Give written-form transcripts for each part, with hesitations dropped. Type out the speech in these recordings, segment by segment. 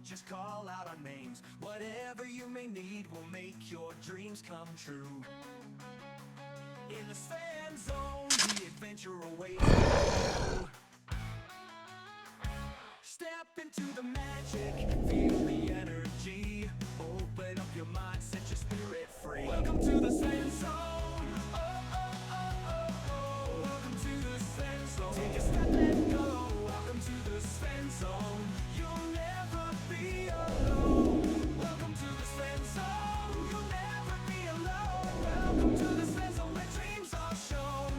just call out our names. Whatever you may need will make your dreams come true. In the Sven Zone, the adventure awaits you. Step into the magic, feel the energy. Open up your mind, set your spirit free. Welcome to the Sven Zone. Oh, oh, oh, oh, oh. Welcome to the Sven Zone. Take a step and go. Welcome to the Sven Zone. You'll never be alone. Welcome to the Sven Zone. You'll never be alone. Welcome to the Sven Zone where dreams are shown.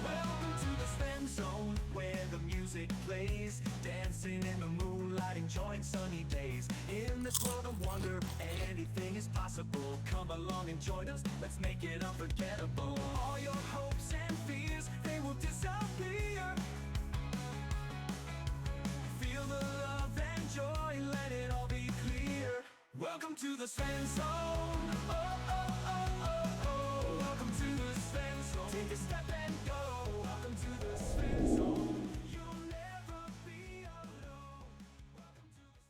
Welcome to the Sven Zone, where the music plays, dancing in the moonlight, enjoying sunny days. In this world of wonder, anything is possible. Come along and join us, let's make it unforgettable. All your hopes and fears, they will disappear. Feel the love and joy, let it all be clear. Welcome to the Sven Zone. Oh, oh, oh, oh, oh. Welcome to the Sven Zone. Take a step and go. Welcome to the Sven Zone. You'll never be alone. Welcome to the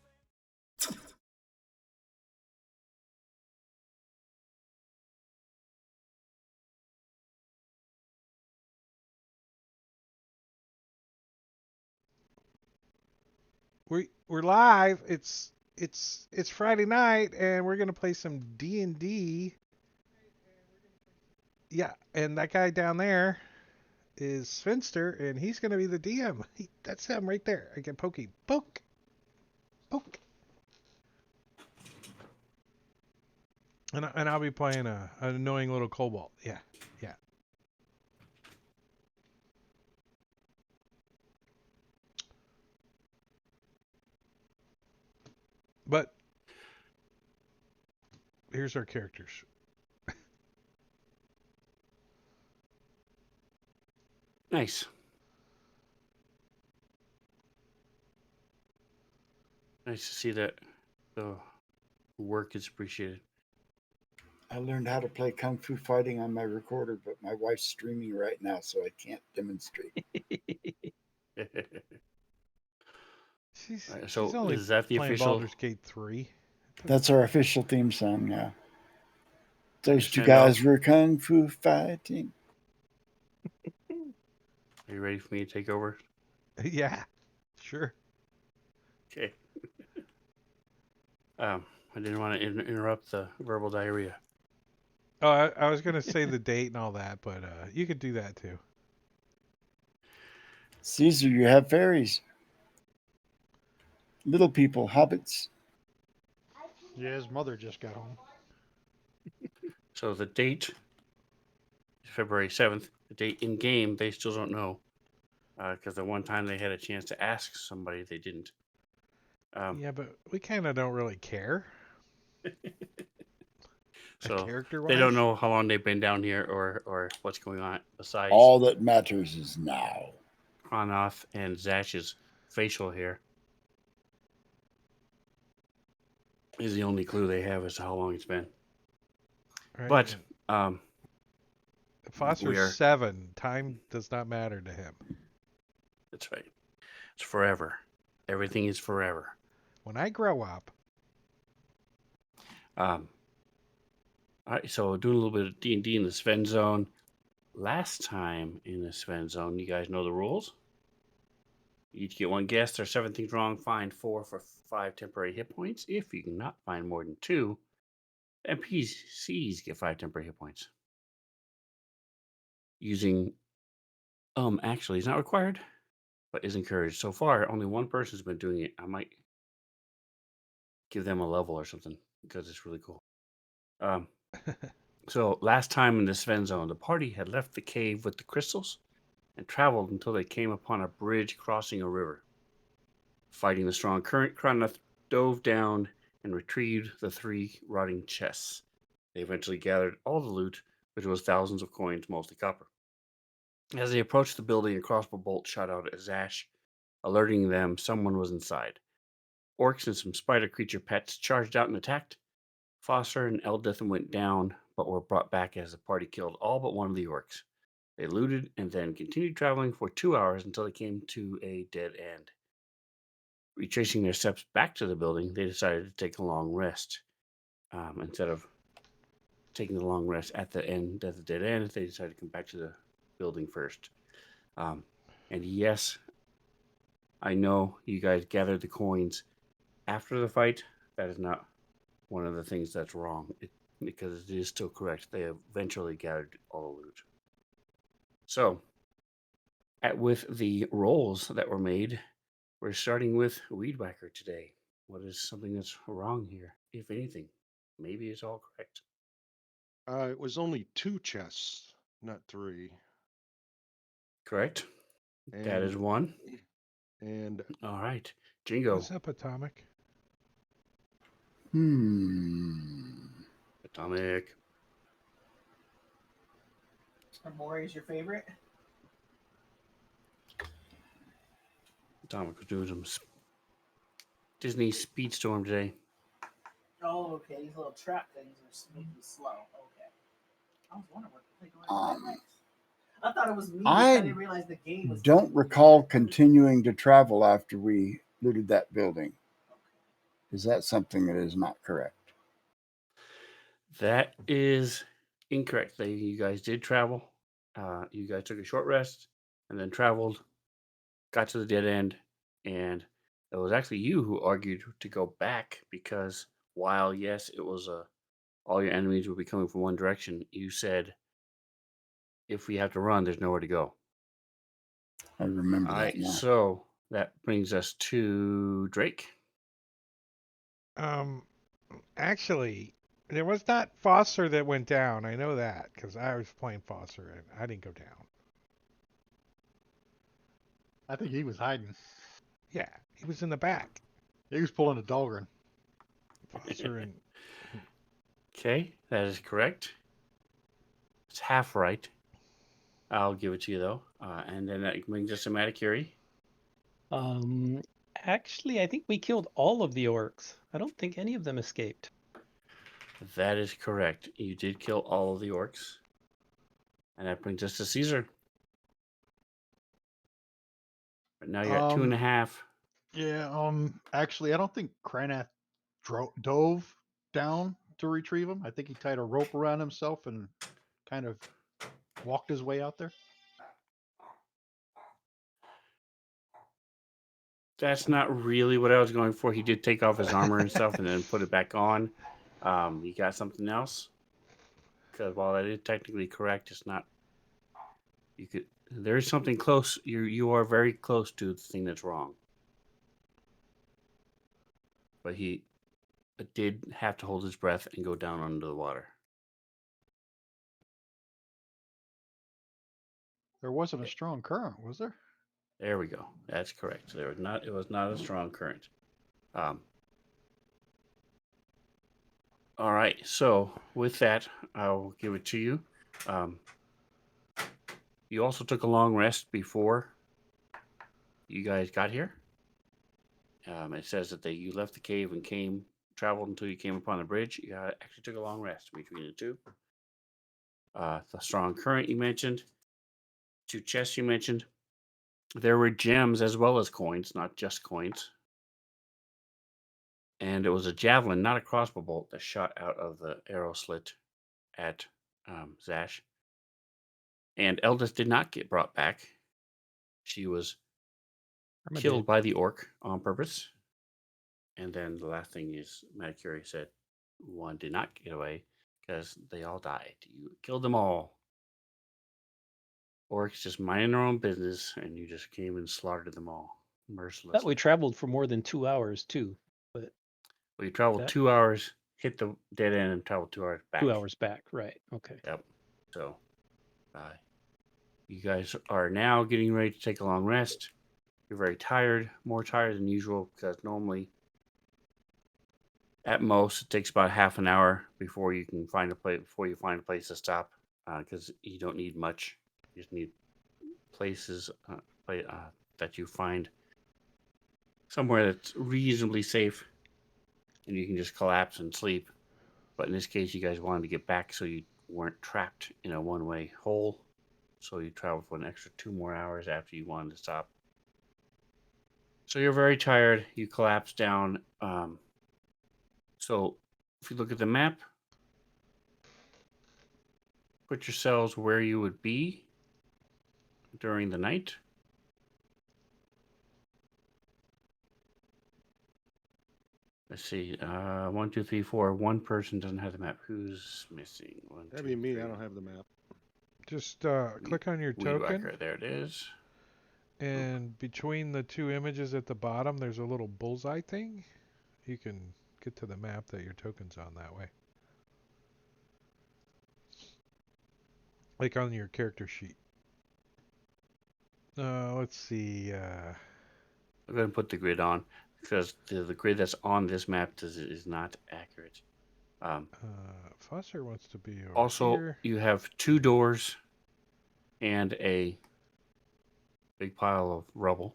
Sven. We're live. It's Friday night, and we're gonna play some D&D. Yeah, and that guy down there is Svenster, and he's gonna be the DM. That's him right there. I can poke him. Poke, poke. And I'll be playing an annoying little kobold. Yeah, yeah. But here's our characters. Nice. Nice to see that the work is appreciated. I learned how to play Kung Fu Fighting on my recorder, but my wife's streaming right now, so I can't demonstrate. She's So only is that the playing official? Baldur's Gate 3. That's our official theme song now. Those two Send guys off? were Kung Fu Fighting. Are you ready for me to take over? Yeah, sure. Okay. I didn't want to interrupt the verbal diarrhea. Oh, I was gonna say the date and all that, but you could do that too. Caesar, you have fairies. Little people, hobbits. Yeah, his mother just got home. So the date is February 7th. The date in game, they still don't know. Because the one time they had a chance to ask somebody, they didn't. Yeah, but we kind of don't really care. So Character-wise, they don't know how long they've been down here or what's going on besides All that matters is now. Kronoth and Zash's facial hair. Is the only clue they have as to how long it's been. Right? But Foster's we are- 7. Time does not matter to him. that's right. It's forever. Everything is forever. When I grow up, All right, so doing a little bit of D&D in the Sven Zone. Last time in the Sven Zone, you guys know the rules. You each get one guess. There's 7 things wrong. Find 4 for 5 temporary hit points. If you cannot find more than 2, NPCs get 5 temporary hit points. Using actually is not required, but is encouraged. So far, only one person's been doing it. I might give them a level or something because it's really cool. So last time in the Sven Zone, the party had left the cave with the crystals and traveled until they came upon a bridge crossing a river. Fighting the strong current, Kronoth dove down and retrieved the 3 rotting chests. They eventually gathered all the loot, which was thousands of coins, mostly copper. As they approached the building, a crossbow bolt shot out at Zash, alerting them someone was inside. Orcs and some spider creature pets charged out and attacked. Foster and Eldith went down, but were brought back as the party killed all but one of the orcs. They looted and then continued traveling for 2 hours until they came to a dead end. Retracing their steps back to the building, they decided to take a long rest. Instead of taking the long rest at the end, at the dead end, they decided to come back to the building first. Um, and yes, I know you guys gathered the coins after the fight. That is not one of the things that's wrong, because it is still correct. They eventually gathered all the loot. So, with the rolls that were made, we're starting with Weed Whacker today. What is something that's wrong here, if anything? Maybe it's all correct. It was only 2 chests, not 3. Correct? And, That is one. And All right. Jingo. What's up, Atomic? Atomic. Amori is your favorite? Atomic was doing some Disney Speedstorm today. Oh, okay. These little trap things are making me slow. Okay. I was wondering what the thing was next. I thought it was me. I didn't realize the game was. Don't recall continuing to travel after we looted that building. Is that something that is not correct? That is incorrect. You guys did travel. You guys took a short rest and then traveled, got to the dead end, and it was actually you who argued to go back because while, yes, it was all your enemies would be coming from one direction, you said, if we have to run, there's nowhere to go. I remember All that right, now. so that brings us to Drake. Actually, there was not Foster that went down. I know that because I was playing Foster and I didn't go down. I think he was hiding. Yeah, he was in the back. He was pulling a Dahlgren. Foster and Okay, that is correct. It's half right. I'll give it to you though. And then that brings us to Matakiri. Actually, I think we killed all of the orcs. I don't think any of them escaped. That is correct. You did kill all of the orcs. And that brings us to Caesar. But now you're at 2.5. Yeah, actually, I don't think Kranath dove down to retrieve him. I think he tied a rope around himself and kind of walked his way out there. That's not really what I was going for. He did take off his armor and stuff and then put it back on. You got something else? Because while that is technically correct, it's not. You could. There is something close. You are very close to the thing that's wrong. But he did have to hold his breath and go down under the water. There wasn't a strong current, was there? There we go. That's correct. There was not. It was not a strong current. All right. So with that, I'll give it to you. You also took a long rest before you guys got here. It says that you left the cave and traveled until you came upon the bridge. You actually took a long rest between the two. The strong current you mentioned. 2 chests you mentioned. There were gems as well as coins, not just coins. And it was a javelin, not a crossbow bolt, that shot out of the arrow slit at Zash. And Eldith did not get brought back. She was killed by the orc on purpose. And then the last thing is, Matakuri said one did not get away because they all died. You killed them all. Orcs just minding their own business, and you just came and slaughtered them all mercilessly. But we traveled for more than 2 hours too. But we traveled 2 hours, hit the dead end, and traveled 2 hours back. 2 hours back, right? Okay. Yep. So, you guys are now getting ready to take a long rest. You're very tired, more tired than usual, because normally, at most, it takes about half an hour before you can find a place. Before you find a place to stop, because you don't need much. You just need places that you find somewhere that's reasonably safe, and you can just collapse and sleep. But in this case, you guys wanted to get back so you weren't trapped in a one-way hole. so you traveled for an extra 2 more hours after you wanted to stop. So you're very tired. You collapse down. So if you look at the map, put yourselves where you would be during the night. Let's see. 1, 2, 3, 4. One person doesn't have the map. Who's missing? One, That'd two, be me. I three. don't have the map. Just click on your Weed token, Whacker. There it is. and between the two images at the bottom, there's a little bullseye thing. You can get to the map that your token's on that way. Like on your character sheet. Let's see. I'm going to put the grid on because the grid that's on this map is not accurate. Foster wants to be over Also, here. you have 2 doors and a big pile of rubble.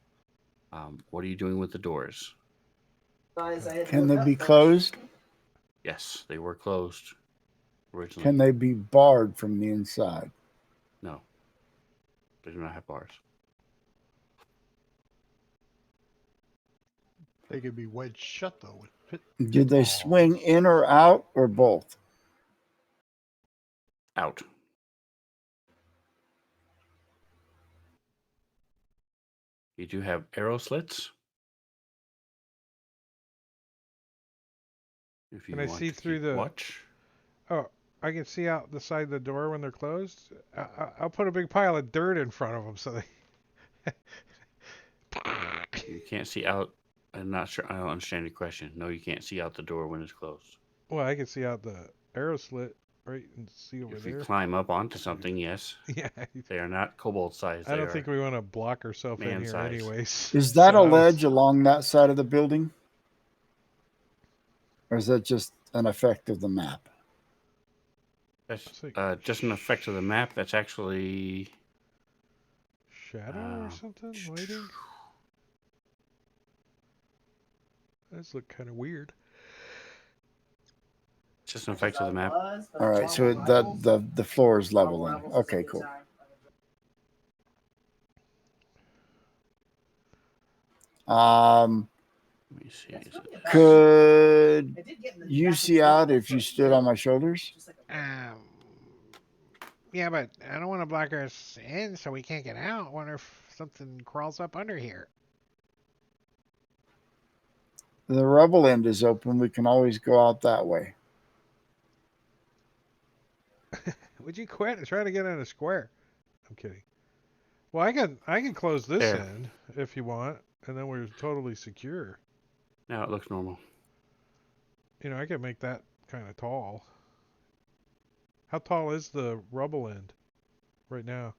What are you doing with the doors? Guys, I had to Can look they up be first. closed? Yes, they were closed originally. Can they be barred from the inside? No, they do not have bars. They could be wedged shut though with pit. Did they swing in or out or both? Out. You do have arrow slits. If you Can I want see to through keep the- watch. Oh, I can see out the side of the door when they're closed. I'll put a big pile of dirt in front of them so they. You can't see out. I'm not sure. I don't understand your question. No, you can't see out the door when it's closed. Well, I can see out the arrow slit, right, and see over If there. you climb up onto something, yes. Yeah. They are not kobold sized. I don't think we want to block ourselves in here man-sized. anyways. Is that So a I was- ledge along that side of the building? Or is that just an effect of the map? That's It's like just an effect of the map. That's actually Shadow or something? Lighting? Those look kind of weird. just an effect of the map. All right, so the floor is level then. Okay, cool. Let me see. Is it Could you see out if you stood on my shoulders? Yeah, but I don't want to block us in so we can't get out. Wonder if something crawls up under here. The rubble end is open. We can always go out that way. Would you quit and try to get in a square? I'm kidding. Well, I can close this There. end if you want, and then we're totally secure. Now it looks normal. You know, I could make that kind of tall. How tall is the rubble end right now?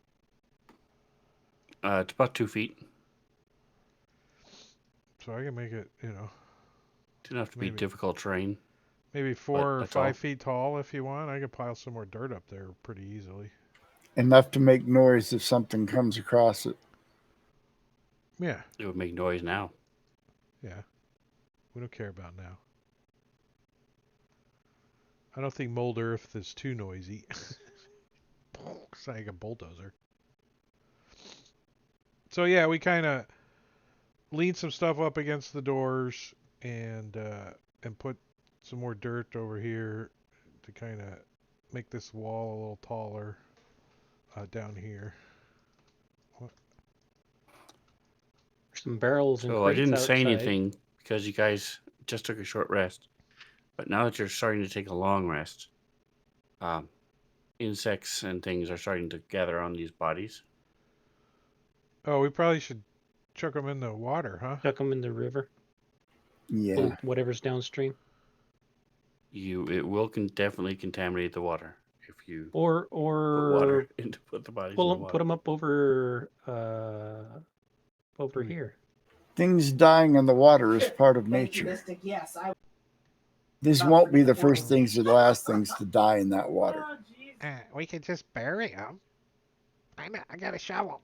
It's about 2 feet. So I can make it, you know, It's enough to be Maybe. difficult terrain. maybe 4 or that's 5 all. feet tall if you want. I could pile some more dirt up there pretty easily. Enough to make noise if something comes across it. Yeah, It would make noise now. yeah. We don't care about now. I don't think mold earth is too noisy. It's like a bulldozer. So yeah, we kind of lean some stuff up against the doors and put some more dirt over here to kind of make this wall a little taller down here. Some barrels and So I crates didn't outside. say anything because you guys just took a short rest. But now that you're starting to take a long rest, insects and things are starting to gather on these bodies. Oh, we probably should chuck them in the water, huh? Chuck them in the river. Yeah. Pollute whatever's downstream. It will definitely contaminate the water if you Or put water put the bodies in the put water. them up over here. Things dying in the water is part of Thank you, nature. Mystic. Yes, I. These won't be the first things or the last things to die in that water. Oh, jeez. We could just bury them. I got a shovel.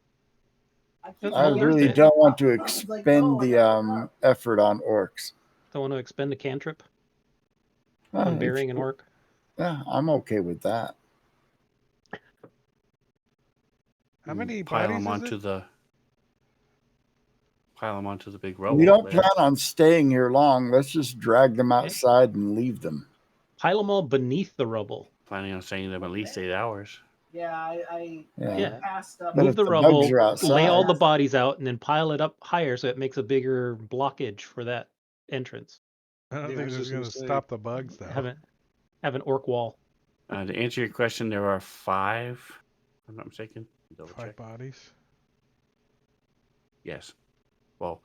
That's I all they're really dead. don't want to expend the effort on orcs. Don't want to expend a cantrip Uh, on if- burying an orc. Yeah, I'm okay with that. How many pile bodies them is onto it? the big rubble. We don't there. plan on staying here long. Let's just drag them outside and leave them. Pile them all beneath the rubble. Planning on staying them at least 8 hours. Yeah, I Yeah. passed up. But Move if the the bugs rubble, are outside, lay all the bodies out, and then pile it up higher so it makes a bigger blockage for that entrance. I don't Yeah, I think was this is just going gonna to say- stop the bugs, though. Have an orc wall. To answer your question, there are 5. If I'm not mistaken. Double 5 check. bodies. Yes. Well,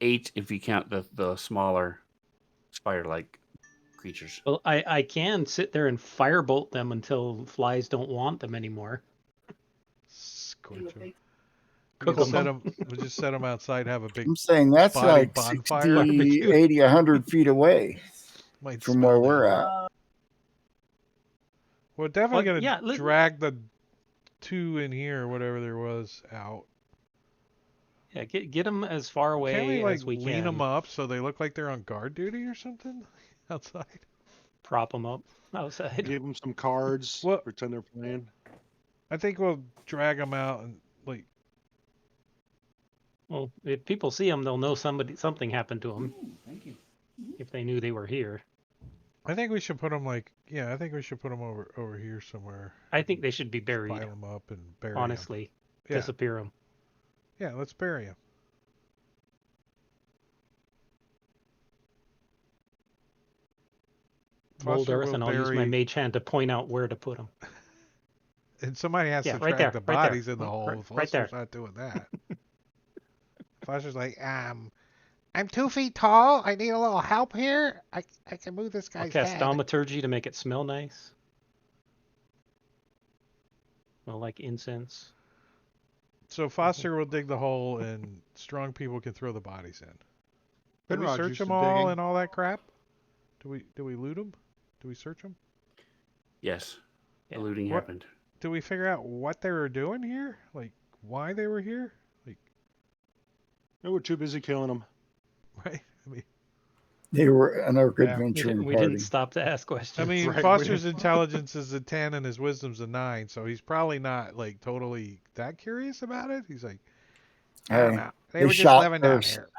8 if you count the smaller spider-like creatures. Well, I can sit there and firebolt them until flies don't want them anymore. Scorch 'em. Cook We'll 'em. we'll just set them outside, have a big I'm saying that's body like bonfire. 60, Barbecue. 80, 100 feet away Might from where smell we're bad. at. We're definitely Well, going to yeah, drag the 2 in here, whatever there was, out. Yeah, get them as far Can't away we, like, as we lean can. them up so they look like they're on guard duty or something outside? Prop them up outside. Give them some cards. What- Pretend they're playing. I think we'll drag them out and, like, Well, if people see them, they'll know something happened to them. Thank you. If they knew they were here, I think we should put them, like, yeah, I think we should put them over here somewhere. I think they should be buried. Pile them up and bury 'em. Honestly, Yeah. disappear them. Yeah, let's bury them. Mold Foster earth, will and I'll use my bury- mage hand to point out where to put them. And somebody has Yeah, to right drag there, the right there. bodies in the hole. Right there. Foster's not doing that. Foster's like, I'm 2 feet tall. I need a little help here. I can move this I'll guy's cast head. thaumaturgy to make it smell nice. Well, like incense. So Foster will dig the hole, and strong people can throw the bodies in. Did we Penrod search used them to all digging. and all that crap? Do we loot them? Do we search them? Yes. Yeah. The looting What- happened. Do we figure out what they were doing here? Like, why they were here? Like, No, we're too busy killing them. right? I mean, They were an orc Yeah. adventuring We party. didn't stop to ask questions. I mean, Right, we Foster's didn't- intelligence is a 10 and his wisdom's a 9, so he's probably not, like, totally that curious about it. He's like, I don't Hey, know. they They were just shot living down first. here.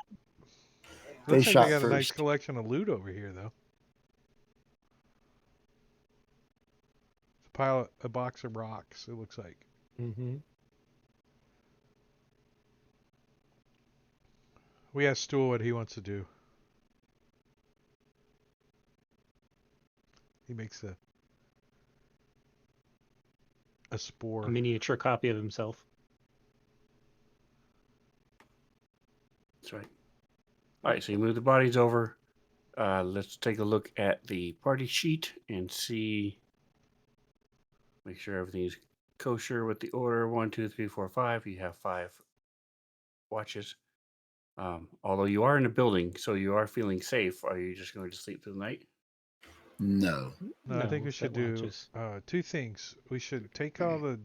They Looks like shot they got a nice first. collection of loot over here, though. It's a box of rocks, it looks like. Mm-hmm. We asked Stool what he wants to do. He makes a spore. A miniature copy of himself. That's right. All right, so you move the bodies over. Let's take a look at the party sheet and see. Make sure everything's kosher with the order 1, 2, 3, 4, 5. You have 5 watches. Although you are in a building, so you are feeling safe. Are you just going to sleep through the night? No. No, I think we set should do watches. 2 things. We should take all the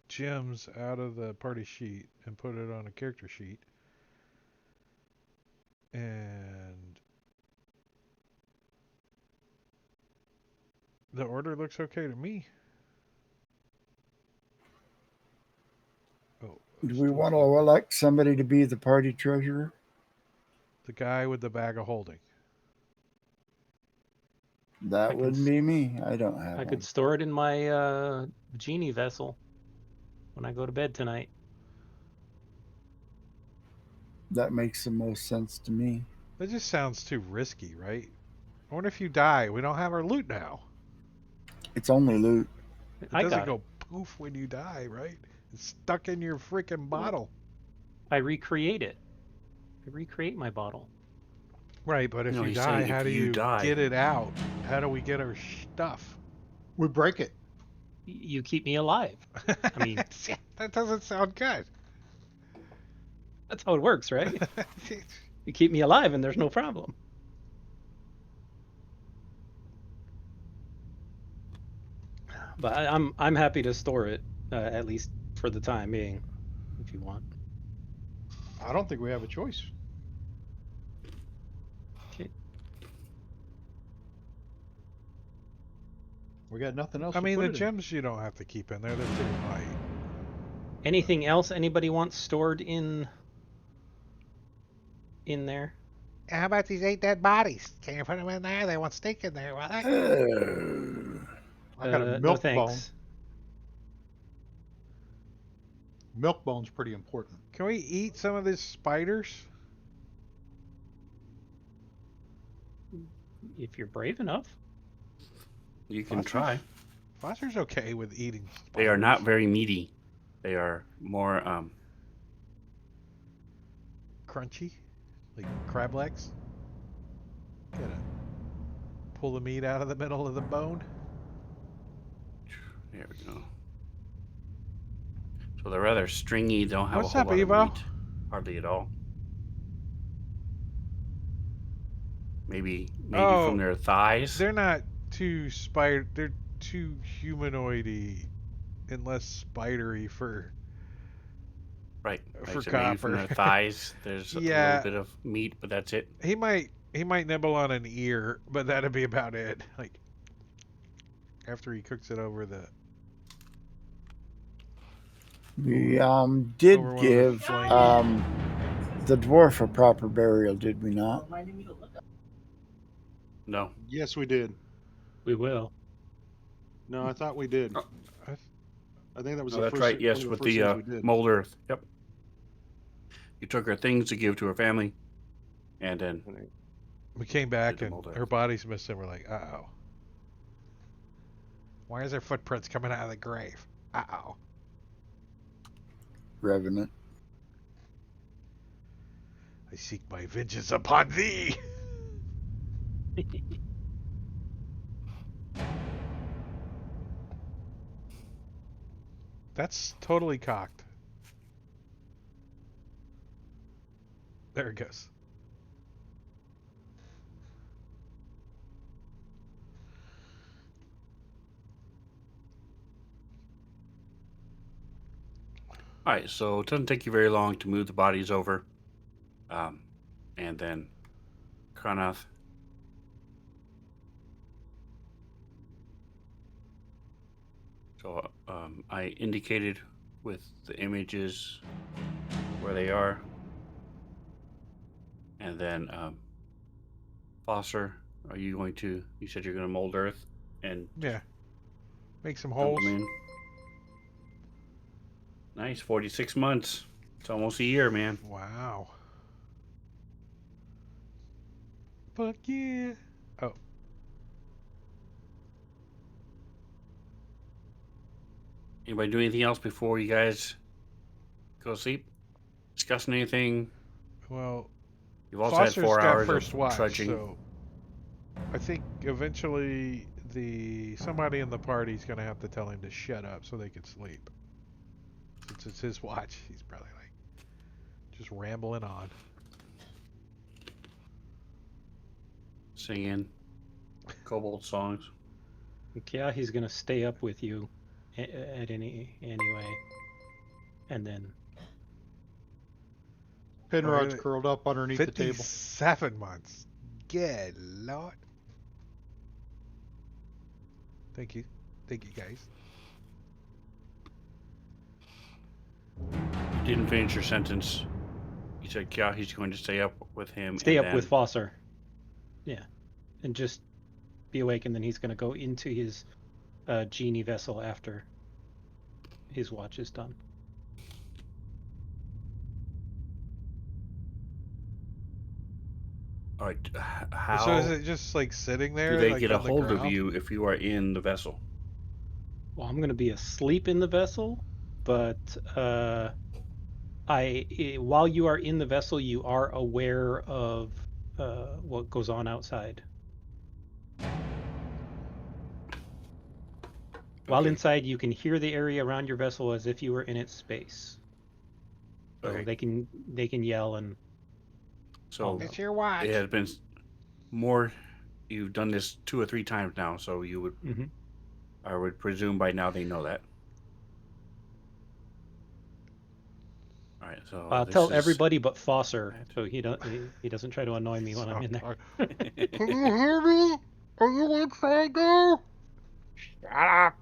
gems out of the party sheet and put it on a character sheet. And the order looks okay to me. Oh, Do we want to elect somebody to be the party treasurer? the guy with the bag of holding? That I can wouldn't be me. I don't have I one. could store it in my genie vessel when I go to bed tonight. That makes the most sense to me. That just sounds too risky, right? I wonder if you die, we don't have our loot now. It's only loot. It I doesn't got go poof when you die, right? It's stuck in your freaking bottle. I recreate it. I recreate my bottle. Right, but if No, you he's die, saying how if do you you die. get it out? How do we get our stuff? We break it. You keep me alive. I mean, that doesn't sound good. that's how it works, right? You keep me alive, and there's no problem. But I'm happy to store it, at least for the time being, if you want. I don't think we have a choice. Okay. We got nothing else. I to mean, put the it in. gems you don't have to keep in there. They're pretty light. Anything else anybody wants stored in there? How about these 8 dead bodies? Can you put them in there? They won't stink in there, will they? I got a No milk bone. thanks. Milk bone's pretty important. Can we eat some of these spiders? If you're brave enough. You can Foster's- try. Foster's okay with eating spiders. They are not very meaty. They are more crunchy, like crab legs. Gotta pull the meat out of the middle of the bone. there we go. So they're rather stringy. They don't have What's a whole up, lot Evo? of meat, hardly at all. Maybe Oh, from their thighs. They're not too spider. They're too humanoidy and less spidery for. Right. For so maybe from copper. their thighs, there's a Yeah. little bit of meat, but that's it. He might nibble on an ear, but that'd be about it. Like after he cooks it over the. We did Over one of the give flames. the dwarf a proper burial, did we not? Reminding me to look up. No. Yes, we did. We will. No, I thought we did. Oh. I think that was Oh, the that's first. right. Yes, one of with first the things we did. mold earth. Yep. You took her things to give to her family, and then We came back Did the and mold her earth. body's missing. We're like, uh-oh. Why is there footprints coming out of the grave? Uh-oh. Revenant. I seek my vengeance upon thee. That's totally cocked. There it goes. all right. So it doesn't take you very long to move the bodies over, and then Kranath. So I indicated with the images where they are, and then Foster, are you going to? You said you're going to mold earth and Yeah. Make some dump holes. them in. Nice, 46 months. It's almost a year, man. Wow. Fuck yeah. Oh. Anybody do anything else before you guys go to sleep? Discussing anything? Well, You've also Foster's had 4 got hours first of watch, trudging. so I think eventually somebody in the party's gonna have to tell him to shut up so they can sleep. Since it's his watch, he's probably like just rambling on. Singing kobold songs. Yeah, he's gonna stay up with you at anyway, and then Penrod's Alright. curled up underneath the table. 57 months. Good lord. Thank you. Thank you, guys. You didn't finish your sentence. You said Kyahi's going to stay up with him. stay and up with then- Foster. Yeah, and just be awake, and then he's gonna go into his genie vessel after his watch is done. All right. How So is it just like sitting there? do they like, get a on the hold of ground? you if you are in the vessel? Well, I'm gonna be asleep in the vessel, but while you are in the vessel, you are aware of what goes on outside. While Okay. inside, you can hear the area around your vessel as if you were in its space. So Okay. they can yell and So It's your watch. it has been more. You've done this 2 or 3 times now, so you would. Mhm. I would presume by now they know that. All right. So I'll this tell is- everybody but Fosser, so he doesn't try to annoy me when I'm in there. Can you hear me? Are you inside there? Shut up.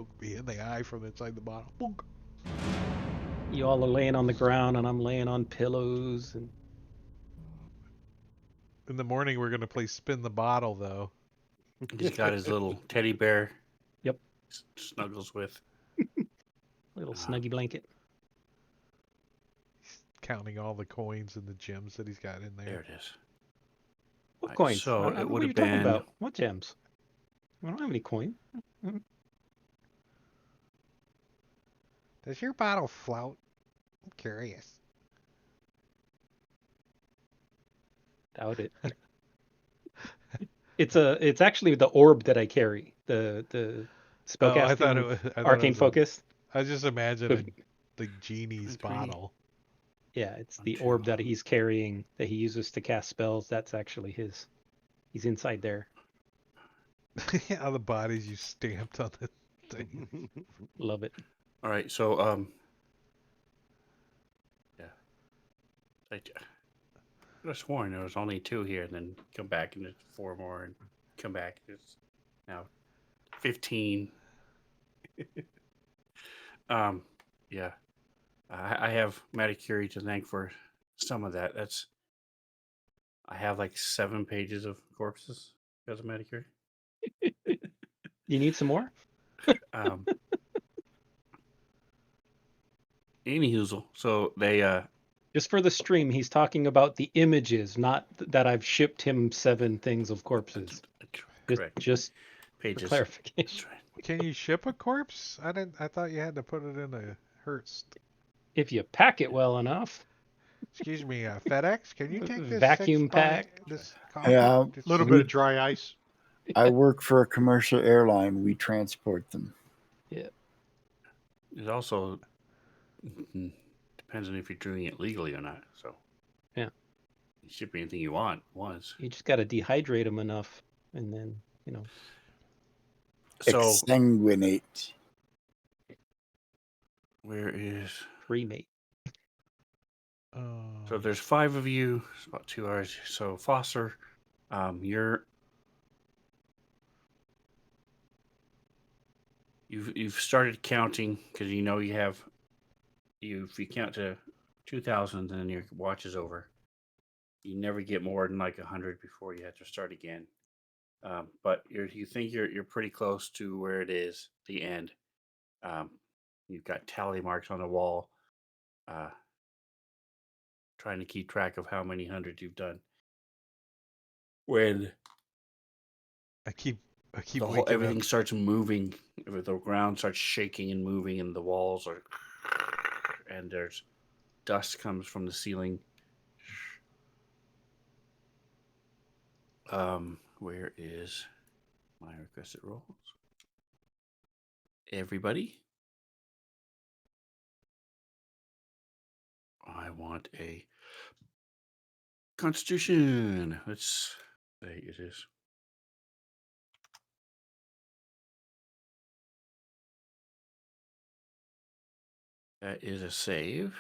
poke me in the eye from inside the bottle. Boonk. You all are laying on the ground, and I'm laying on pillows. And In the morning, we're gonna play spin the bottle, though. He's got his little teddy bear. Yep. Snuggles with. little snuggy blanket. Counting all the coins and the gems that he's got in there. There it is. What Right, coins? so it what would are you have talking been- about? What gems? I don't have any coin. Does your bottle float? I'm curious. Doubt it. It's actually the orb that I carry. The spellcasting I thought it was arcane focus. I was just imagining the genie's Three. bottle. Yeah, it's One, the two. orb that he's carrying that he uses to cast spells. That's actually his. He's inside there. All the bodies you stamped on the thing. Love it. All right, so yeah, I could have sworn there was only 2 here, and then come back and there's 4 more, and come back. It's now 15. Yeah, I have Maticuri to thank for some of that. I have like 7 pages of corpses because of Maticuri. You need some more? Anyhoozle, so they Just for the stream, he's talking about the images, not that I've shipped him 7 things of corpses. correct Just for pages. clarification. That's right. Can you ship a corpse? I thought you had to put it in a hearse. If you pack it well enough. Excuse me, FedEx. Can you take this Vacuum 6 by pack. this coffee? Yeah, A little bit of dry ice. I work for a commercial airline. We transport them. Yeah. It also depends on if you're doing it legally or not. So Yeah. you ship anything you want once. You just got to dehydrate them enough, and then So Exsanguinate. where is? cremate. So there's 5 of you. It's about 2 hours. So Foster, you've started counting because you know you have. If you count to 2,000, then your watch is over. You never get more than like 100 before you have to start again. But you think you're pretty close to where it is, the end. You've got tally marks on the wall, trying to keep track of how many hundreds you've done. When I keep the whole, waking everything up. starts moving, the ground starts shaking and moving, and the walls are, and there's dust comes from the ceiling. Where is my requested rolls? Everybody, I want a Constitution. Let's say it is. That is a save.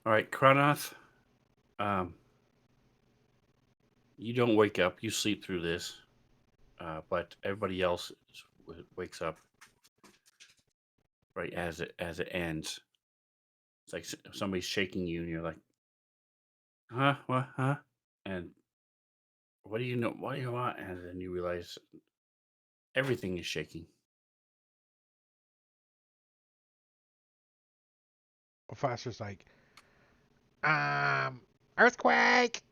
All right, Kronoth. You don't wake up. You sleep through this, but everybody else wakes up right as it ends. It's like somebody's shaking you, and you're like, "Huh? What? Huh?" And what do you know? What do you want? And then you realize everything is shaking. Foster's like, earthquake.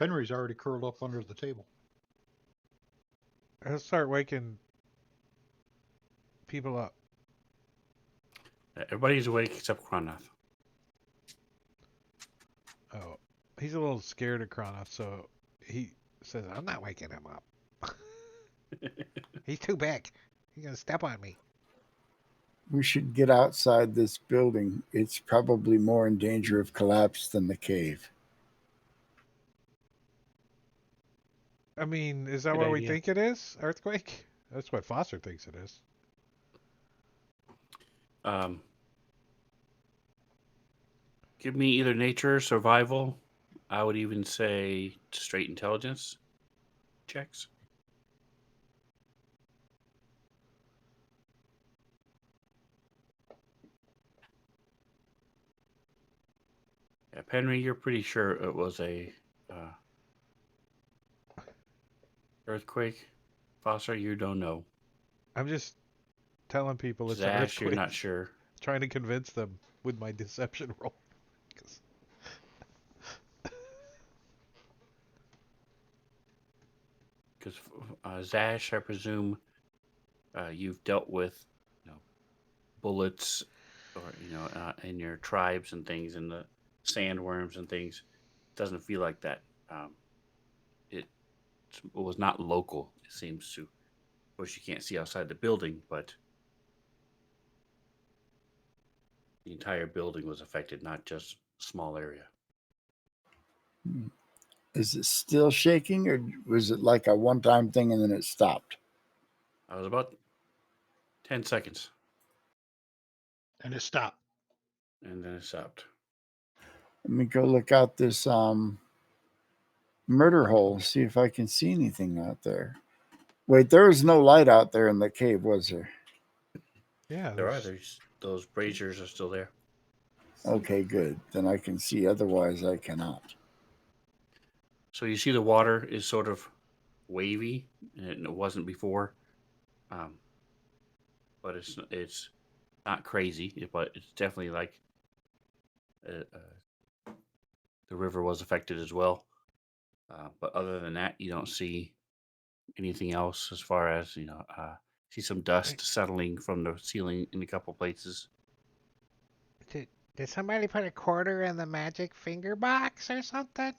Henry's already curled up under the table. He'll start waking people up. Everybody's awake except Kronoth. Oh, he's a little scared of Kronos, so he says, "I'm not waking him up. He's too big. He's gonna step on me." We should get outside this building. It's probably more in danger of collapse than the cave. I mean, is that Good what we idea. think it is? Earthquake? That's what Foster thinks it is. Give me either nature or survival. I would even say straight intelligence checks. Yeah, Penry, you're pretty sure it was a uh, earthquake. Foster, you don't know. I'm just telling people it's an Zash, you're earthquake. not sure. Trying to convince them with my deception roll. 'Cause Because Zash, I presume you've dealt with, you know, bullets, or in your tribes and things, and the sandworms and things. Doesn't feel like that. It was not local. It seems to. Of course, you can't see outside the building, but the entire building was affected, not just a small area. Is it still shaking, or was it like a one-time thing and then it stopped? I was about 10 seconds, And it stopped. and then it stopped. Let me go look out this murder hole, see if I can see anything out there. Wait, there was no light out there in the cave, was there? yeah, There are those braziers are still there. Okay, good. Then I can see. Otherwise, I cannot. So you see the water is sort of wavy, and it wasn't before, um, but it's not crazy, but it's definitely like the river was affected as well. But other than that, you don't see anything else as far as see some dust settling from the ceiling in a couple places. Did somebody put a quarter in the magic finger box or something?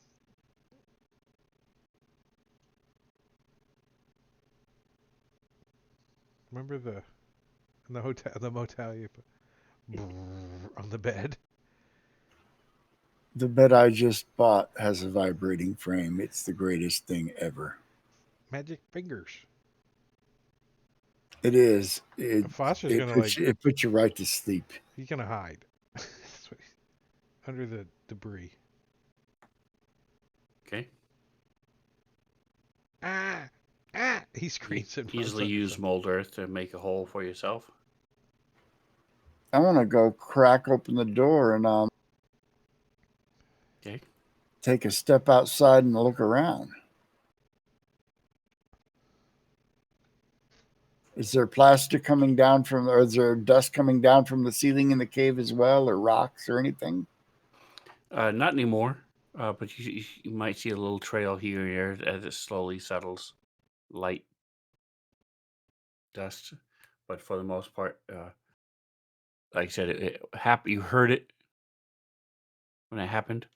remember in the motel you put on the bed. The bed I just bought has a vibrating frame. It's the greatest thing ever. Magic fingers. It is. It Foster's it gonna puts you, it puts you right to sleep. he's gonna hide under the debris. Okay, Ah, He you screams and runs easily under use something. mold earth to make a hole for yourself. I want to go crack open the door and Okay, take a step outside and look around. Is there plastic coming down from, or is there dust coming down from the ceiling in the cave as well, or rocks or anything? not anymore. But you might see a little trail here and there as it slowly settles. Light dust, but for the most part, like I said, it happened. You heard it when it happened,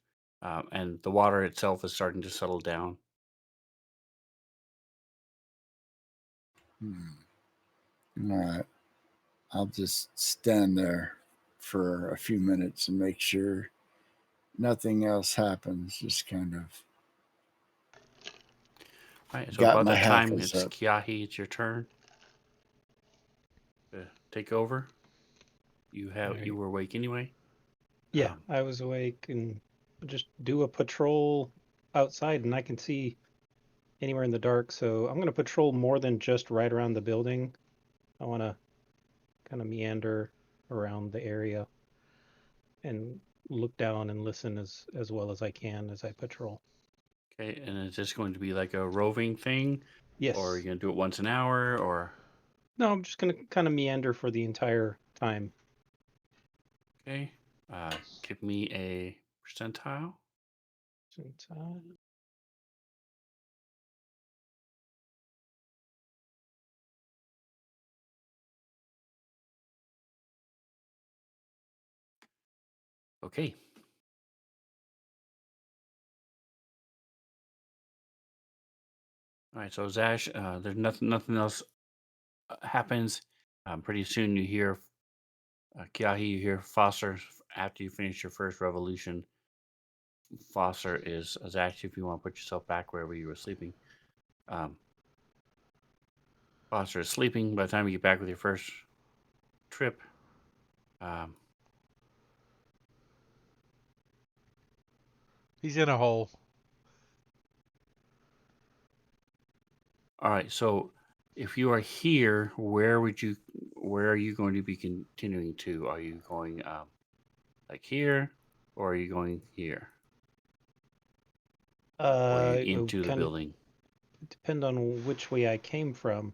and the water itself is starting to settle down. All right. I'll just stand there for a few minutes and make sure nothing else happens. Just kind of All right, so got about my that time, hackles it's up. Kiahi. It's your turn to take over. You Alright. were awake anyway. Yeah, Um, I was awake and just do a patrol outside, and I can see anywhere in the dark. So I'm going to patrol more than just right around the building. I want to kind of meander around the area and look down and listen as well as I can as I patrol. okay, and is this going to be like a roving thing, or are Yes. you going to do it once an hour, or No, I'm just going to kind of meander for the entire time. okay? Give me a percentile. Okay. All right, so Zash, there's nothing else happens. Pretty soon you hear Kiahi, you hear Foster after you finish your first revolution. Foster is Zash, if you want to put yourself back wherever you were sleeping. Um, Foster is sleeping. By the time you get back with your first trip, Um, He's in a hole. all right. So if you are here, where are you going to be continuing to? Are you going like here, or are you going here? Or are you It would into the kind of building? depend on which way I came from.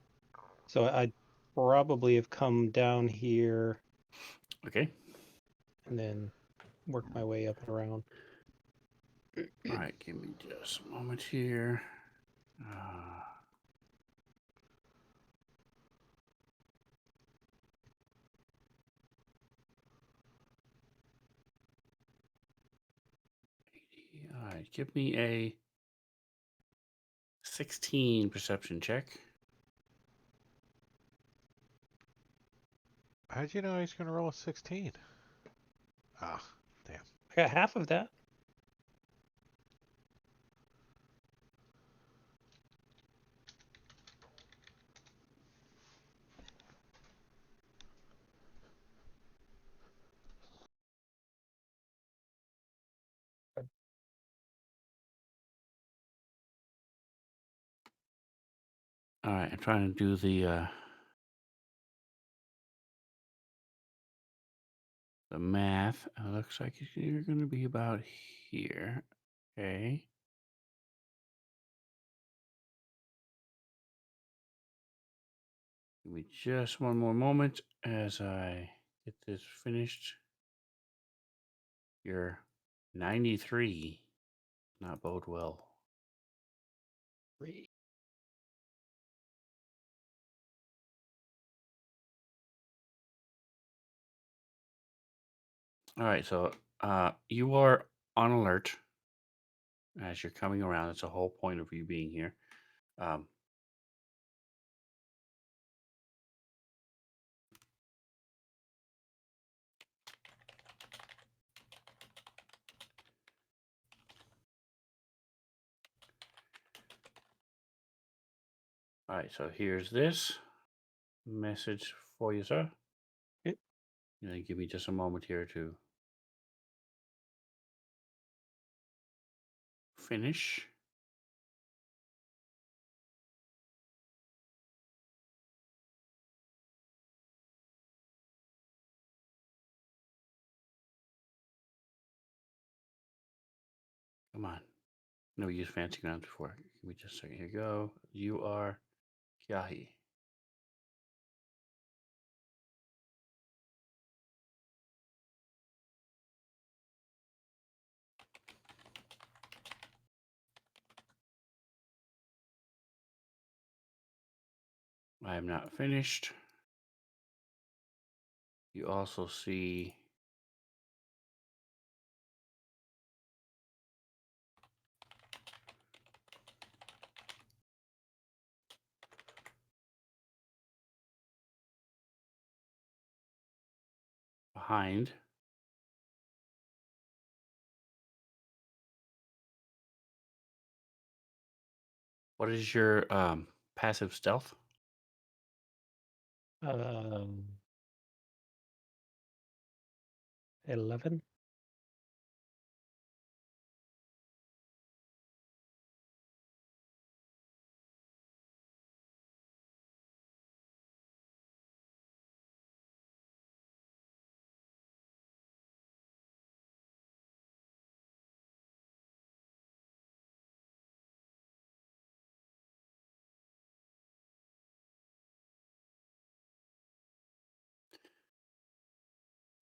So I'd probably have come down here Okay. and then work my way up and around. All right. Give me just a moment here. Uh, all right. Give me a 16 perception check. How'd you know he's going to roll a 16? Ah, damn. I got half of that. All right. I'm trying to do the math. It looks like you're going to be about here. Okay. Give me just one more moment as I get this finished. You're 93. Not bode well. Great. All right. So you are on alert as you're coming around. That's the whole point of you being here. Um, all right. So here's this message for you, sir. Okay. Give me just a moment here to finish. Come on. Never used fancy grounds before. Give me just a second. Here you go. You are Kyahi. I am not finished. You also see behind. What is your passive stealth? 11.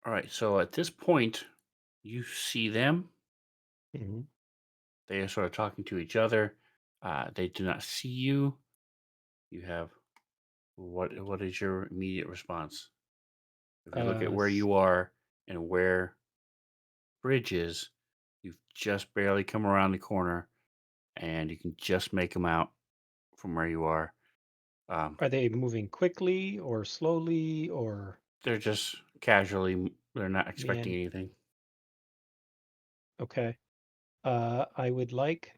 All right. So at this point, you see them. Mm-hmm. They are sort of talking to each other. They do not see you. You have what is your immediate response? If you look at where you are and where bridge is, you've just barely come around the corner, and you can just make them out from where you are. Are they moving quickly or slowly or They're just casually. They're not expecting man? anything. Okay. I would like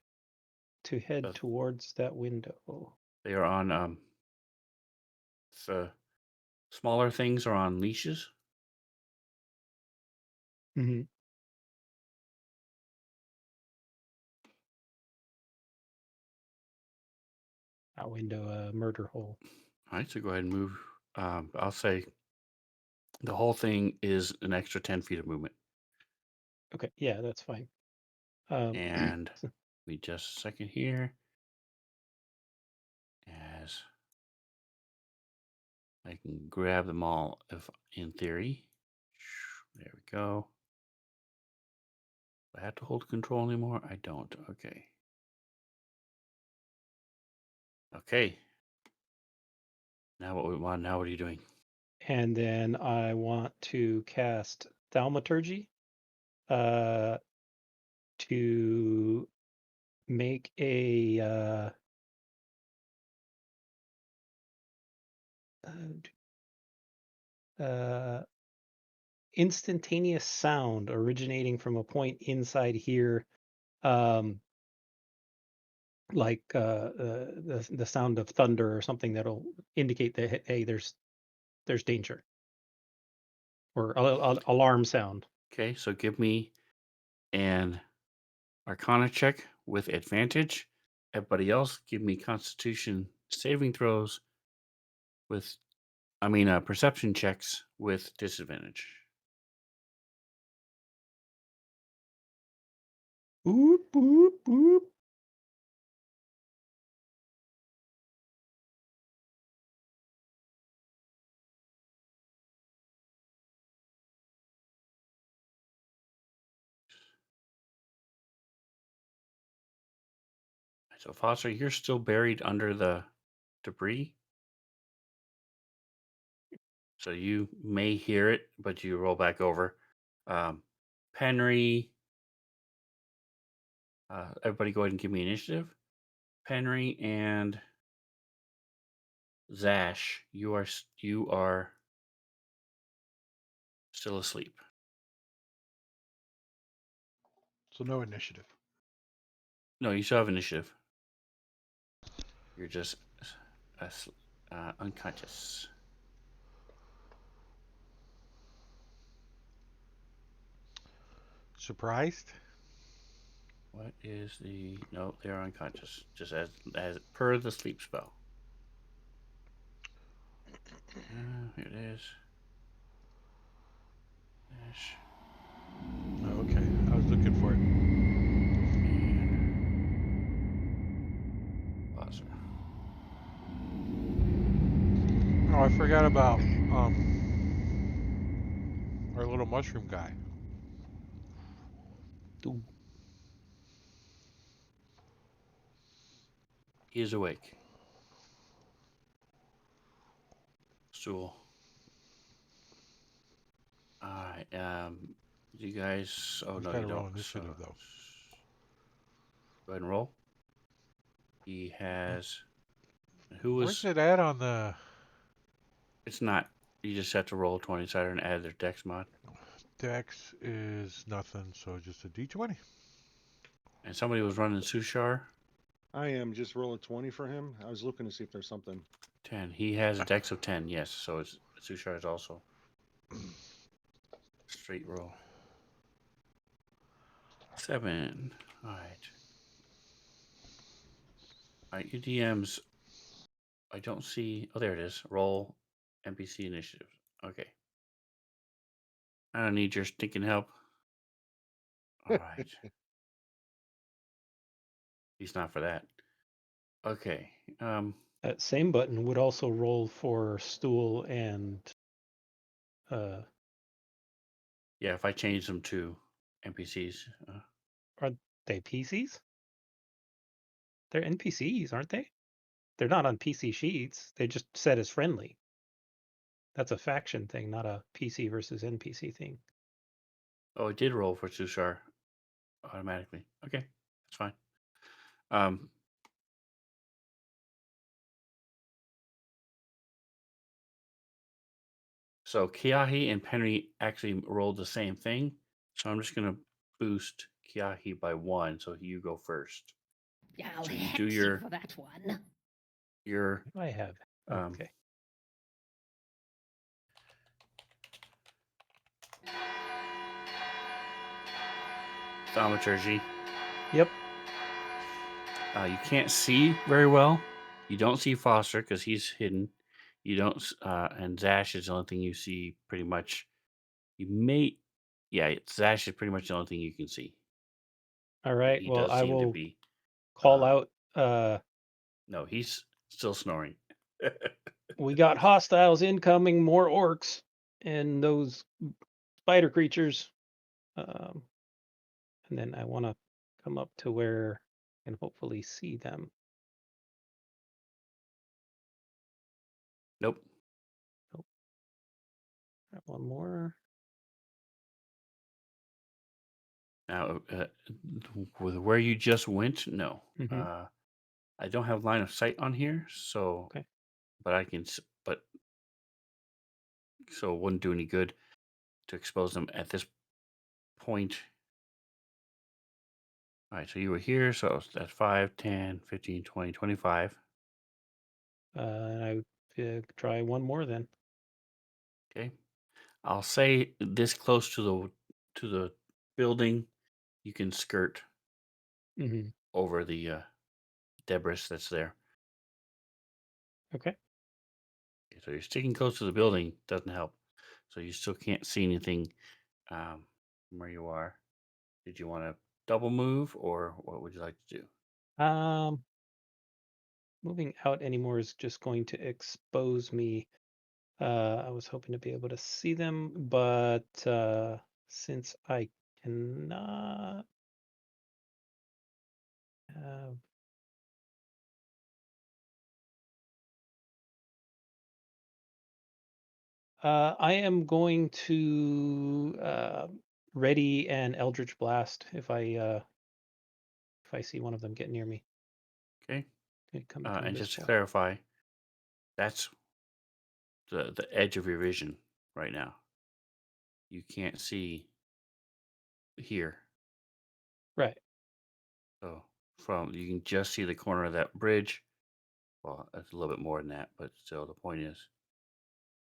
to head So towards that window. they are on the smaller things are on leashes. Mm-hmm. Out into a murder hole. All right, so go ahead and move. I'll say the whole thing is an extra 10 feet of movement. Okay, yeah, that's fine. And we just a second here. As I can grab them all, if in theory. There we go. Do I have to hold control anymore? I don't. Okay. Okay. Now what we want? Now what are you doing? And then I want to cast Thaumaturgy to make a instantaneous sound originating from a point inside here, like the sound of thunder or something that'll indicate that hey, there's danger, or alarm sound. Okay, so give me an Arcana check with advantage. Everybody else, give me Constitution saving throws with, perception checks with disadvantage. Boop boop boop. So Foster, you're still buried under the debris. So you may hear it, but you roll back over. Penry, everybody go ahead and give me initiative. Penry and Zash, you are still asleep. So no initiative. No, you still have initiative. You're just unconscious. Surprised? What is the no? They're unconscious, just as per the sleep spell. Here it is. Dash. Okay, I was looking for it. Buzzer. Oh, I forgot about our little mushroom guy. He is awake. Stool. All right. You guys. Oh He's no, got you to roll don't. initiative So though. go ahead and roll. He has. Who Where's was? it at on the It's not. You just have to roll 20 sided and add their dex mod. dex? Is nothing, so just a d20. And somebody was running Sushar. I am just rolling 20 for him. I was looking to see if there's something. 10. He has a dex of 10. Yes, so it's Sushar is also straight roll. 7. All right. All right, your DMs. I don't see. Oh, there it is. Roll NPC initiative. Okay. I don't need your stinking help. All right. He's not for that. Okay. That same button would also roll for stool and Yeah, if I change them to NPCs. are they PCs? They're NPCs, aren't they? They're not on PC sheets. They just set as friendly. That's a faction thing, not a PC versus NPC thing. Oh, it did roll for Sushar automatically. Okay, that's fine. So Kiahi and Penry actually rolled the same thing. So I'm just going to boost Kiahi by 1. So you go first. Yeah, I'll So you hex do your- for that one. Your What do I have? Okay. thaumaturgy. Yep. You can't see very well. You don't see Foster because he's hidden. You don't, and Zash is the only thing you see pretty much. You may, yeah, Zash is pretty much the only thing you can see. All But right. he Well, does I seem to will be. call um, out. No, he's still snoring. We got hostiles incoming, more orcs, and those spider creatures. And then I want to come up to where I can hopefully see them. Nope. Got one more. Now, with where you just went, no. Mhm. I don't have line of sight on here, so. Okay. But I can, but so it wouldn't do any good to expose them at this point. All right, so you were here, so that's 5, 10, 15, 20, 25. And I would try one more then. Okay. I'll say this close to the building, you can skirt Mm-hmm. over the debris that's there. Okay. Okay, so you're sticking close to the building, doesn't help. So you still can't see anything from where you are. Did you want to double move, or what would you like to do? Moving out anymore is just going to expose me. I was hoping to be able to see them, but since I cannot have I am going to ready an Eldritch Blast if I see one of them get near me. Okay. They come into And just to invisible. clarify, that's the edge of your vision right now. You can't see here. Right. So you can just see the corner of that bridge. Well, it's a little bit more than that, but still, the point is,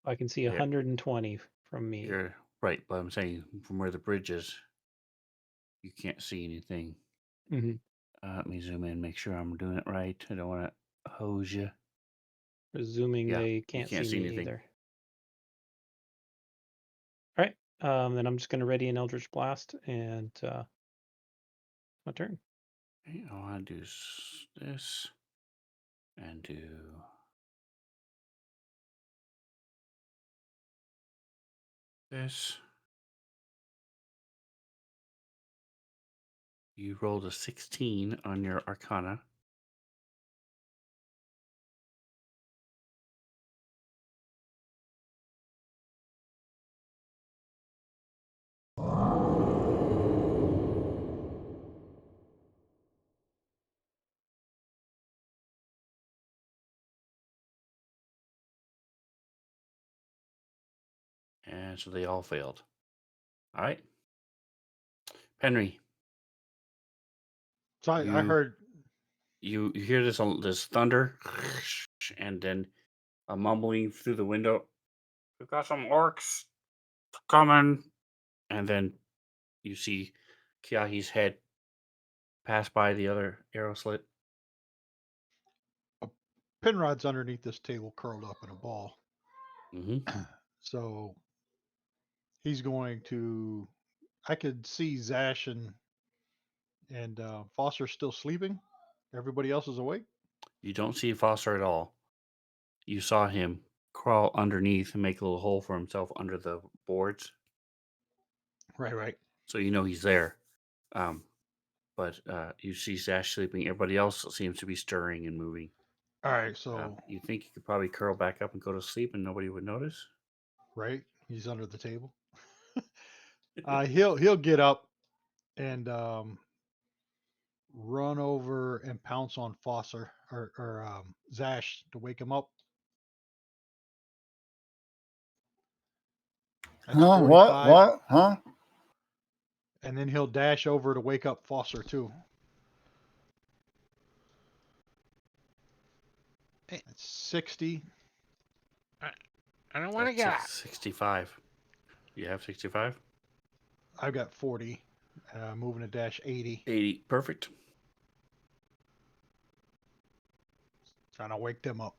I can see there 120 from me. you're right. But I'm saying from where the bridge is, you can't see anything. Mm-hmm. Let me zoom in, make sure I'm doing it right. I don't want to hose you. Presuming Yeah, they you can't can't see see me anything. either. All right. Then I'm just going to ready an Eldritch Blast and my turn. Okay, I want to do this and do this. You rolled a 16 on your Arcana. And so they all failed. All right. Henry, So I you heard you hear this thunder and then a mumbling through the window. We've got some orcs coming. And then you see Kiahi's head pass by the other arrow slit. Penrod's underneath this table curled up in a ball. Mm-hmm. So he's going to. I could see Zash and Foster still sleeping. Everybody else is awake. You don't see Foster at all. You saw him crawl underneath and make a little hole for himself under the boards. Right. So you know he's there. But you see Zash sleeping. Everybody else seems to be stirring and moving. All right. So You think you could probably curl back up and go to sleep and nobody would notice? right, he's under the table. He'll get up and run over and pounce on Foster or Zash to wake him up. That's Huh? 45. What? Huh? And then he'll dash over to wake up Foster too. Hey. That's 60. I don't want to get up. 65. You have 65? I've got 40. Moving to dash 80. 80. Perfect. Trying to wake them up.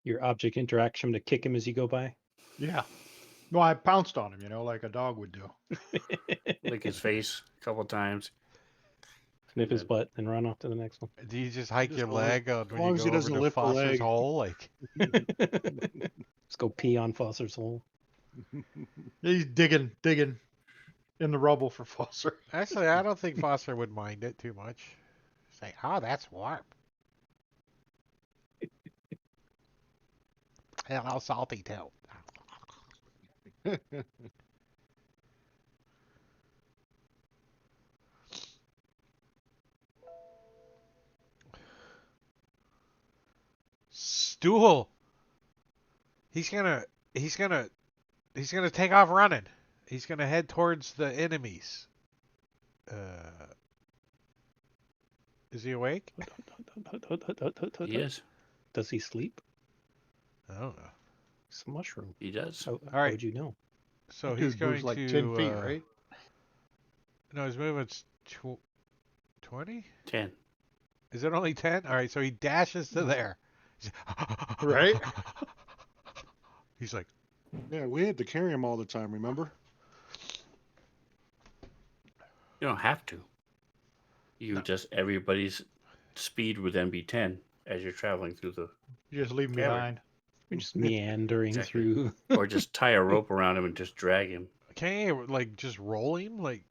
Your object interaction to kick him as you go by. Yeah. No, I pounced on him, like a dog would do. Lick his face a couple times. Sniff his Good. butt and run off to the next one. Do you just hike Just your as long as- leg out as when long you as go he over doesn't to lift the Foster's leg. hole? Like, Let's go pee on Foster's hole. He's digging in the rubble for Foster. actually, I don't think Foster would mind it too much. Say, oh, that's warm. Hello, salty too. Stool. He's gonna take off running. He's gonna head towards the enemies. Is he awake? He is. Does he sleep? I don't know. It's a mushroom. He does. How right. would you know? So Dude he's going moves like to 10 feet, right? No, his movement's 20. 10. Is it only 10? All right, so he dashes to there. Right? He's like, Yeah, we had to carry him all the time, remember? You don't have to. You just, everybody's speed would then be 10 as you're traveling through the. You just leave him Cavern. behind. You're just meandering Exactly. through. Or just tie a rope around him and just drag him. can you like just roll him like?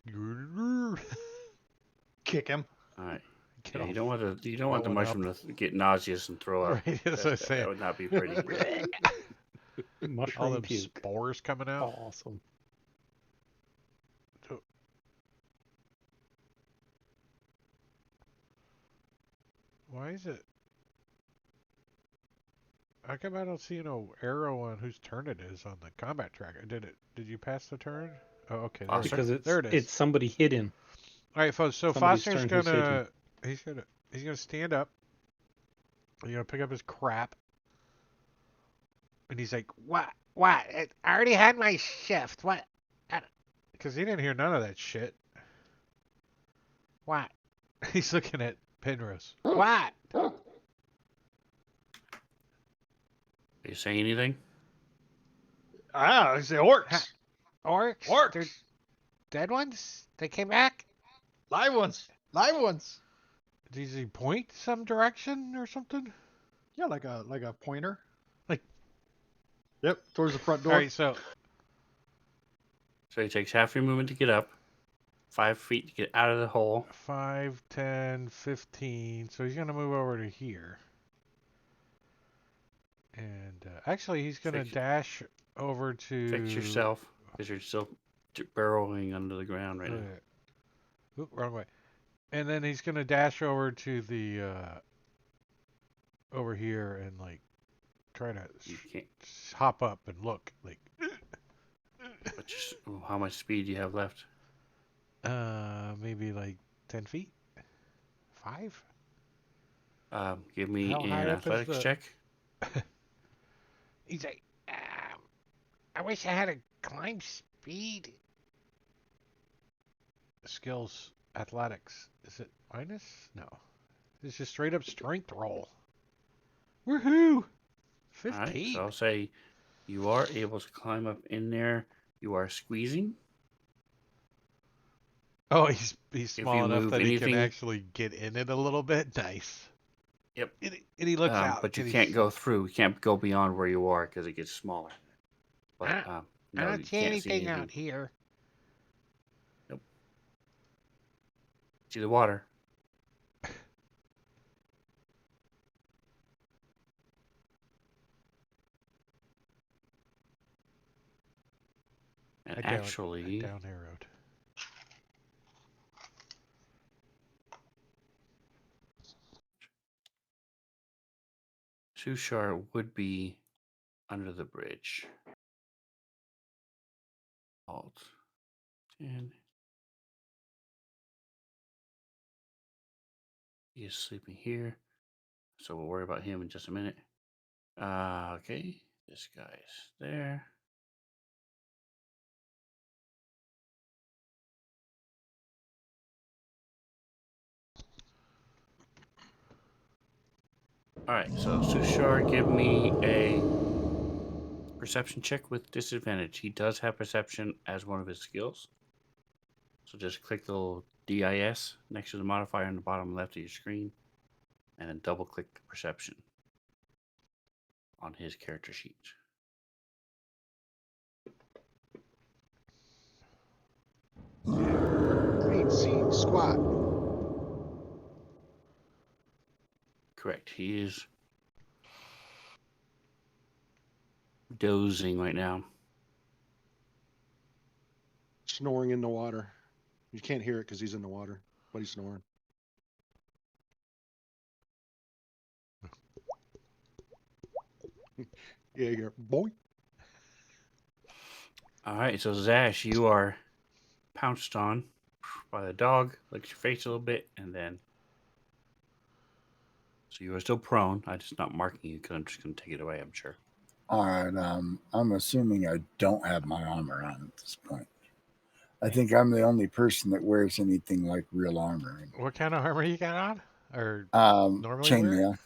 Kick him. All right. Get Yeah, off. you don't want the going mushroom to get nauseous and throw up. Right, that's what I That say. would not be pretty. All Mushroom them puke. spores coming out. Awesome. Why is it? How come I don't see no arrow on whose turn it is on the combat tracker? Did you pass the turn? Oh, okay. There, Foster? Because it's there it is. it's somebody hidden. All right, folks. So somebody's Foster's turn who's gonna he's gonna stand up. He's gonna pick up his crap, and he's like, What? What? I already had my shift. What? because he didn't hear none of that shit. What? He's looking at Penrose. What? Are you saying anything? It's the orcs. Ha- Orcs? Orcs. They're dead ones? They came back? Live ones. Live ones. Does he point some direction or something? Yeah, like a pointer. Like- Yep, towards the front door. All right, so So he takes half your movement to get up, 5 feet to get out of the hole. 5, 10, 15. So he's gonna move over to here. And actually, he's gonna Fix- dash over to. Fix yourself because you're still burrowing under the ground right now. Oop, wrong way. And then he's gonna dash over to the over here and like try to You can't. hop up and look like. But how much speed do you have left? Maybe like 10 feet. 5. Give me How high an up is athletics the- check. He's like, I wish I had a climb speed. Skills, athletics. Is it minus? No. It's just straight up strength roll. Woohoo! 15. All right, so I'll say you are able to climb up in there. You are squeezing. Oh, he's small you enough move that he can anything- actually get in it a little bit. Nice. Yep. And he looks out. But you and can't he's- go through. You can't go beyond where you are because it gets smaller. But I no, don't you see can't anything out here. See the water. And I actually, down arrowed. Sushar would be under the bridge. Alt 10. He is sleeping here, so we'll worry about him in just a minute. Okay. This guy's there. All right, so Sushar, give me a perception check with disadvantage. He does have perception as one of his skills. So just click the little DIS next to the modifier on the bottom left of your screen, and then double click the perception on his character sheet. I ain't seen squat. Correct. He is dozing right now. Snoring in the water. You can't hear it because he's in the water, but he's snoring. Yeah, you're boy. All right, so Zash, you are pounced on by the dog. Licks your face a little bit, and then so you are still prone. I'm just not marking you because I'm just going to take it away. I'm sure. All right. I'm assuming I don't have my armor on at this point. I think I'm the only person that wears anything like real armor. What kind of armor you got on? Or normally wear? Chainmail.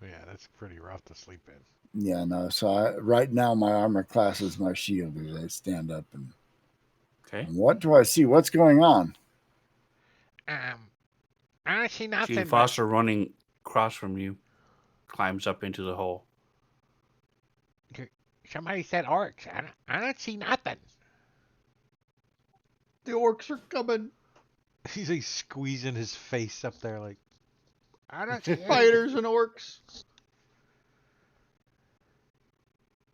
Yeah, that's pretty rough to sleep in. Yeah, no. So right now my armor class is my shield as I stand up. And Okay. what do I see? What's going on? I don't see nothing. Gene but Foster running across from you climbs up into the hole. somebody said orcs. I don't see nothing. The orcs are coming. He's like squeezing his face up there like, I don't see anything. Fighters and orcs.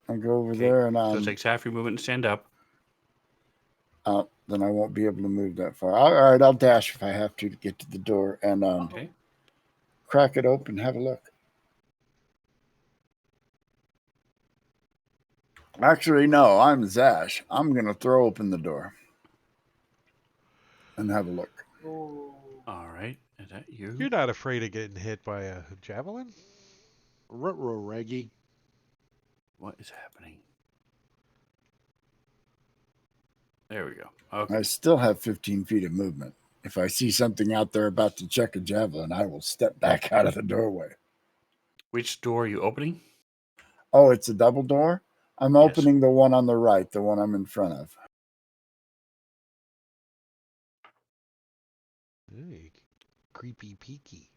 I go over Okay, there and so it takes half your movement to stand up. then I won't be able to move that far. All right, I'll dash if I have to get to the door and Okay. crack it open, have a look. Actually, no, I'm Zash. I'm gonna throw open the door and have a look. Oh. All right. Is that you? you're not afraid of getting hit by a javelin? Ruh-roh, Reggie. What is happening? There we go. Okay. I still have 15 feet of movement. If I see something out there about to check a javelin, I will step back out of the doorway. Which door are you opening? Oh, it's a double door? I'm Yes. opening the one on the right, the one I'm in front of. Hey, creepy peaky.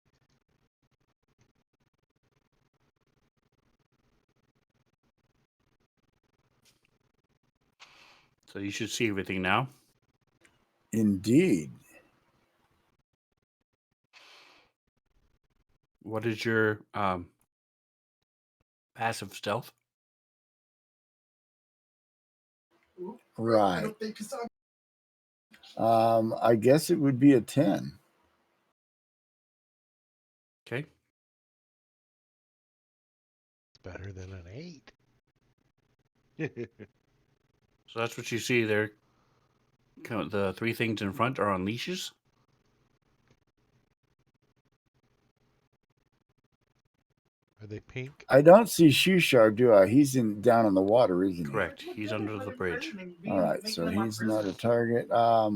So you should see everything now. Indeed. What is your passive stealth? Right. I guess it would be a 10. Okay. It's better than an 8. So that's what you see there. The three things in front are on leashes. Are they pink? I don't see Shushar, do I? He's down in the water, isn't he? Correct. He's under the bridge. All right, so he's not a target. I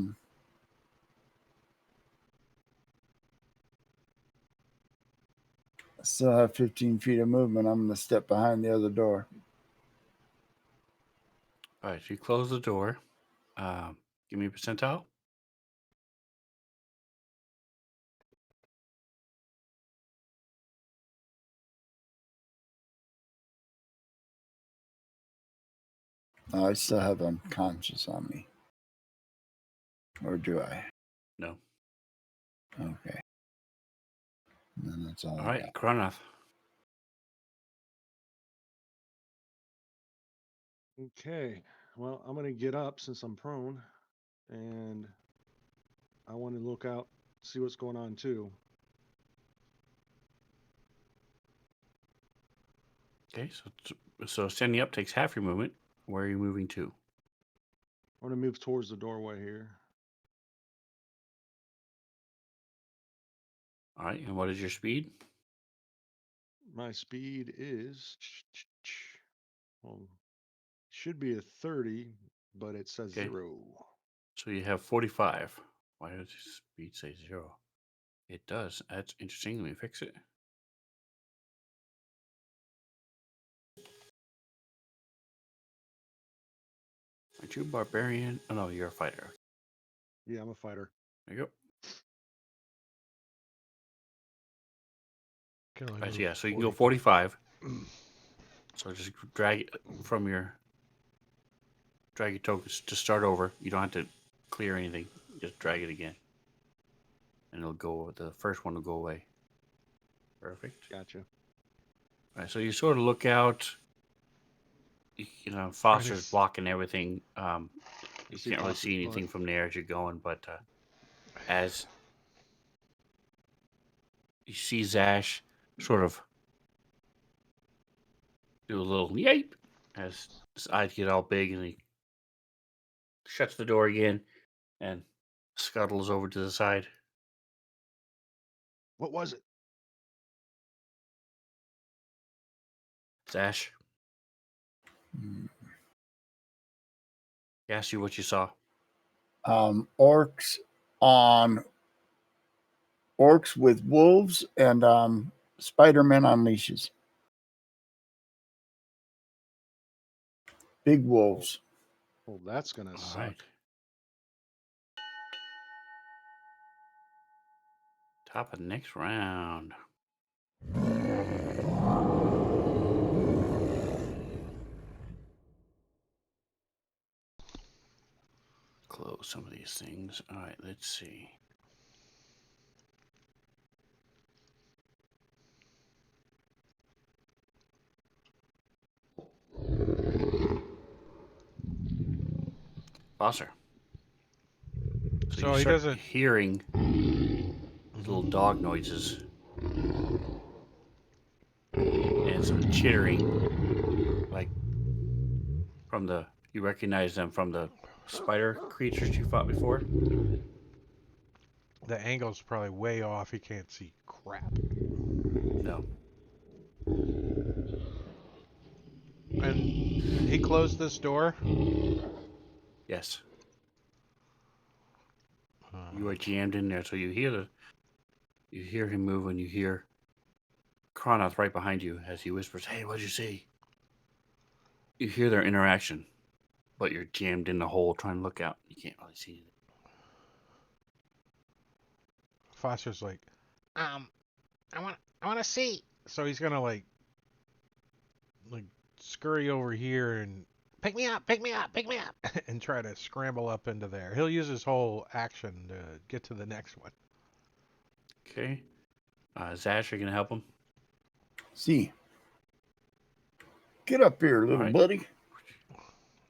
still have 15 feet of movement. I'm going to step behind the other door. All right. So you close the door. Give me a percentile. I still have unconscious on me. Or do I? No. Okay. And then that's all All I right. Kronoth. Okay. Well, I'm gonna get up since I'm prone, and I want to look out, see what's going on too. Okay. So standing up takes half your movement. Where are you moving to? I'm gonna move towards the doorway here. All right. And what is your speed? My speed is Well, should be a 30, but it says Okay. 0. So you have 45. Why does speed say 0? It does. That's interesting. Let me fix it. Aren't you a barbarian? Oh, no, you're a fighter. Yeah, I'm a fighter. There you go. Can only Right, so move yeah, so you can go 40 feet. 45. So just drag it from drag your tokens to start over. You don't have to clear anything. Just drag it again. And it'll go, the first one will go away. Perfect. Gotcha. All right, so you sort of look out. You know, Foster's blocking everything. You see can't really Foster's see anything butt. from there as you're going, but as you see Zash sort of do a little yape as his eyes get all big, and he shuts the door again and scuttles over to the side. What was it? Zash, he asked you what you saw. Orcs with wolves and Spider-Man on leashes. Big wolves. Well, that's gonna All suck. right. Top of the next round. Close some of these things. All right, let's see. Foster. So you he start doesn't. hearing little dog noises and some chittering, like from the, you recognize them from the spider creatures you fought before. The angle's probably way off. He can't see crap. No. And he closed this door. Yes. You are jammed in there, so you hear him move, and you hear Kronoth right behind you as he whispers, "Hey, what'd you see?" You hear their interaction, but you're jammed in the hole trying to look out. You can't really see it. Foster's like, I want to see. so he's gonna like scurry over here and Pick me up, pick me up, pick me up. and try to scramble up into there. He'll use his whole action to get to the next one. Okay. Zash, are you gonna help him? See. Get up here, little right. buddy.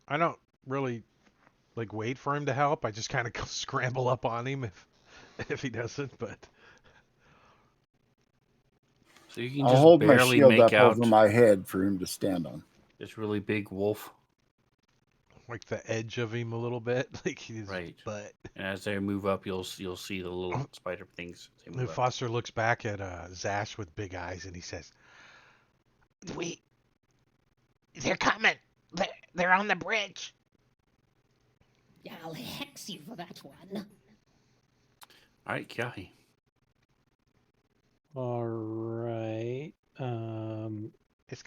I don't really wait for him to help. I just kind of scramble up on him if he doesn't. But So you can I'll just hold my barely shield make up out over my head for him to stand on. this really big wolf. like the edge of him a little bit, like his Right. butt. And as they move up, you'll see the little spider things. As they move up. Foster looks back at Zash with big eyes and he says, They're coming. They're on the bridge. Yeah, I'll hex you for that one. All right, Kyahi. All right. Is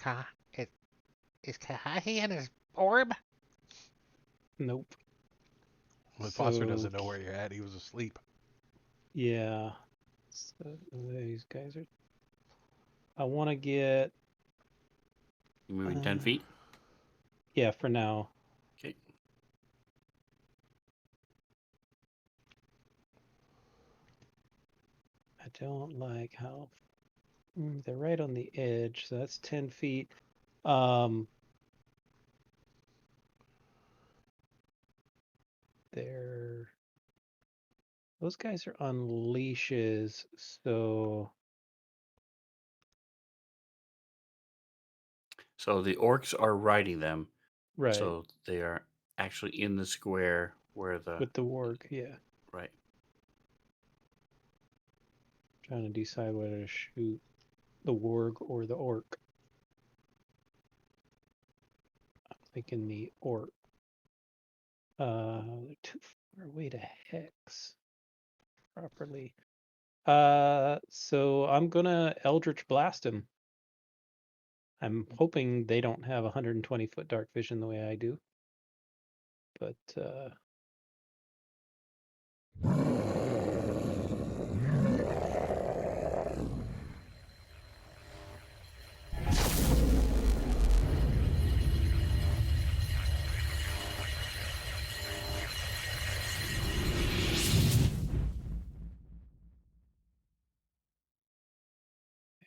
Kahahi in his orb? Nope. well, Foster So, doesn't know where you're at. He was asleep. Yeah. So these guys are. I want to get. You moving 10 feet? Yeah, for now. Okay. I don't like how they're right on the edge, so that's 10 feet. Those guys are on leashes, so So the orcs are riding them. right. So they are actually in the square where the With the warg, yeah. right. Trying to decide whether to shoot the warg or the orc. Making the orc. Too far away to hex properly. So I'm gonna Eldritch Blast him. I'm hoping they don't have 120-foot dark vision the way I do. But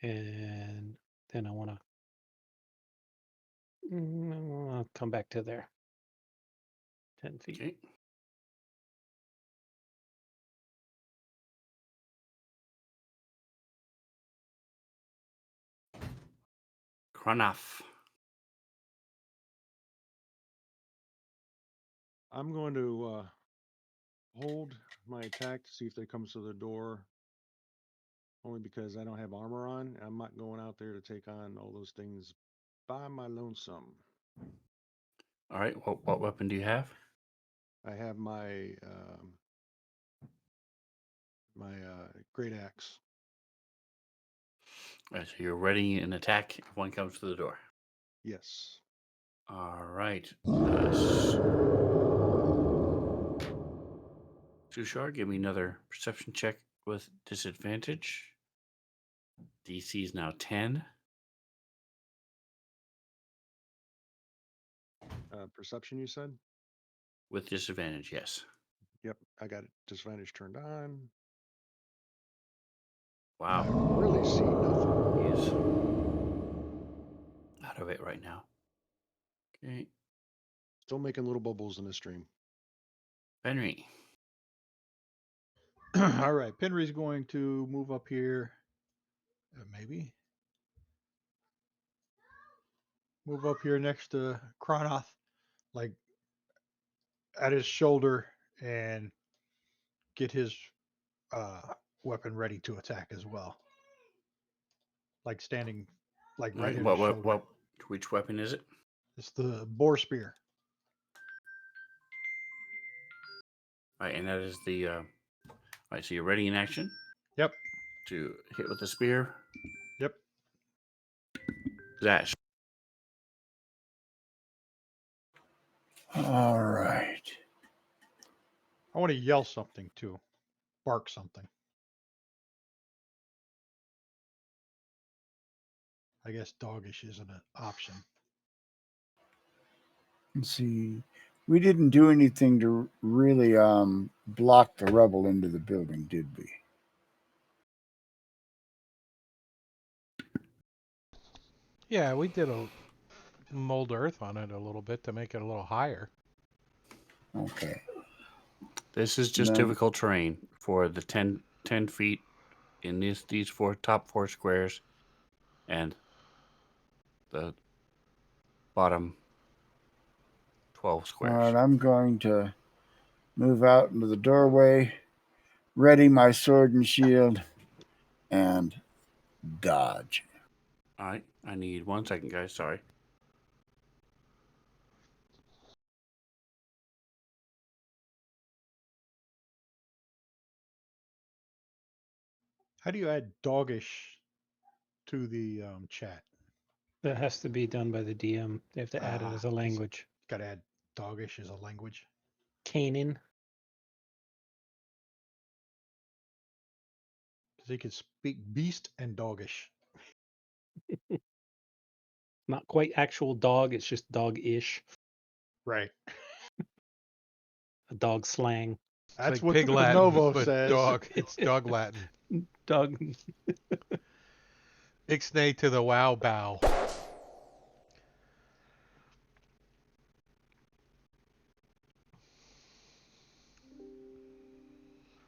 and then I want to come back to there. 10 feet. Okay. Cronaf. I'm going to hold my attack to see if they come to the door. Only because I don't have armor on. I'm not going out there to take on all those things by my lonesome. All right. What weapon do you have? I have my great axe. All right, so you're ready an attack if one comes to the door. Yes. All right. Sushar, give me another perception check with disadvantage. DC is now 10. Perception, you said? With disadvantage, yes. Yep, I got it. Disadvantage turned on. Wow. I really see nothing. He's out of it right now. Okay. Still making little bubbles in the stream. Henry. All right, Penry's going to move up here. Maybe move up here next to Kronoth, like at his shoulder, and get his uh, weapon ready to attack as well. Like standing, like right at his shoulder. Which weapon is it? It's the boar spear. All right, and that is the. All right, so you're ready in action. Yep. To hit with the spear. Yep. Zash. All right. I want to yell something too, bark something. I guess doggish isn't an option. Let's see. We didn't do anything to really block the rubble into the building, did we? Yeah, we did a mold earth on it a little bit to make it a little higher. Okay. This is just No. difficult terrain for the 10 feet in these top four squares and the bottom 12 squares. All right, I'm going to move out into the doorway, ready my sword and shield, and dodge. All right, I need 1 second, guys. Sorry. How do you add doggish to the chat? That has to be done by the DM. They have to add it as a language. Got to add doggish as a language. Canaan. Because he could speak beast and doggish. Not quite actual dog, it's just dog-ish. Right. A dog slang. That's like what pig the Latin, Novo but says. dog. It's dog Latin. Dog. Ixnay to the wow bow.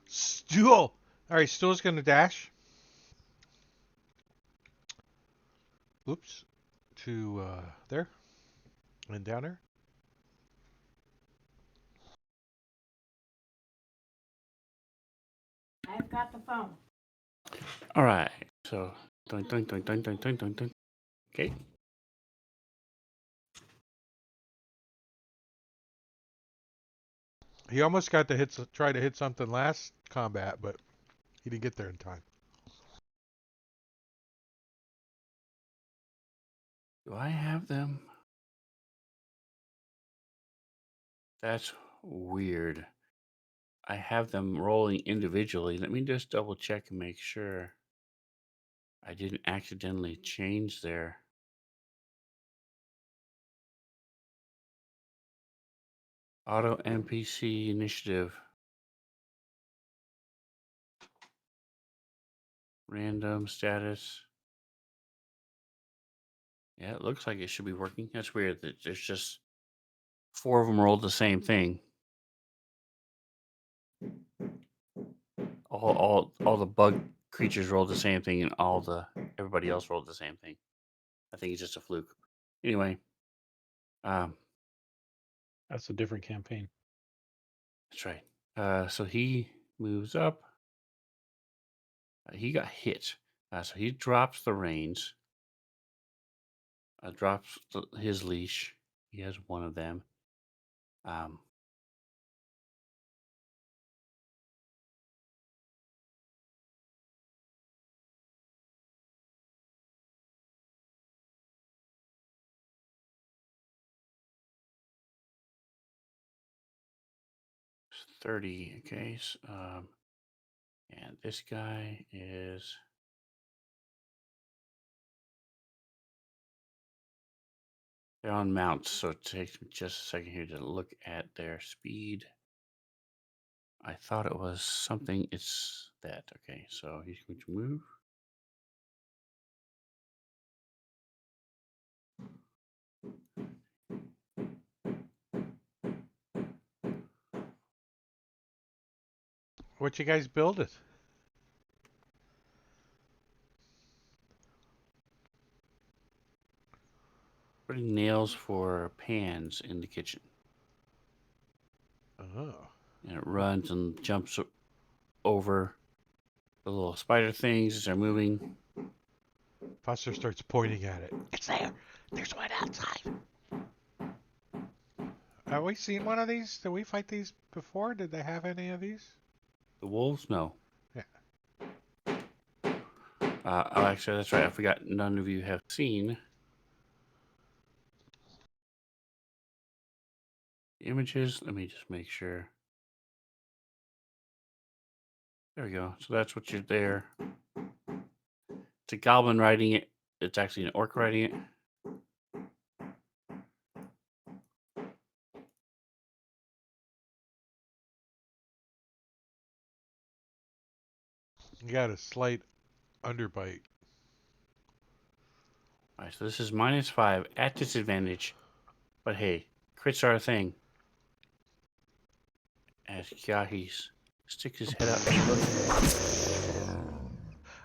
Stool. All right, Stool's gonna dash. Oops. To there. And down there. I've got the phone. All right, so dun, dun, dun, dun, dun, dun, dun, dun. Okay. He almost got to try to hit something last combat, but he didn't get there in time. Do I have them? That's weird. I have them rolling individually. Let me just double check and make sure I didn't accidentally change their auto NPC initiative. Random status. Yeah, it looks like it should be working. That's weird that there's just 4 of them rolled the same thing. All the bug creatures rolled the same thing, and everybody else rolled the same thing. I think it's just a fluke. Anyway, That's a different campaign. that's right. So he moves up. He got hit. So he drops the reins. Drops his leash. He has one of them. 30. Okay. And this guy is. They're on mounts, so it takes me just a second here to look at their speed. I thought it was something. It's that. Okay, so he's going to move. What you guys build it? Putting nails for pans in the kitchen. Oh. And it runs and jumps over the little spider things as they're moving. Foster starts pointing at it. It's there. There's one outside. Have we seen one of these? Did we fight these before? Did they have any of these? The wolves? No. Yeah. Oh, actually, that's right. I forgot none of you have seen the images. Let me just make sure. There we go. So that's what you're there. It's a goblin riding it. It's actually an orc riding it. You got a slight underbite. All right, so this is -5 at disadvantage. But hey, crits are a thing. As Kyahi's sticks his head up and looks.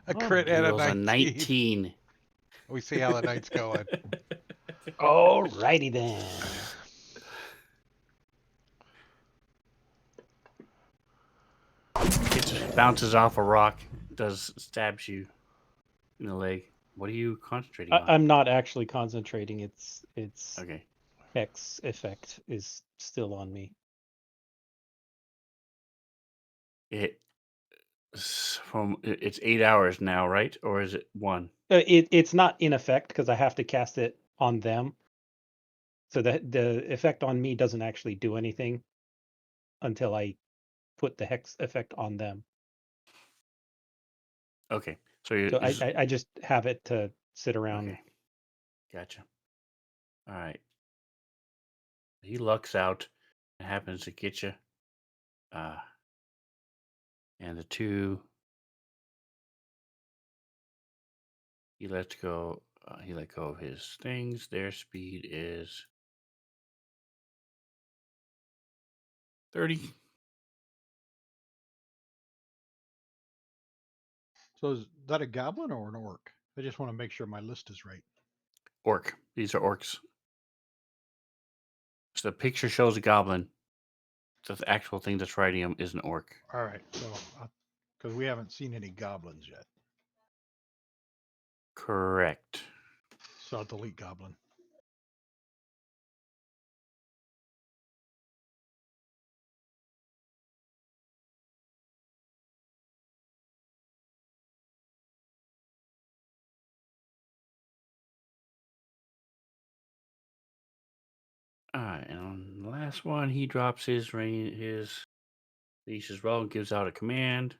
A crit and He a rolls a 19. 19. We see how the night's going. Alrighty then. It just bounces off a rock, stabs you in the leg. What are you concentrating on? I'm not actually concentrating. It's Okay. Hex effect is still on me. It's 8 hours now, right? Or is it 1? It's not in effect because I have to cast it on them. So the effect on me doesn't actually do anything until I put the hex effect on them. Okay. So I just have it to sit around. Okay. Gotcha. All right. He lucks out and happens to get you. And the 2, he let go of his things. Their speed is 30. So is that a goblin or an orc? I just want to make sure my list is right. Orc. These are orcs. So the picture shows a goblin. So the actual thing that's riding him is an orc. All right. So, because we haven't seen any goblins yet. Correct. So I'll delete goblin. All right, and on the last one, he drops his leash as well and gives out a command.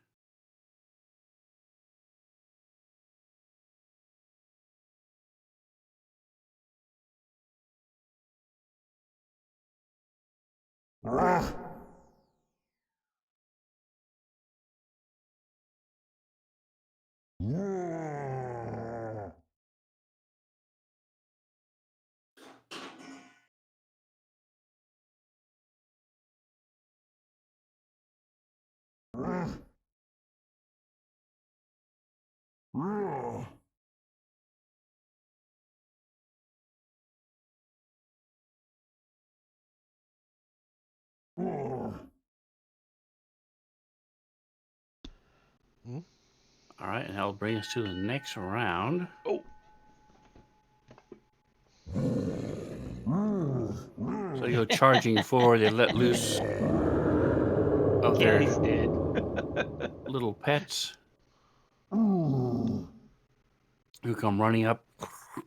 Hmm? All right, and that'll bring us to the next round. Oh. So you go charging forward. They let loose of Yeah, their he's dead. little pets who come running up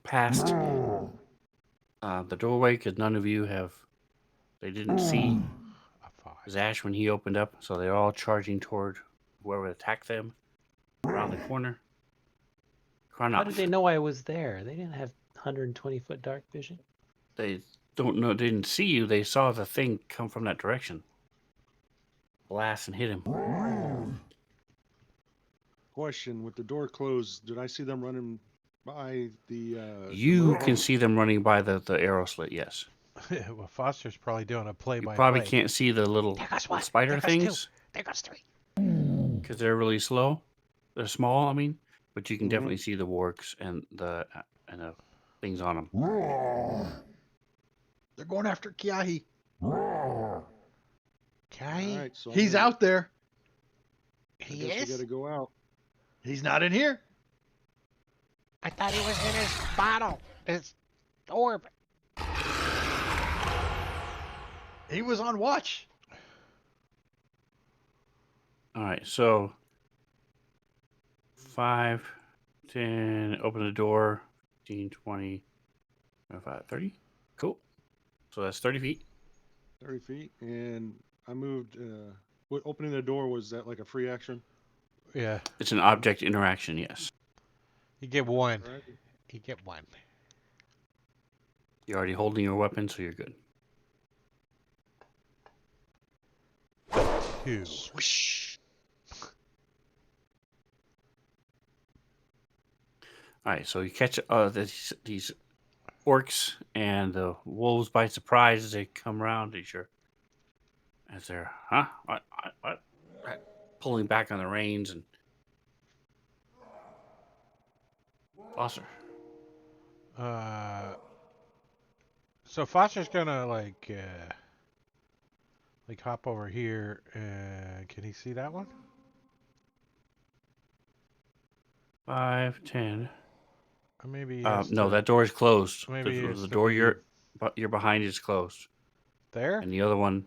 past the doorway because none of you they didn't see A 5. Zash when he opened up, so they're all charging toward whoever attacked them around the corner. How did they know I was there? They didn't have 120-foot dark vision. They don't know. They didn't see you. They saw the thing come from that direction, blast and hit him. Question: with the door closed, did I see them running by the? You little- can see them running by the arrow slit. Yes. Well, Foster's probably doing a You play-by-play. probably can't see the little There goes one. spider There goes two. things There goes three. because they're really slow. They're small. I mean, but you can Mhm. definitely see the warks and the things on them. They're going after Kiahi. Okay. All right, so He's out there. I He guess we got is? to go out. He's not in here. I thought he was in his bottle. His orb. He was on watch. All right, so 5, 10, open the door, 15, 20, 25, 30. Cool. So that's 30 feet. 30 feet, and I moved. What opening the door was that like a free action? Yeah. It's an object interaction, yes. You get one. All right. You get one. You're already holding your weapon, so you're good. 2. Swish. All right, so you catch these orcs and the wolves by surprise as they come around. As they're what? Pulling back on the reins and Foster. So Foster's gonna like hop over here. Can he see that one? 5, 10. Or maybe he has No, to- that door is closed. Maybe he has The to door be you're behind is closed, there. and the other one,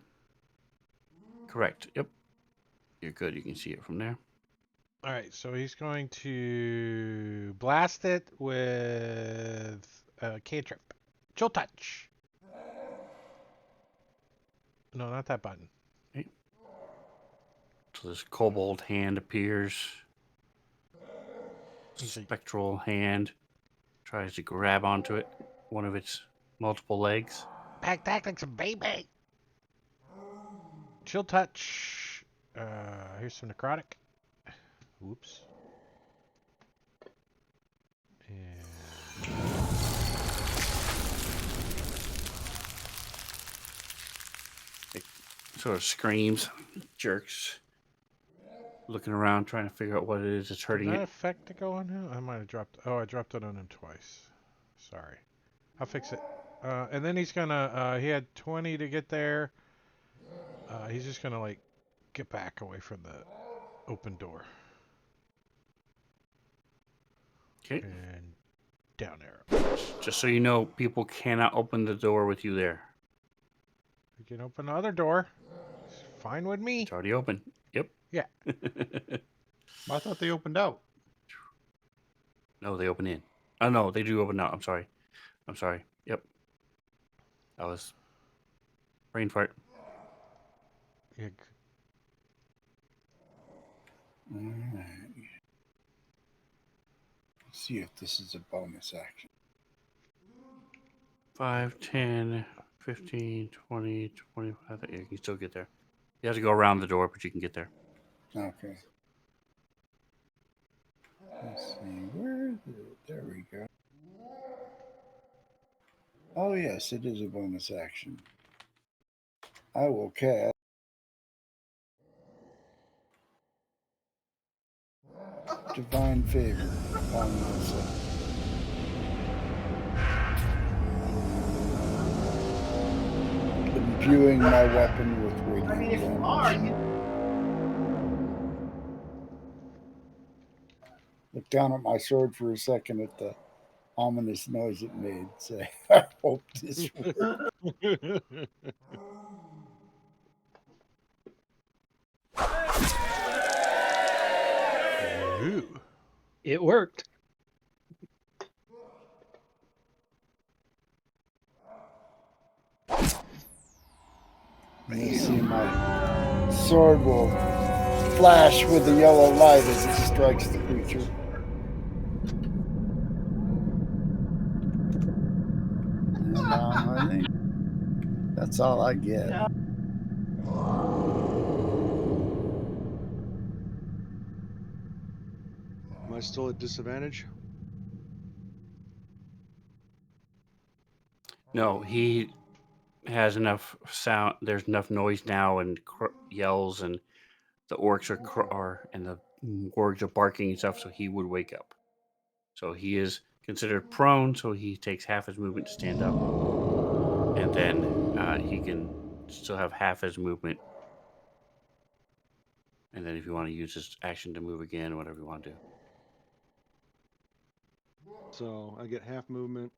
correct. Yep, you're good. You can see it from there. All right, so he's going to blast it with a cantrip. Chill touch. No, not that button. Okay. So this kobold hand appears. He's like, Spectral hand tries to grab onto it, one of its multiple legs. Back like some baby. chill touch. Here's some necrotic. Whoops. And Sort of screams, jerks, looking around, trying to figure out what it is that's did hurting that it. effect to go on him? I might have dropped. Oh, I dropped it on him twice. Sorry. I'll fix it. And then he's gonna. He had 20 to get there. He's just gonna like get back away from the open door Okay. and down arrow. Just so you know, people cannot open the door with you there. We can open the other door. It's fine with me. It's already open. Yep. Yeah. I thought they opened out. No, they open in. Oh no, they do open out. I'm sorry. Yep. I was Brain fart. Yeah, All right. Let's see if this is a bonus action. 5, 10, 15, 20, 25. Yeah, you can still get there. You have to go around the door, but you can get there. Okay. Let's see. Where is it? There we go. Oh, yes, it is a bonus action. I will cast Divine Favor upon myself. Imbuing my weapon with radiant I mean, if you damage. are, you Look down at my sword for a second at the ominous noise it made. Say, I hope this works. Ooh. It worked. You see my sword will flash with a yellow light as it strikes the creature. And I think that's all I get. Am I still at disadvantage? No, he has enough sound. There's enough noise now and yells, and the orcs are and the wargs are barking and stuff. So he would wake up. So he is considered prone. So he takes half his movement to stand up, and then he can still have half his movement. And then if you want to use his action to move again, whatever you want to do. So I get half movement,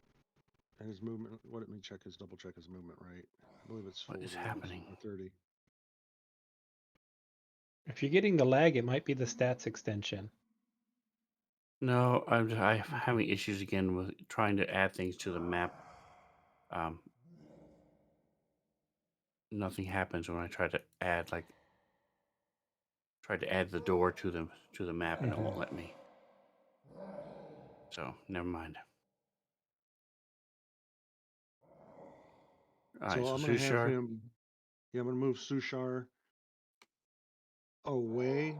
and his movement. Let me check his double check his movement. Right, I believe it's What 40 is happening? or 30. If you're getting the lag, it might be the stats extension. No, I'm having issues again with trying to add things to the map. Nothing happens when I try to add the door to the map, and it won't let me. So never mind. All right, So so I'm gonna have Sushar. him. Yeah, I'm gonna move Sushar away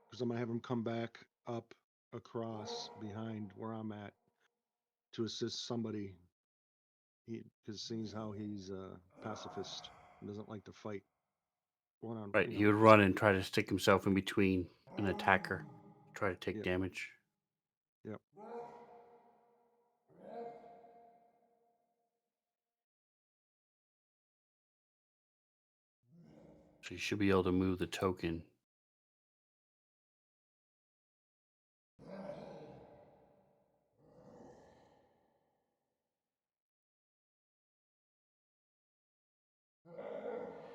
because I'm gonna have him come back up across behind where I'm at to assist somebody. Because seeing how he's a pacifist and doesn't like to fight one on. Right, he would run and try to stick himself in between an attacker, try to take Yep. damage. Yep. So you should be able to move the token.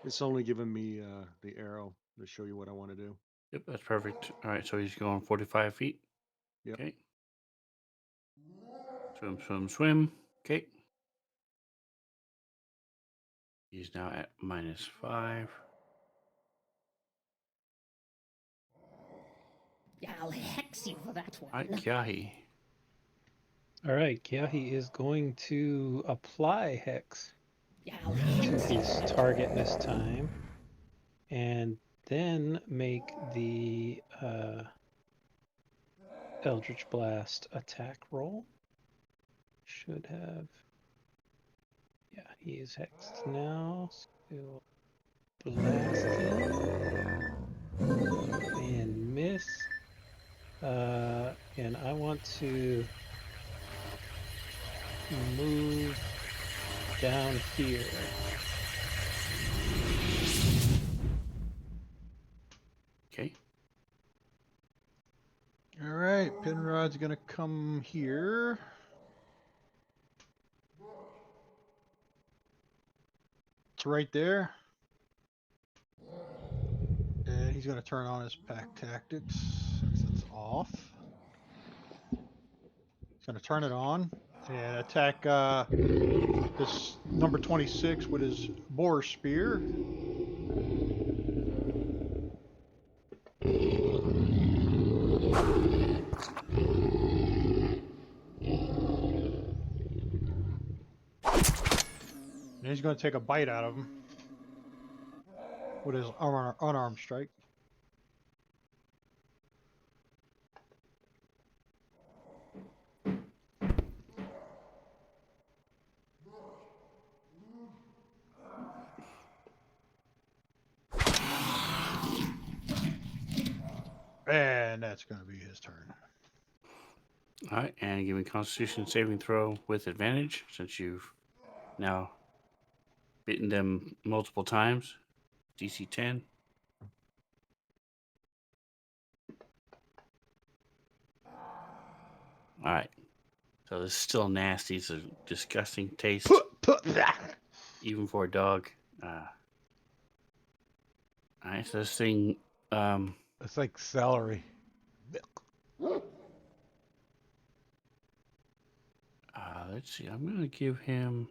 It's only giving me the arrow to show you what I want to do. Yep, that's perfect. All right, so he's going 45 feet. Yep. Okay. Swim, swim, swim. Okay. He's now at -5. I'll hex you for that one. All right, Kyahi. All right, Kyahi is going to apply Hex I'll to hex you his for that target this time, and then make the Eldritch Blast attack roll. Should have. Yeah, he is hexed now. So blast him and miss. And I want to move down here. Okay. All right, Penrod's gonna come here. It's right there. And he's gonna turn on his pack tactics since it's off. He's gonna turn it on and attack this number 26 with his boar spear. And he's going to take a bite out of him with his unarmed strike. And that's going to be his turn. All right, and give me Constitution saving throw with advantage since you've now bitten them multiple times. DC 10. All right. So this is still nasty. It's a disgusting taste, even for a dog. All right, so this thing. It's like celery. Let's see. I'm gonna give him.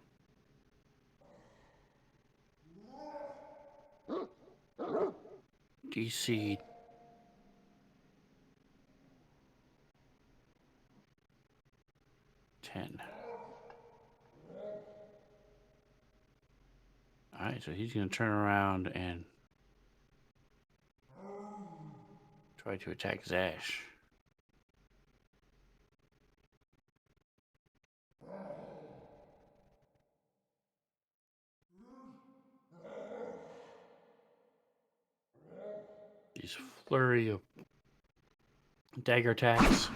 DC 10. All right, so he's going to turn around and try to attack Zash. These flurry of dagger attacks.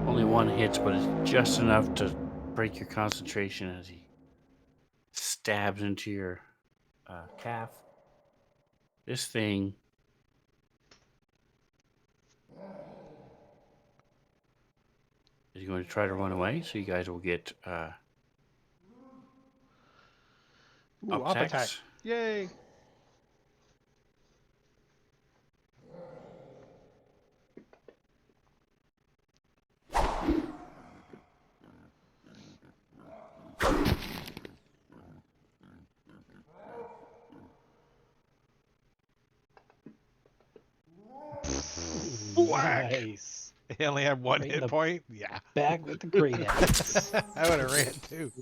Only one hits, but it's just enough to break your concentration as he stabs into your calf. This thing is going to try to run away, so you guys will get Ooh, up attack. Yay. Whack! Nice. He only had one Right in hit the point? Yeah. Back with the great axe. I would have ran too.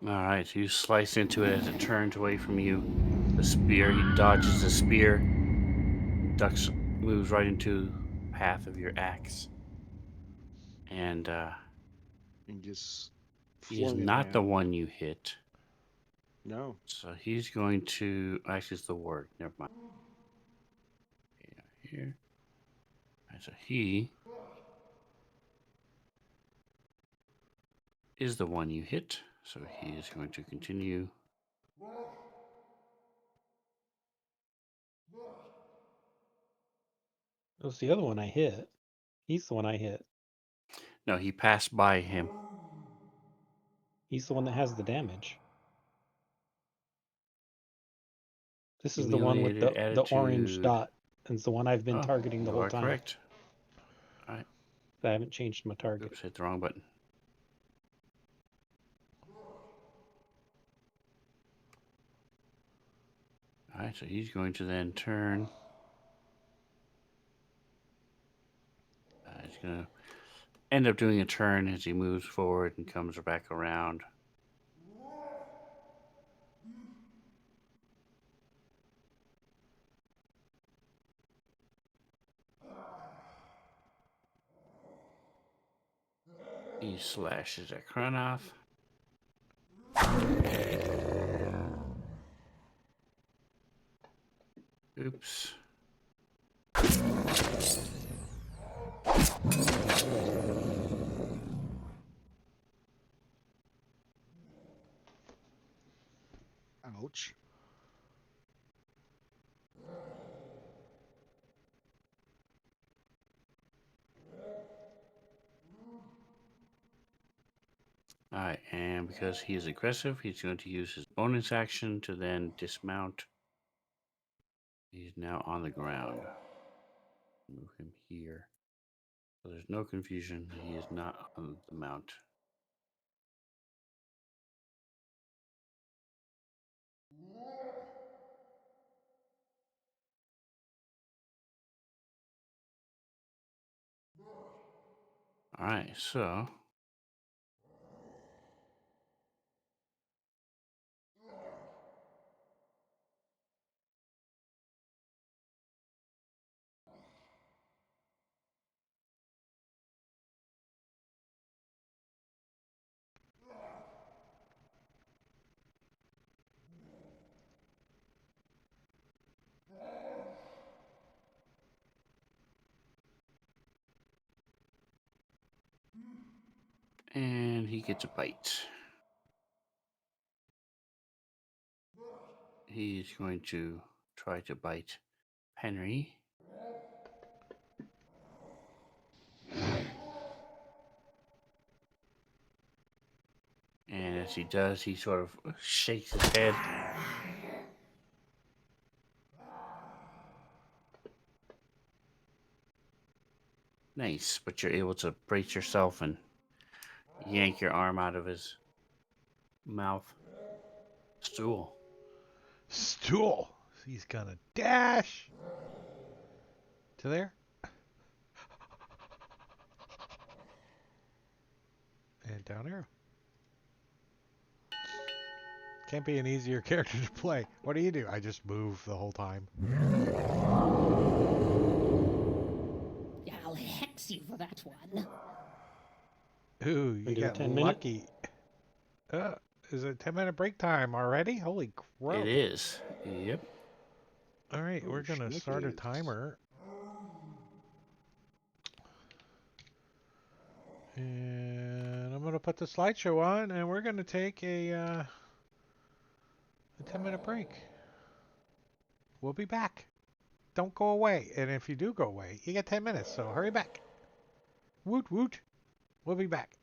All right, so you slice into it as it turns away from you. The spear, he dodges the spear, ducks, moves right into the path of your axe, and And just he is flung it not the down. one you hit. No. So he's going to actually it's the ward. Never mind. Okay, here. All right, so he is the one you hit. So he is going to continue. That was the other one I hit. He's the one I hit. No, he passed by him. He's the one that has the damage. This is the one with Humiliated the orange attitude. dot. And it's the one I've been Oh, targeting the you whole are time. correct. All right. I haven't changed my target. Oops, hit the wrong button. All right, so he's going to then turn. He's going to end up doing a turn as he moves forward and comes back around. He slashes at Kronoff. Oops. Ouch. Alright, and because he is aggressive, he's going to use his bonus action to then dismount. He's now on the ground. Move him here. So there's no confusion. He is not on the mount. Alright, so and he gets a bite. He's going to try to bite Henry. And as he does, he sort of shakes his head. Nice, but you're able to brace yourself and yank your arm out of his mouth. Stool. Stool. He's gonna dash to there. And down arrow. Can't be an easier character to play. What do? I just move the whole time. I'll hex you for that one. Ooh, you do a got 10-minute? lucky. Is it 10-minute break time already? Holy crap. It is. Yep. All right, Oh, we're going to start a schnickers. timer. And I'm going to put the slideshow on, and we're going to take a 10-minute break. We'll be back. Don't go away. And if you do go away, you get 10 minutes, so hurry back. Woot woot. We'll be back.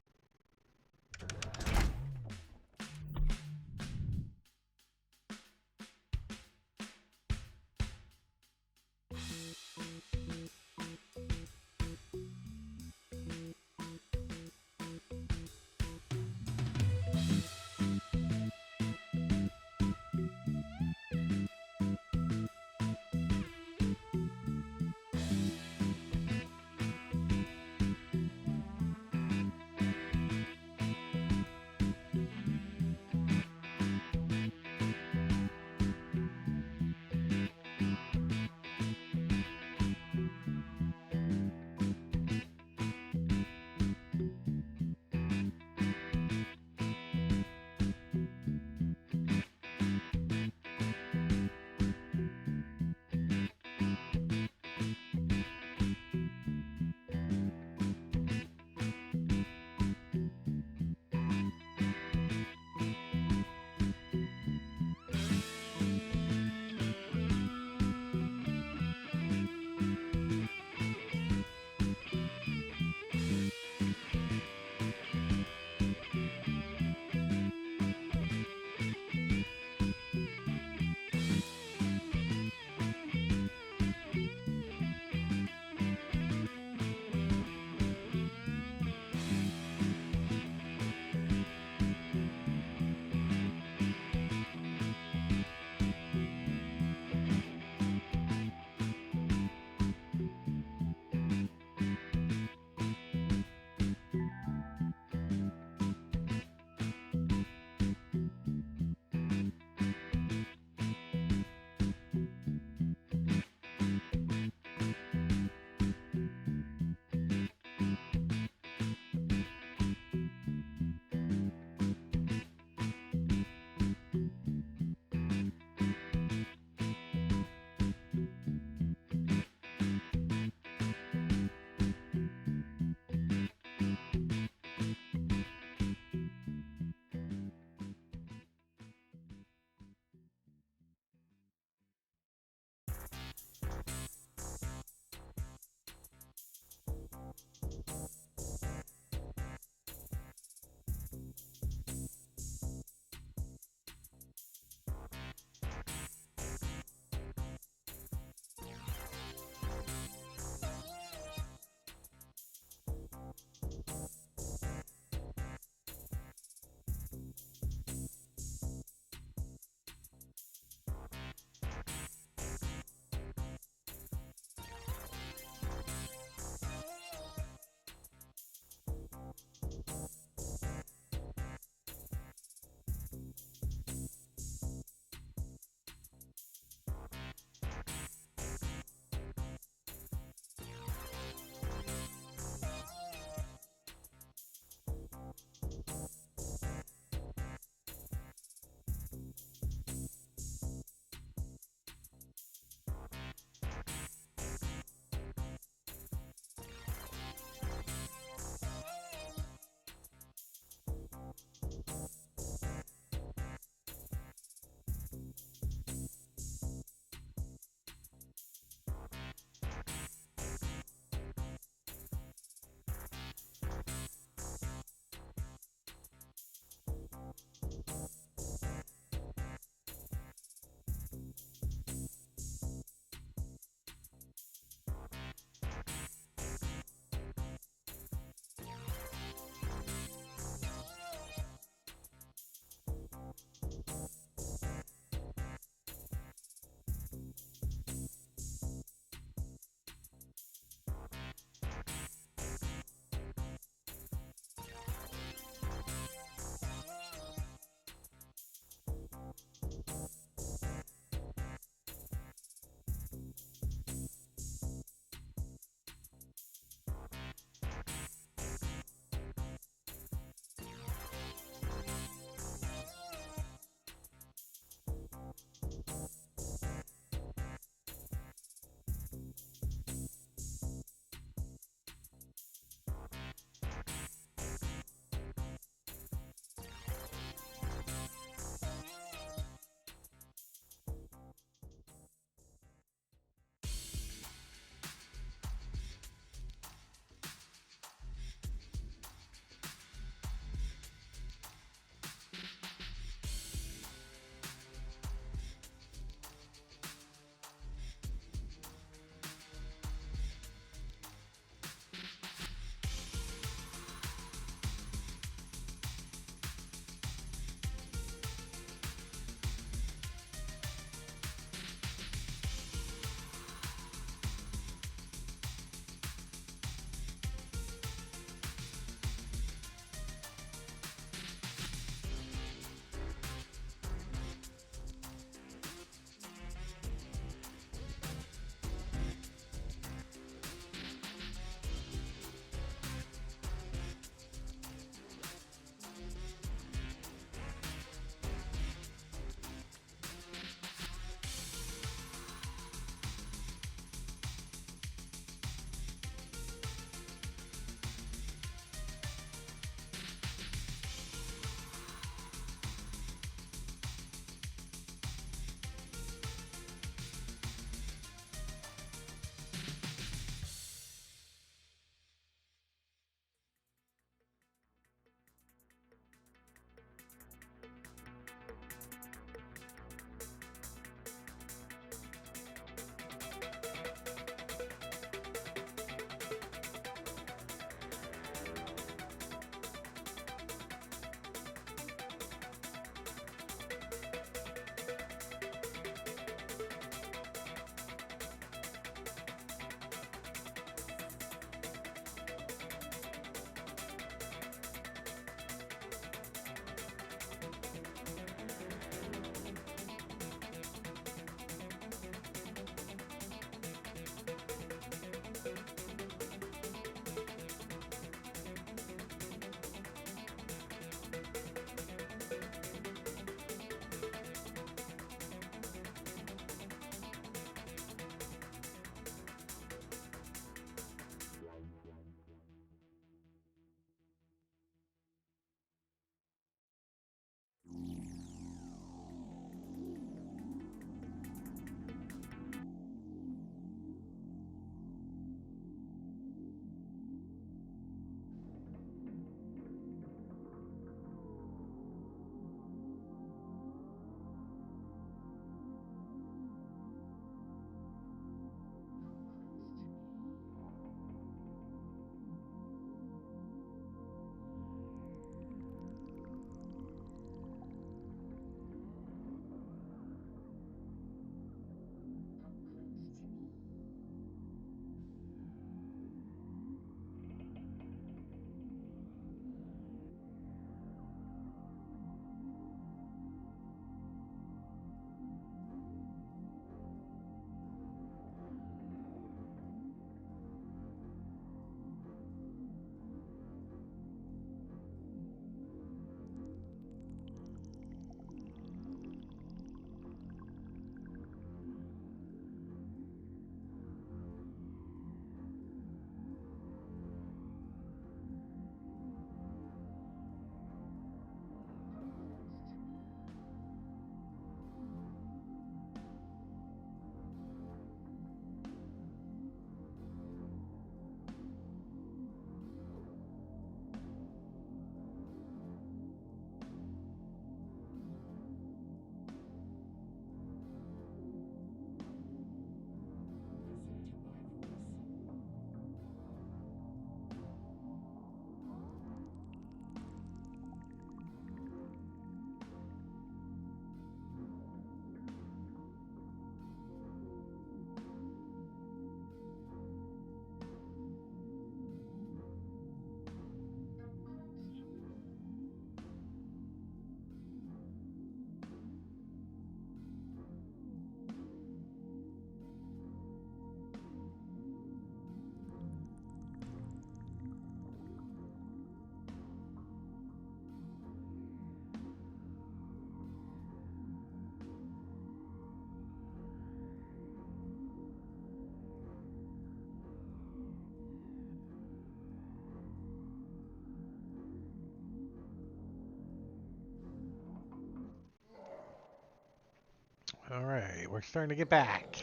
we're starting to get back.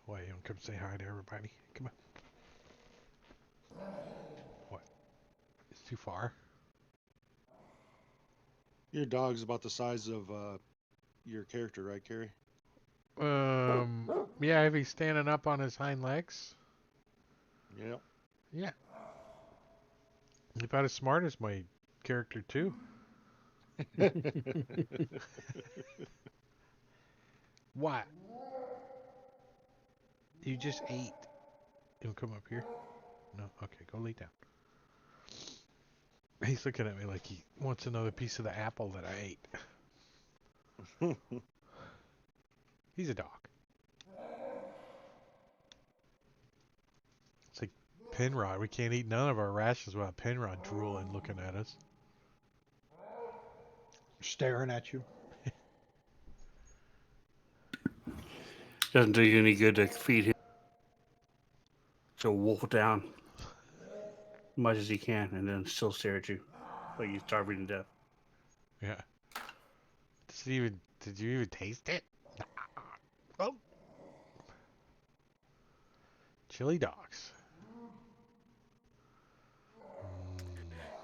Why you don't come say hi to everybody? Come on. What? It's too far. Your dog's about the size of your character, right, Carrie? Yeah, if he's standing up on his hind legs. Yep. Yeah. He's about as smart as my character too. What? You just ate. You'll come up here? No? Okay, go lay down. He's looking at me like he wants another piece of the apple that I ate. He's a dog. It's like Penrod. We can't eat none of our rations without Penrod drooling, looking at us. Staring at you. Doesn't do you any good to feed him. So wolf down as much as he can and then still stare at you like he's starving to death. Yeah. Did you even taste it? Oh. Chili dogs.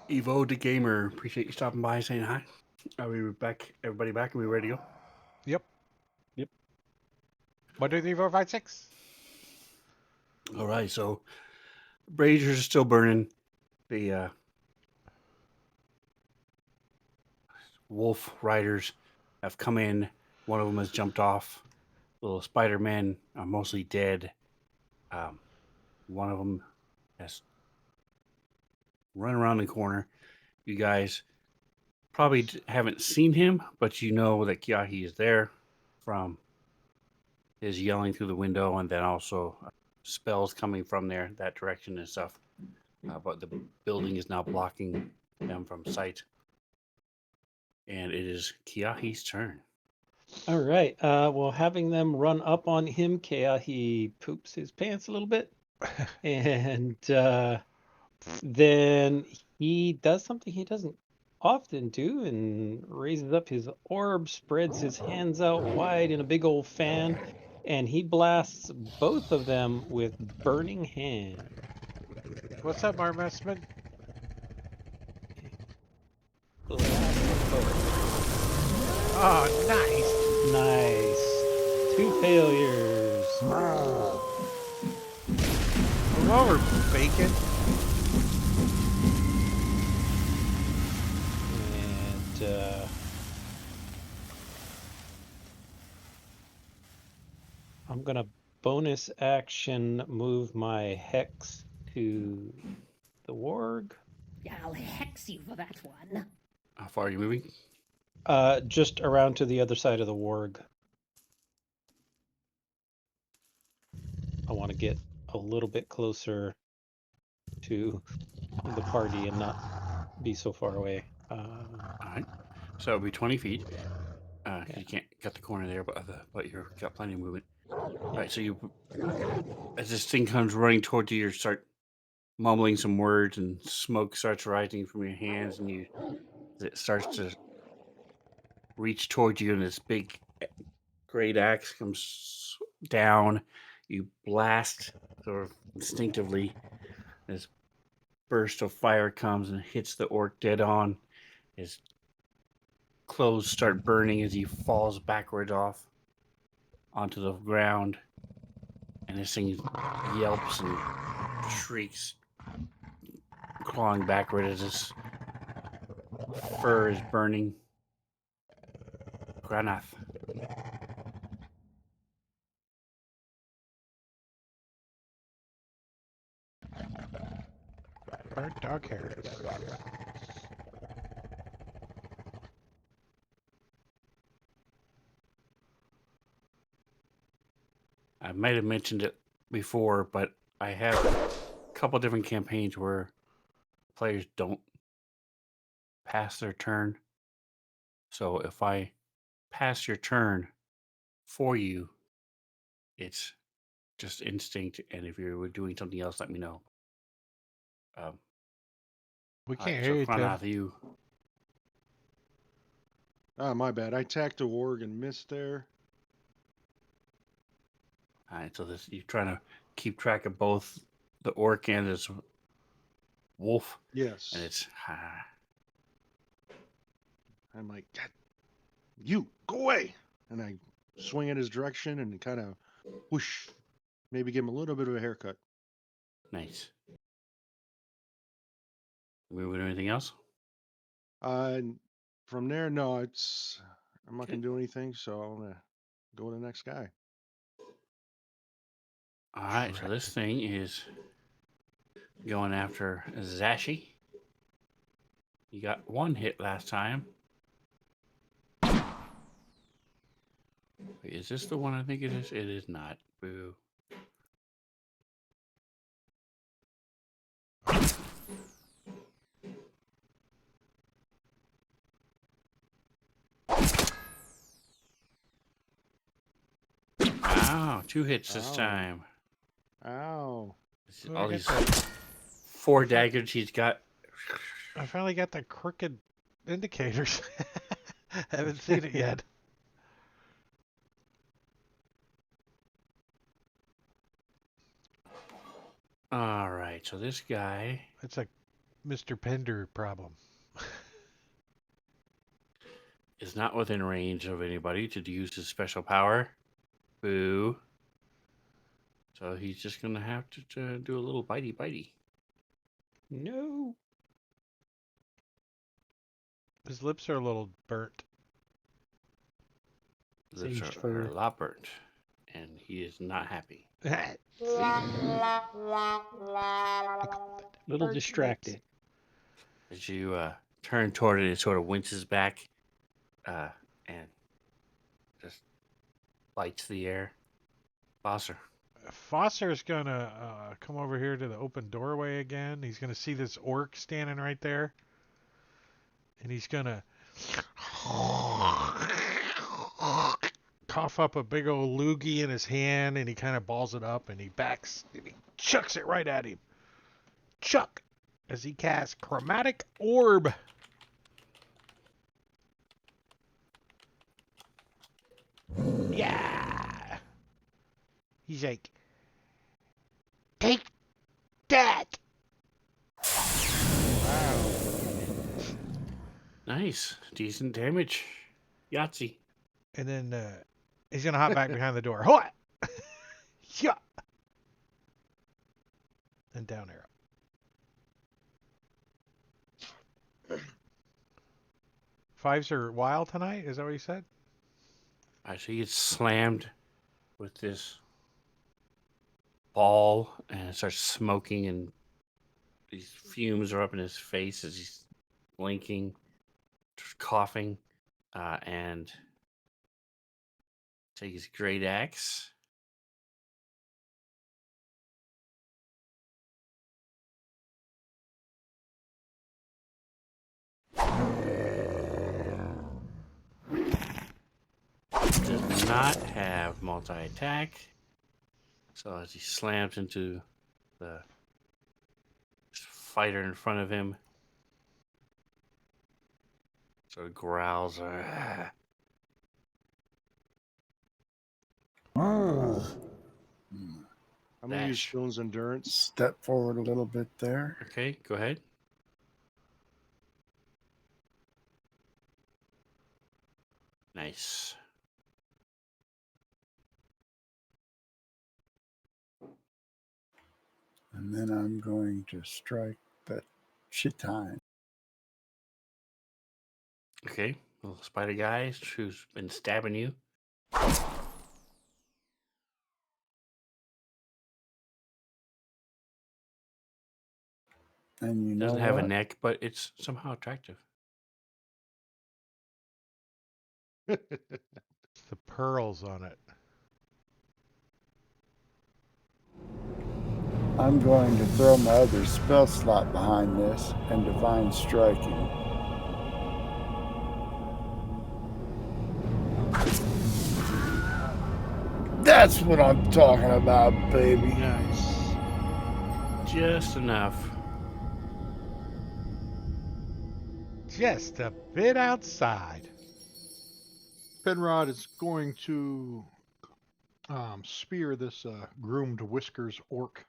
Evo the Gamer, appreciate you stopping by and saying hi. Are we back? Everybody back? Are we ready to go? Yep. Yep. 1, 2, 3, 4, 5, 6. All right, so braziers are still burning. The wolf riders have come in. One of them has jumped off. Little Spider-Men are mostly dead. One of them has run around the corner. You guys probably haven't seen him, but you know that Kiahi is there from his yelling through the window, and then also spells coming from there, that direction and stuff. But the building is now blocking them from sight. And it is Kiahi's turn. All right. Well, having them run up on him, he poops his pants a little bit, and then he does something he doesn't often do and raises up his orb, spreads his hands out wide in a big old fan, and he blasts both of them with burning hand. What's up, Marmessman? Oh, nice. Nice. 2 failures. Come over, bacon. And I'm gonna bonus action move my hex to the warg. I'll hex you for that one. How far are you moving? Just around to the other side of the warg. I want to get a little bit closer to the party and not be so far away. All right. So it'll be 20 feet. Yeah. You can't cut the corner there, but you've got plenty of movement. All right, so as this thing comes running toward you, you start mumbling some words, and smoke starts rising from your hands, and it starts to reach toward you, and this big great axe comes down. You blast sort of instinctively. This burst of fire comes and hits the orc dead on. His clothes start burning as he falls backwards off onto the ground. And this thing yelps and shrieks, clawing backward as his fur is burning. Granath. Burnt dog hair. I might have mentioned it before, but I have a couple different campaigns where players don't pass their turn. So if I pass your turn for you, it's just instinct. And if you're doing something else, let me know. We All right, can't so hear you, Tim. Cronoth, you. Ah, my bad. I attacked a warg and missed there. All right, so this you're trying to keep track of both the orc and this wolf, Yes. and it's I'm like, God, you go away, and I swing in his direction and kind of whoosh, maybe give him a little bit of a haircut. nice. We do anything else? From there, no, I'm not Okay. gonna do anything, so I'm gonna go to the next guy. All right, so this thing is going after Zashi. You got one hit last time. Wait, is this the one I think it is? It is not. Boo. Wow, 2 hits this Ow. time. Ow. Oh, All I these got that. 4 daggers he's got. I finally got the crooked indicators. Haven't seen it yet. All right, so this guy It's a Mr. Pender problem. is not within range of anybody to use his special power. Boo. So he's just going to have to do a little bitey. No. His lips are a little burnt. Lips Aged are fur. a lot burnt, and he is not happy. Little distracted. As you turn toward it, it sort of winces back and just bites the air. Foster. Foster's gonna come over here to the open doorway again. He's gonna see this orc standing right there, and he's gonna cough up a big old loogie in his hand, and he kind of balls it up, and he backs, and he chucks it right at him. Chuck, as he casts Chromatic Orb. Yeah. He's like, take that. Nice. Decent damage. Yahtzee. And then he's gonna hop back behind the door. What? Yeah. And down arrow. Fives are wild tonight. Is that what you said? So he gets slammed with this ball and it starts smoking, and these fumes are up in his face as he's blinking, coughing, and take his great axe. Does not have multi-attack. So as he slams into the fighter in front of him, sort of growls. Hmm. I'm gonna use Dash. Stone's endurance. Step forward a little bit there. Okay, go ahead. Nice. And then I'm going to strike that Chitan. Okay, little spider guy who's been stabbing you. And you know Doesn't have a what? neck, but it's somehow attractive. It's the pearls on it. I'm going to throw my other spell slot behind this and divine striking. That's what I'm talking about, baby. Nice. Just enough. Just a bit outside. Penrod is going to spear this groomed whiskers orc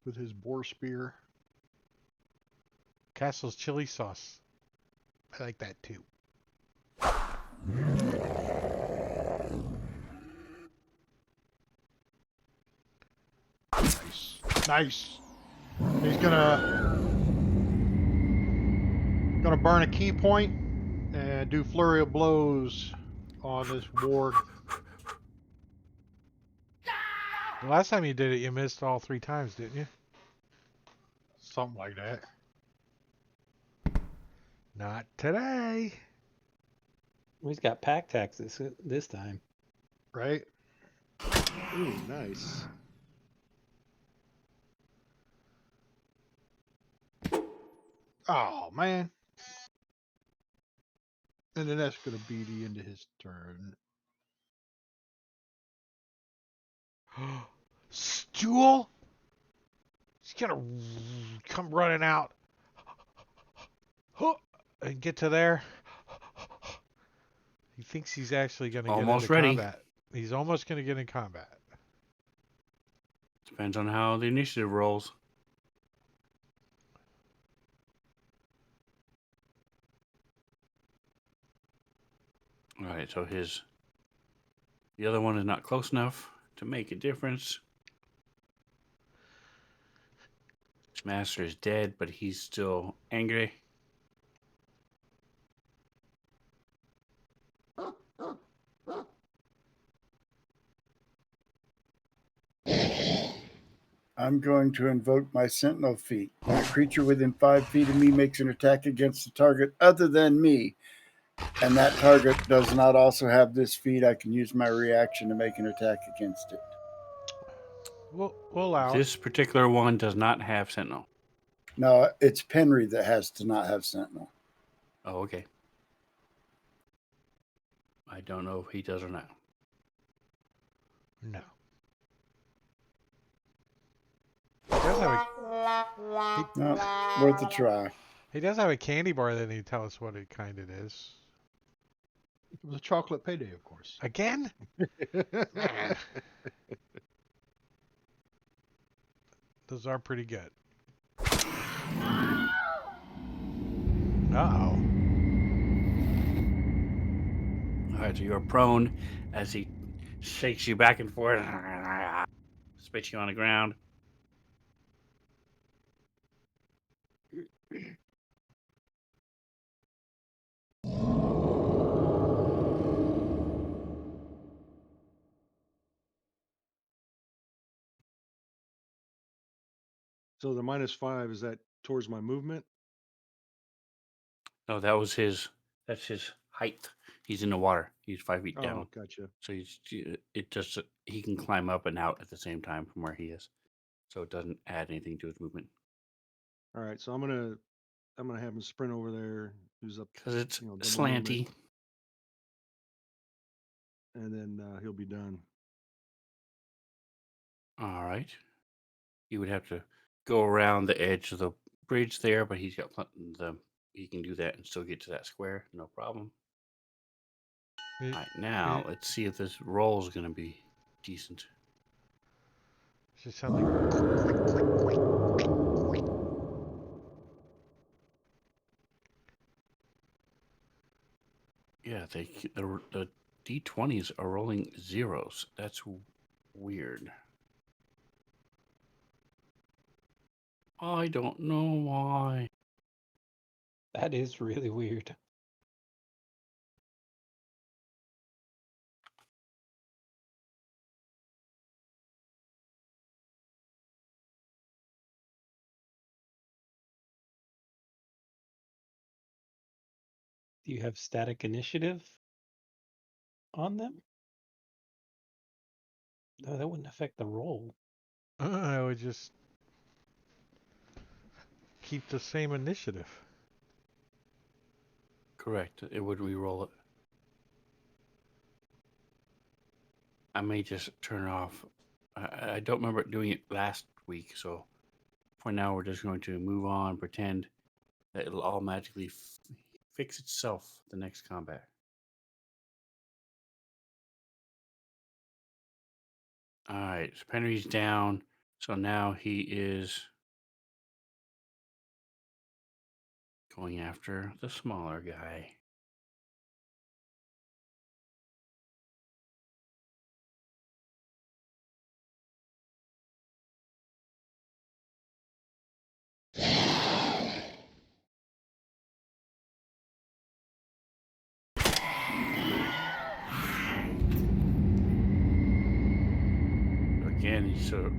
with his boar spear. Castle's chili sauce. I like that too. Nice. Nice. He's gonna burn a key point and do flurry of blows on this warg. The last time you did it, you missed all 3 times, didn't you? Something like that. Not today. He's got pack tax this time. Right? Ooh, nice. Oh, man. And then that's going to be the end of his turn. Stool? He's gonna come running out. And get to there. He thinks he's actually gonna get Almost into ready. combat. He's almost gonna get in combat. Depends on how the initiative rolls. All right, so the other one is not close enough to make a difference. His master is dead, but he's still angry. I'm going to invoke my Sentinel feat. When a creature within 5 feet of me makes an attack against a target other than me, and that target does not also have this feat, I can use my reaction to make an attack against it. We'll allow it. This particular one does not have Sentinel. No, it's Penry that has to not have Sentinel. Oh, okay. I don't know if he does or not. No. He does have a No, worth a try. he does have a candy bar that he tell us what it kind it is. It was a chocolate payday, of course. Again? Those are pretty good. Uh-oh. All right, so you're prone as he shakes you back and forth, spits you on the ground. So the -5, is that towards my movement? No, that was his. That's his height. He's in the water. He's 5 feet down. Oh, gotcha. So it just he can climb up and out at the same time from where he is. So it doesn't add anything to his movement All right, so I'm gonna have him sprint over there. Who's up? because it's double slanty. movement, and then he'll be done. All right. You would have to go around the edge of the bridge there, but he's got he can do that and still get to that square, no problem. All right, now let's see if this roll is going to be decent. Just sound like Yeah, the d20s are rolling zeros. That's weird. I don't know why. That is really weird. Do you have static initiative on them? No, that wouldn't affect the roll. I would just keep the same initiative. Correct. It would re-roll it. I may just turn it off. I don't remember doing it last week, so for now we're just going to move on, pretend that it'll automatically fix itself the next combat. All right, so Penry's down, so now he is going after the smaller guy. Again, he sort of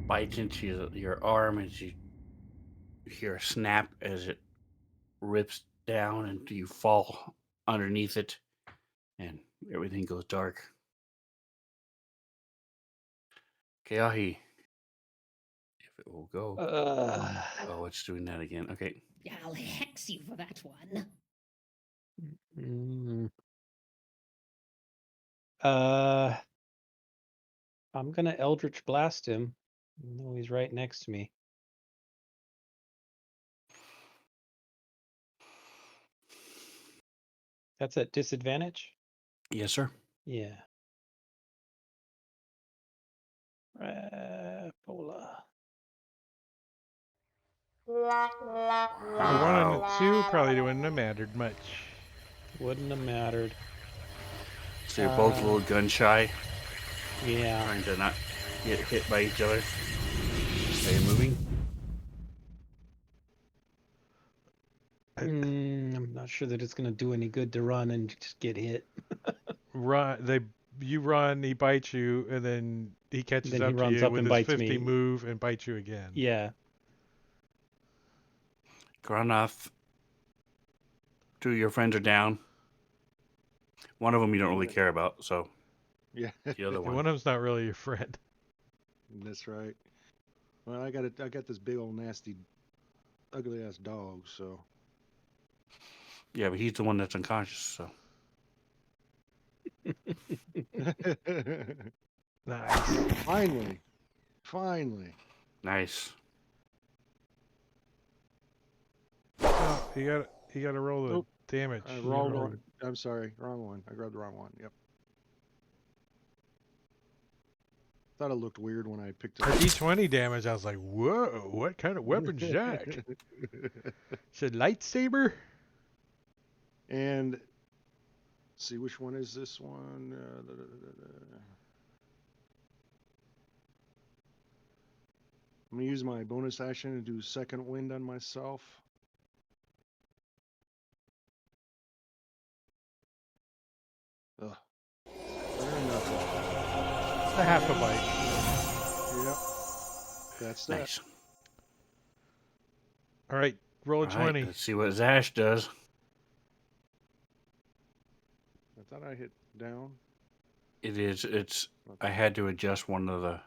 bites into your arm as you hear a snap as it rips down and you fall underneath it and everything goes dark. Keahi, if it will go. Oh, it's doing that again. Okay. I'll hex you for that one. Mm. I'm gonna Eldritch Blast him. No, he's right next to me. That's at disadvantage? Yes, sir. Yeah. Pola. For 1 and 2, probably wouldn't have mattered much. Wouldn't have mattered. So you're both a little gun shy, Yeah. trying to not get hit by each other. Are you moving? I'm not sure that it's gonna do any good to run and just get hit. You run, he bites you, and then he catches Then he up to runs you up with and his bites 50 me. move and bites you again. Yeah. Granoth, two of your friends are down. One of them you don't really care about, so Yeah, the other And one. one of them's not really your friend. that's right. Well, I got this big old nasty, ugly ass dog. So Yeah, but he's the one that's unconscious, so. Nice. finally. Nice. Oh, you got to roll the Nope. damage. I'm sorry, wrong one. I grabbed the wrong one. Yep. Thought it looked weird when I picked it A up. D20 damage. I was like, whoa, what kind of weapon's that? It's a lightsaber? And let's see, which one is this one? I'm gonna use my bonus action to do second wind on myself. Ugh. Better than nothing. It's a half a bite. Yep. That's that. Nice. All right, roll a All 20. right, let's see what Zash does. I thought I hit down. It is. I had to adjust one of the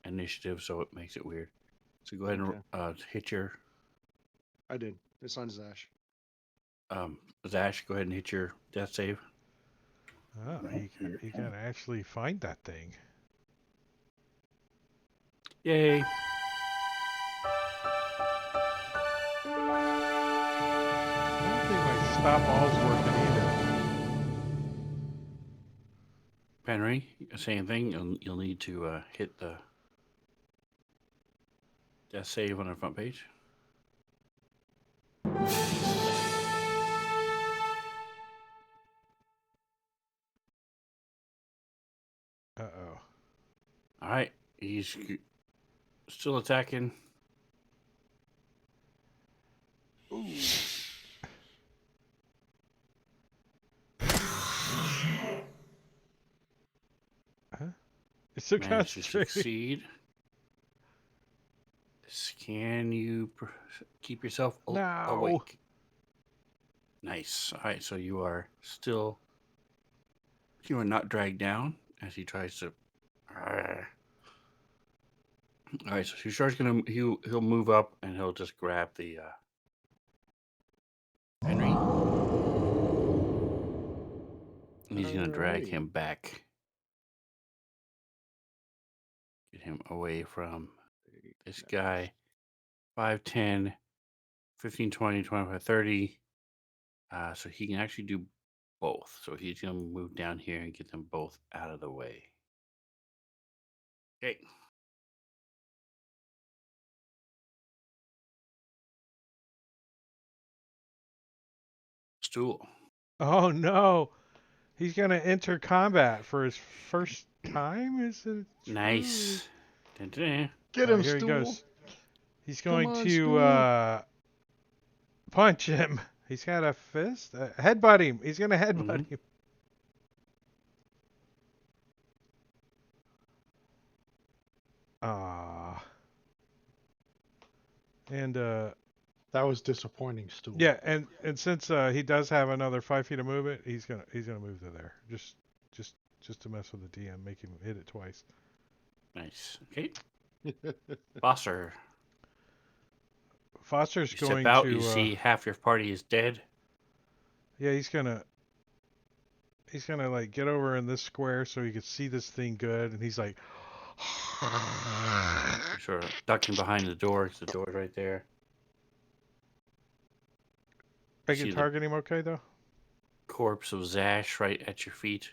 initiatives, so it makes it weird. So go ahead and hit your. I did. It's on Zash. Zash, go ahead and hit your death save. Oh, you can actually find that thing. Yay! I don't think my stop all's working either. Penry, same thing. You'll need to hit the death save on the front page. Uh-oh. All right, he's still attacking. Ooh. It's so Managed to concentrated. succeed. Can you keep yourself awake? Nice. All right, so you are not dragged down as he tries to. All right, so Shushard's he'll move up and he'll just grab the Henry. And he's gonna drag him back Get him away from this guy. 5, 10, 15, 20, 25, 30. So he can actually do both. So he's going to move down here and get them both out of the way. Okay. Stool. Oh no, he's gonna enter combat for his first time. Is it true? Nice. Dun-dun. Get All him, right, here he Stool. goes. He's Come going on, to Stool. punch him. He's got a fist. Headbutt him. He's gonna headbutt him. Ah. And That was disappointing, Stool. yeah, and since he does have another 5 feet of movement, he's gonna move to there. Just to mess with the DM, make him hit it twice. Nice. Okay. Foster. Foster's You step going out, to. you see half your party is dead. Yeah, he's gonna like get over in this square so he can see this thing good, and he's like. You're sort of ducking behind the door because the door's right there. I See can the- target him okay though. Corpse of Zash right at your feet,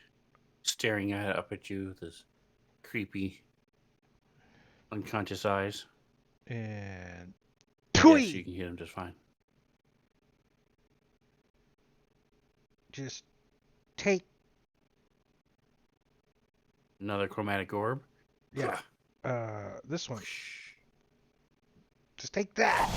staring up at you with his creepy, unconscious eyes. And Yes, you can hit him just fine. just take. Another chromatic orb. Yeah. This one. Just take that.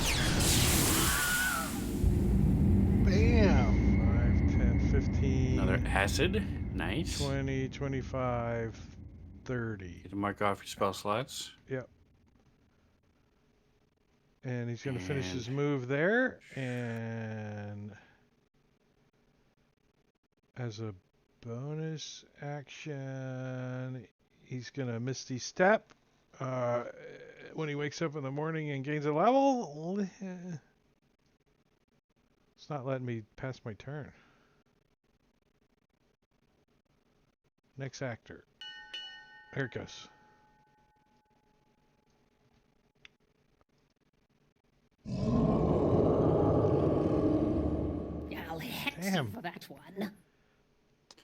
Bam. 5, 10, 15. Another acid. Nice. 20, 25, 30. Get to mark off your spell slots. Yep. And he's going to finish his move there. And as a bonus action, he's going to Misty Step. When he wakes up in the morning and gains a level. It's not letting me pass my turn. Next actor. Here it goes. I'll hex Damn. you for that one.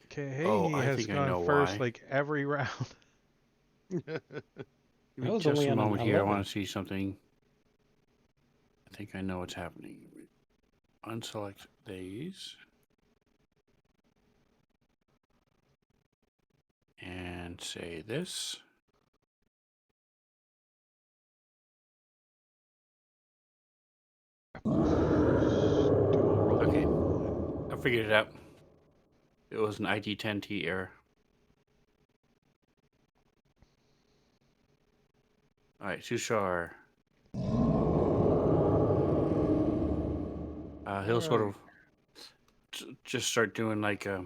Okay, Oh, he I has think I gone know first why. like every round. Give I me was just only a on an moment here. I 11. want to see something. I think I know what's happening. Unselect these. And say this. Okay. I figured it out. It was an ID10T error. Alright, Sushar. He'll sort of just start doing like Yeah,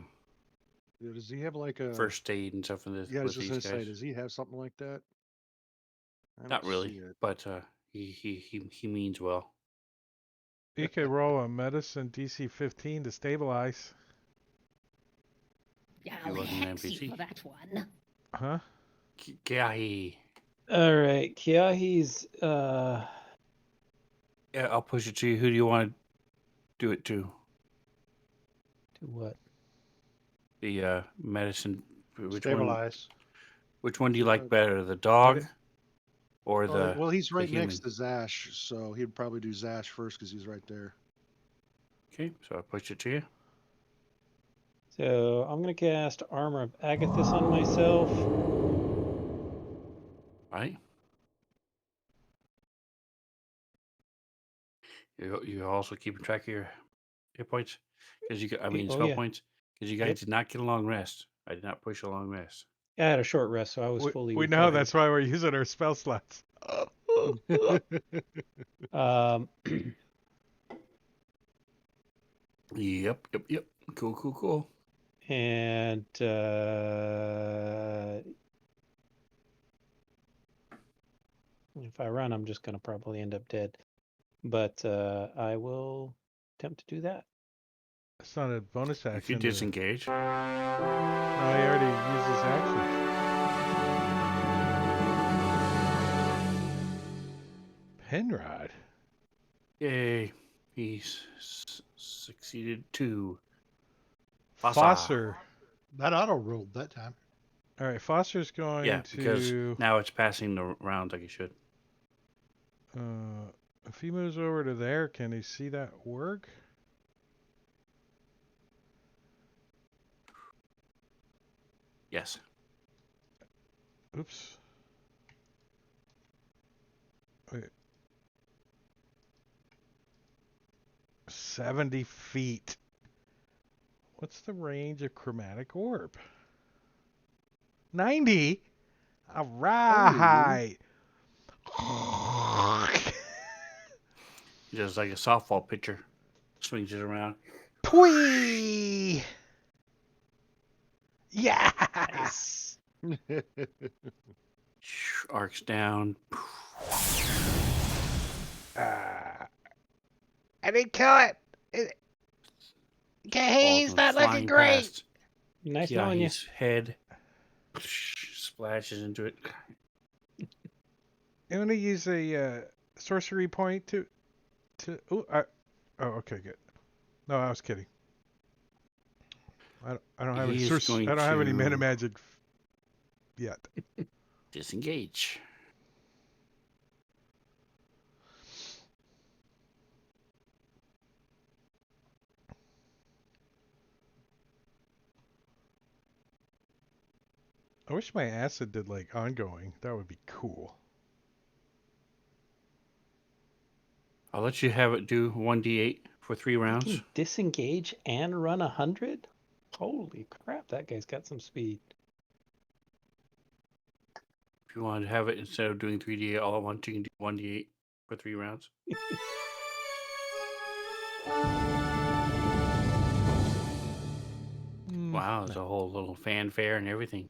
does he have like a first aid and stuff with, Yeah, I was with just these gonna say, guys. does he have something like that? I Not don't really, see it. but he means well. You could roll a medicine DC 15 to stabilize. I'll wasn't an hex you NPC. for that one. Huh? Kiahi. All right, Kiahi's. Yeah, I'll push it to you. Who do you want to do it to? To what? The medicine. Which one? Stabilize. Which one do you like better, the dog or the? Well, he's the right human? next to Zash, so he'd probably do Zash first because he's right there. Okay, so I push it to you. So I'm gonna cast Armor of Agathis on myself. Right. You're also keeping track of your hit points because spell points because you guys Yep. did not get a long rest. I did not push a long rest. I had a short rest, so I was fully We know recovered. that's why we're using our spell slots. Yep. Cool. And if I run, I'm just gonna probably end up dead. But I will attempt to do that. It's not a bonus action. If you disengage. No, he already used his action. Penrod. Yay. He's succeeded to Foster. That auto rolled that time. All right, Foster's going Yeah, because to. now it's passing the round like it should. If he moves over to there, can he see that work? Yes. Oops. Wait. 70 feet. What's the range of chromatic orb? 90? All right. Just like a softball pitcher. Swings it around. Pwee! Yeah! Nice. Arcs down. I didn't kill it. He's Balls not looking flying great. past Nice knowing you. Kiahi's head. Splashes into it. I'm going to use a sorcery point to. Oh, okay, good. No, I was kidding. I don't have any He is going I don't have any to- mana magic yet. Disengage. I wish my acid did like ongoing. That would be cool. I'll let you have it do 1d8 for 3 You rounds. can disengage and run 100? Holy crap, that guy's got some speed. If you want to have it instead of doing 3d8 all at once, you can do 1d8 for 3 rounds. Wow, there's a whole little fanfare and everything.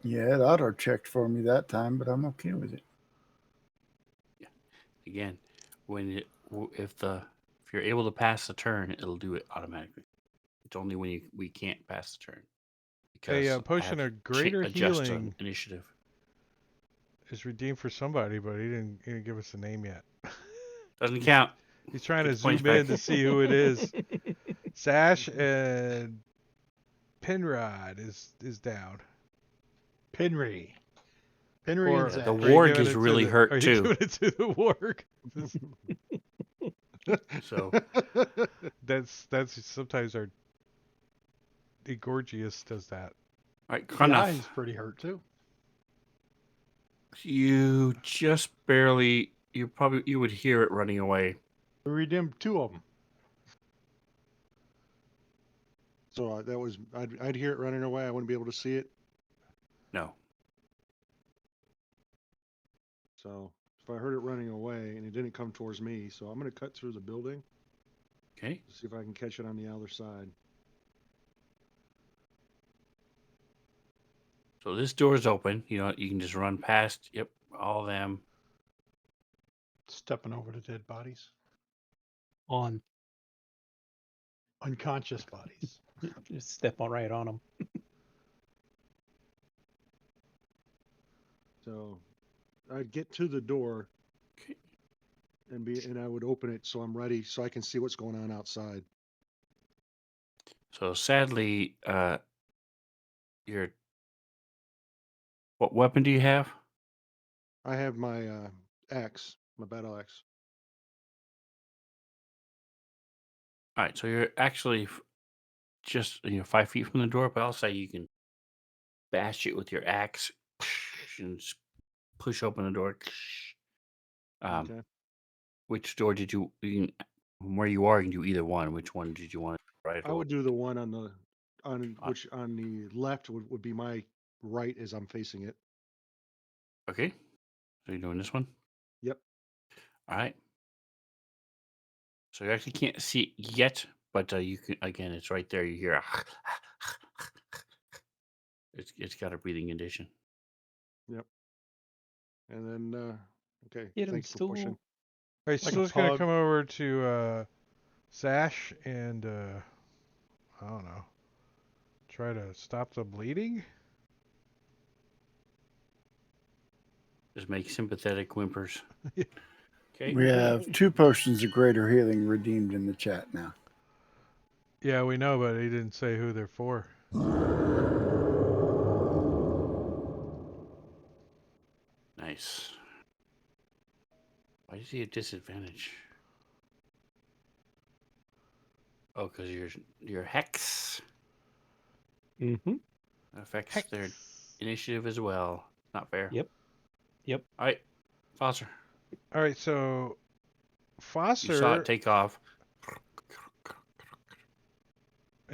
Yeah, the auto checked for me that time, but I'm okay with it. Again, if you're able to pass the turn, it'll do it automatically. It's only when we can't pass the turn. A potion of greater adjust healing initiative. is redeemed for somebody, but he didn't give us a name yet. Doesn't count. He's trying Get to the points zoom in back. to see who it is. Sash and Penrod is down. Penry. Penry Or and Zach. The are you warg giving is it to really the- hurt are you too. giving it to the warg? So That's sometimes our Egorgius does that. all right, The Cronuff, eye's pretty hurt too. you just barely. You would hear it running away. We redeemed 2 of them. So that was I'd hear it running away. I wouldn't be able to see it. No. So if I heard it running away and it didn't come towards me, so I'm going to cut through the building Okay. to see if I can catch it on the other side. So this door's open. You know, you can just run past. Yep, all of them. Stepping over the dead bodies. On. Unconscious bodies. Just step on right on them. So I'd get to the door Okay. and I would open it so I'm ready so I can see what's going on outside. So sadly, what weapon do you have? I have my axe, my battle axe. All right, so you're actually just 5 feet from the door, but I'll say you can bash it with your axe and push open the door. Okay. Which door did you can, from where you are? You can do either one. Which one did you want? Right. I would do the one on the On- the left would be my right as I'm facing it. Okay. So you're doing this one. Yep. All right. So you actually can't see it yet, but you can. Again, it's right there. You hear a. It's got a breathing condition. Yep. And then okay. Get him, Thanks for pushing. stool. All right, Like a Stool's gonna pug. come over to Sash and I don't know, try to stop the bleeding. Just make sympathetic whimpers. Okay. We have 2 potions of greater healing redeemed in the chat now. Yeah, we know, but he didn't say who they're for. Nice. Why does he have disadvantage? Oh, because your hex Mm-hmm. affects their initiative as well. Not fair. Yep. Yep. All right, Foster. All right, so You saw Foster, it take off.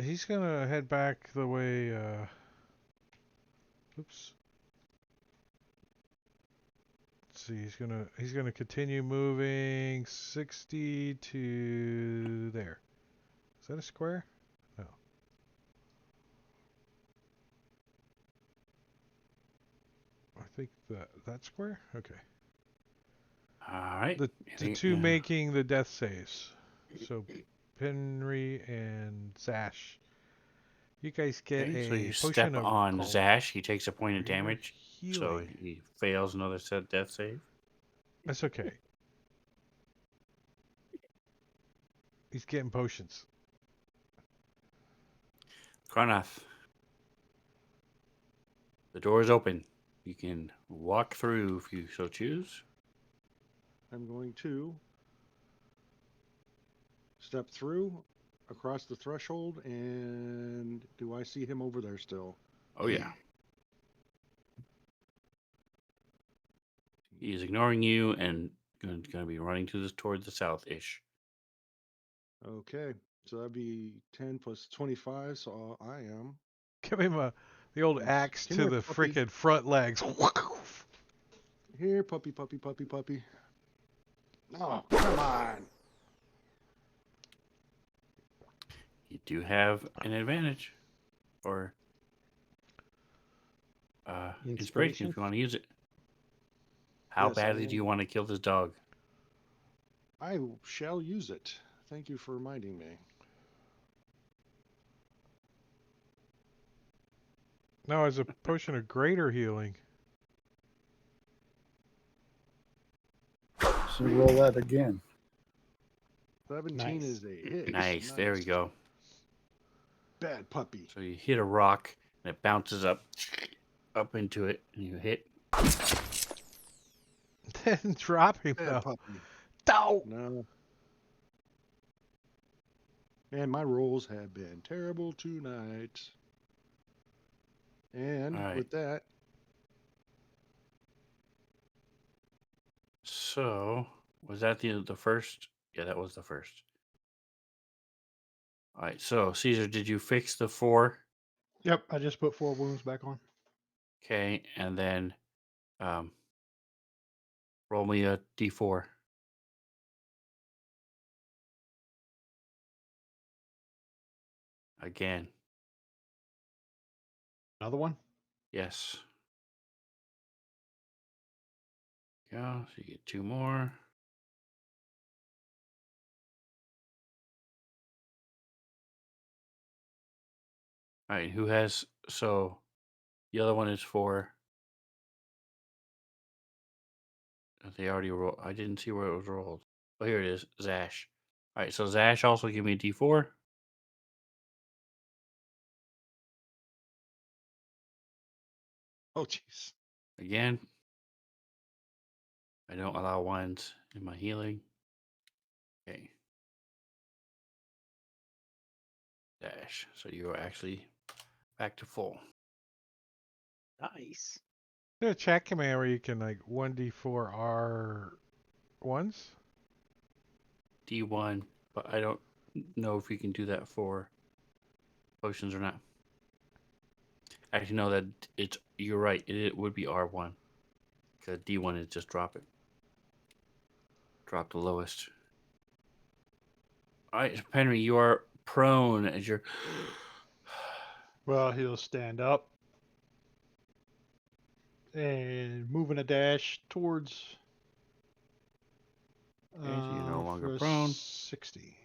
he's gonna head back the way. Oops. Let's see. He's gonna continue moving 60 to there. Is that a square? No. I think that square. Okay. All right. The two making the death saves. So Penry and Zash. You guys get Okay, so a you potion step of on Zash. He takes a point of greater damage. So healing. he fails another set death save. That's okay. He's getting potions. Karnath. The door is open. You can walk through if you so choose. I'm going to step through across the threshold, and do I see him over there still? Oh, yeah. He is ignoring you and going to be running toward the south-ish. Okay, so that'd be 10 plus 25, so I am. Give him the old Yes. axe Come to here, the puppy. frickin' front legs. Here, puppy. Oh, come on. You do have an advantage. Or inspiration if you want to use it. How Yes, badly do you want to kill this dog? I shall use it. Thank you for reminding me. No, as a potion of greater healing. So roll that again. 17 Nice. is a hit. Nice. There we go. Bad puppy. So you hit a rock and it bounces up into it, and you hit. Then drop him Bad though. puppy. No. No. Man, my rolls have been terrible tonight. And All right. with that, So was that the first? Yeah, that was the first. All right. So Caesar, did you fix the 4? Yep, I just put 4 wounds back on. Okay, and then roll me a d4. Again. Another one? Yes. Yeah, so you get 2 more. All right, who has, so the other one is 4. They already rolled. I didn't see where it was rolled. Oh, here it is, Zash. All right, so Zash also give me a d4. oh jeez. Again. I don't allow ones in my healing. Okay. Dash. So you are actually back to full. Nice. There's a chat command where you can like 1d4 R1s. D1, but I don't know if you can do that for potions or not. Actually, no, that you're right. It would be R1. Because D1 is just drop it. Drop the lowest. All right, Henry, you are prone as you're. Well, he'll stand up and moving a dash towards Okay, so you're no longer for prone. 60.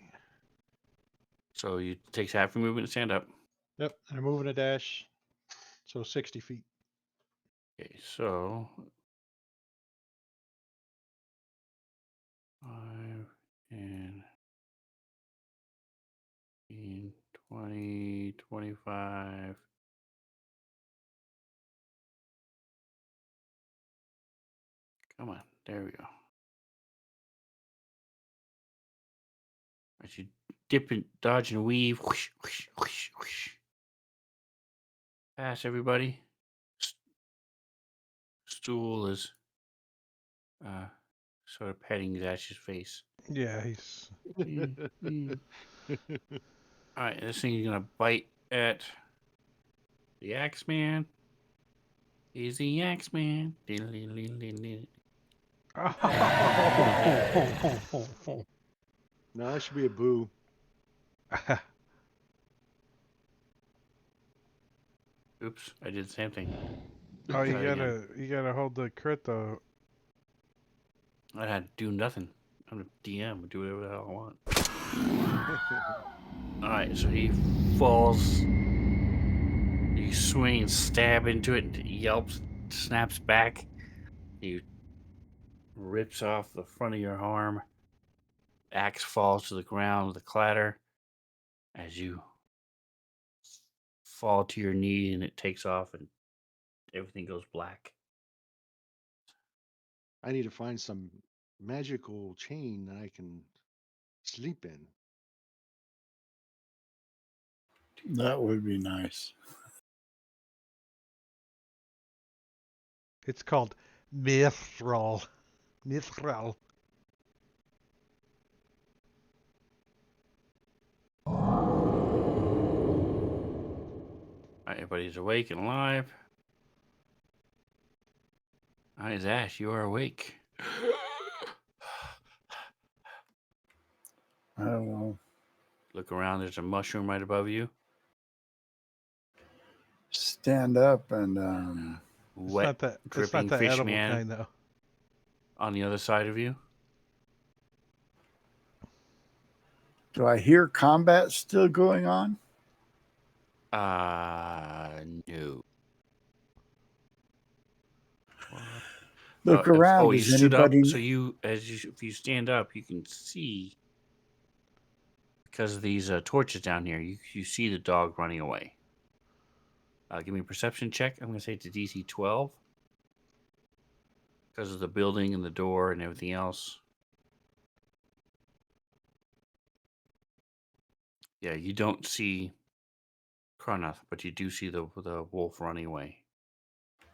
So you takes half your movement to stand up. Yep, and I'm moving a dash, so 60 feet. Okay, so 20, 25. Come on. There we go. As you dip and dodge and weave. Whoosh, whoosh, whoosh, whoosh. Pass everybody. Stool is sort of petting Zash's face. Yeah, he's. Alright, this thing is gonna bite at the Axeman. He's the Axeman. No, that should be a boo. Oops, I did the same thing. Oh, you Try it again. gotta hold the crit though. I had to do nothing. I'm a DM. Do whatever the hell I want. Alright, so he falls. You swing and stab into it, and it yelps, snaps back. He rips off the front of your arm. Axe falls to the ground with a clatter as you fall to your knee, and it takes off, and everything goes black. I need to find some magical chain that I can sleep in. That would be nice. It's called Mithril. Mithril. Alright, everybody's awake and alive. Alright, Ash, you are awake. I don't know. Look around, there's a mushroom right above you. Stand up and Wet, It's dripping not the fish edible man kind though. on the other side of you. do I hear combat still going on? No. Look around. You Does stood up, anybody? so if you stand up, you can see, because of these torches down here, you see the dog running away. Give me a perception check. I'm going to say it's a DC 12. Because of the building and the door and everything else. Yeah, you don't see Kronoth, but you do see the wolf running away.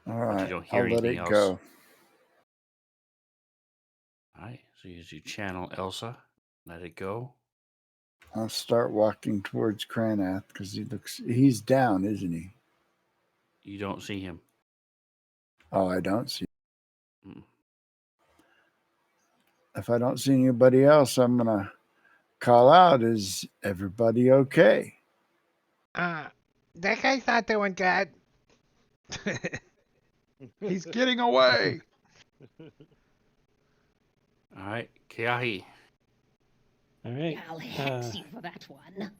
All But you right, don't hear I'll let anything it else. go. Alright, so you channel Elsa. Let it go. I'll start walking towards Kranath because he's down, isn't he? You don't see him. Oh, I don't see. Mm. If I don't see anybody else, I'm gonna call out. Is everybody okay? That guy's not doing good. He's getting away. Alright, Kiahi. All right. I'll hex you for that one.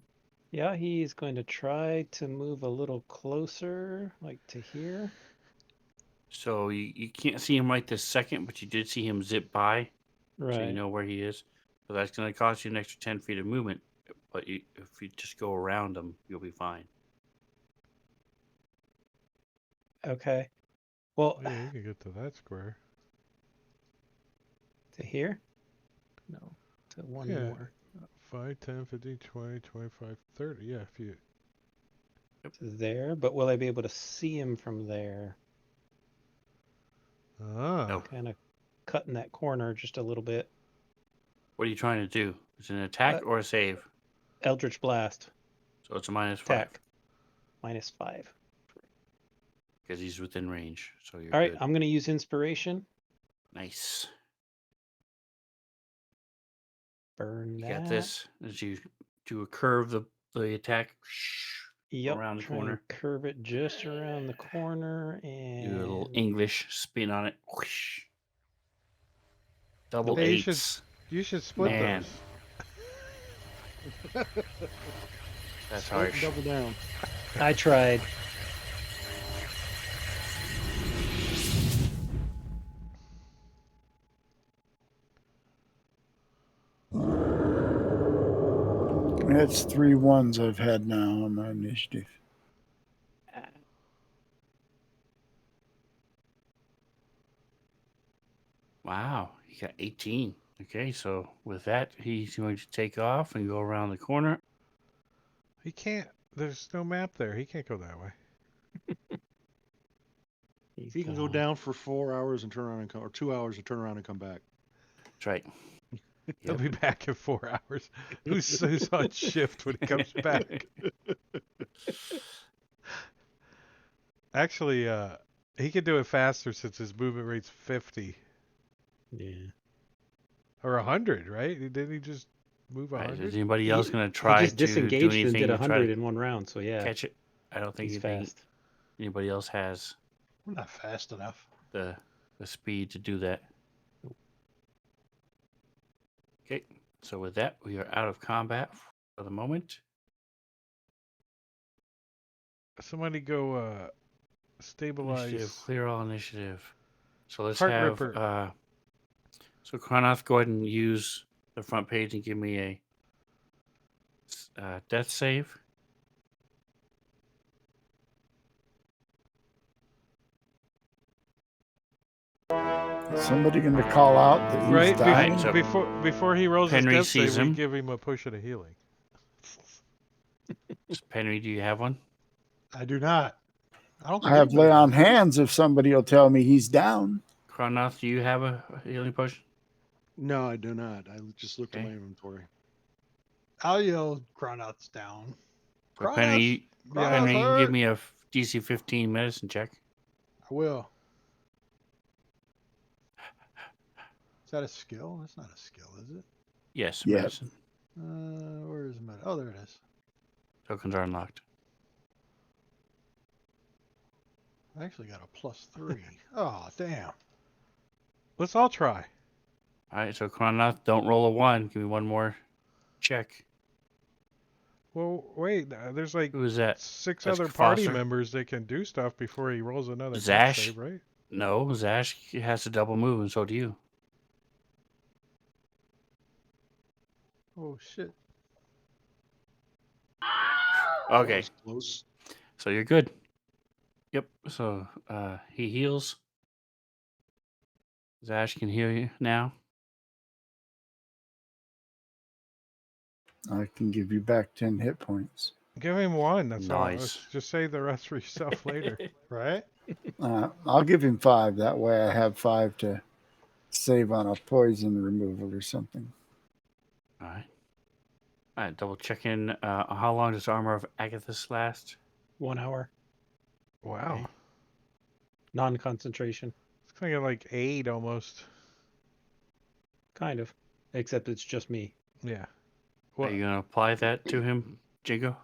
Yeah, he's going to try to move a little closer, like to here. So you can't see him right this second, but you did see him zip by. Right. So you know where he is. So that's going to cost you an extra 10 feet of movement. But if you just go around him, you'll be fine. Okay. Well, Yeah, you can get to that square. to here? No, to one Yeah. more. 5, 10, 15, 20, 25, 30. Yeah, if you. To there, but will I be able to see him from there? Ah. No. Kind of cutting that corner just a little bit. What are you trying to do? Is it an attack or a save? Eldritch Blast. So it's a -5. Attack. -5. Because he's within range. So you're All right, good. I'm going to use Inspiration. Nice. Burn You that. got this. As you do a curve the attack Yep, around the try and corner. curve it just around the corner Do a and little English spin on it. Whoosh. Double Hey, eights. you should split Man. those. That's Split and harsh. double down. I tried. That's 3 ones I've had now on my initiative. Wow, he got 18. Okay, so with that, he's going to take off and go around the corner. He can't. There's no map there. He can't go that way. He can go down for 4 hours and turn around and come, or 2 hours and turn around and come back. That's right. He'll be back in 4 hours. Who's on shift when he comes back? Actually, he can do it faster since his movement rate's 50 Yeah. or 100, right? Didn't he just move Right, 100? is anybody He- else going to He try just to do disengaged anything and did to try 100 to in one round. So yeah, catch it? I don't think he's anything, fast. anybody else has We're not fast enough. the speed to do that. Okay, so with that, we are out of combat for the moment. Somebody go stabilize. Initiative, clear all initiative. So let's Heart have Ripper. so Kronoth, go ahead and use the front page and give me a death save. Somebody going to call out that he's Right, dying? Right, so before he rolls Henry his death sees save, we him. give him a potion of healing. Henry, do you have one? I do not. I don't think I have anybody lay on does. hands if somebody will tell me he's down. Kronoth, do you have a healing potion? No, I do not. I just looked at Okay. my inventory. I'll yell Cronoth's down. So Cronoth's, Henry, Cronoth's Henry, you can give hurt. me a DC 15 medicine check. I will. Is that a skill? That's not a skill, is it? Yes, Yeah. medicine. Where is it? Oh, there it is. Tokens are unlocked. I actually got a +3. Oh, damn. Let's all try. All right, so Kronoth, don't roll a 1. Give me one more check. Well, wait. There's like Who is that? 6 That's other party Foster. members that can do stuff before he rolls another death Zash. save, right? No, Zash has to double move, and so do you. Oh, shit. That Okay, was close. so you're good. Yep, so he heals. Zash can heal you now. I can give you back 10 hit points. Give him 1. That's all. Nice. Let's just save the rest for yourself later. Right? I'll give him 5. That way I have 5 to save on a poison removal or something. All right. All right, double check in. How long does Armor of Agathis last? 1 hour. Wow. Non-concentration. It's kind of like aid almost. Kind of. Except it's just me. Yeah. Are you going to apply that to him, Jingo?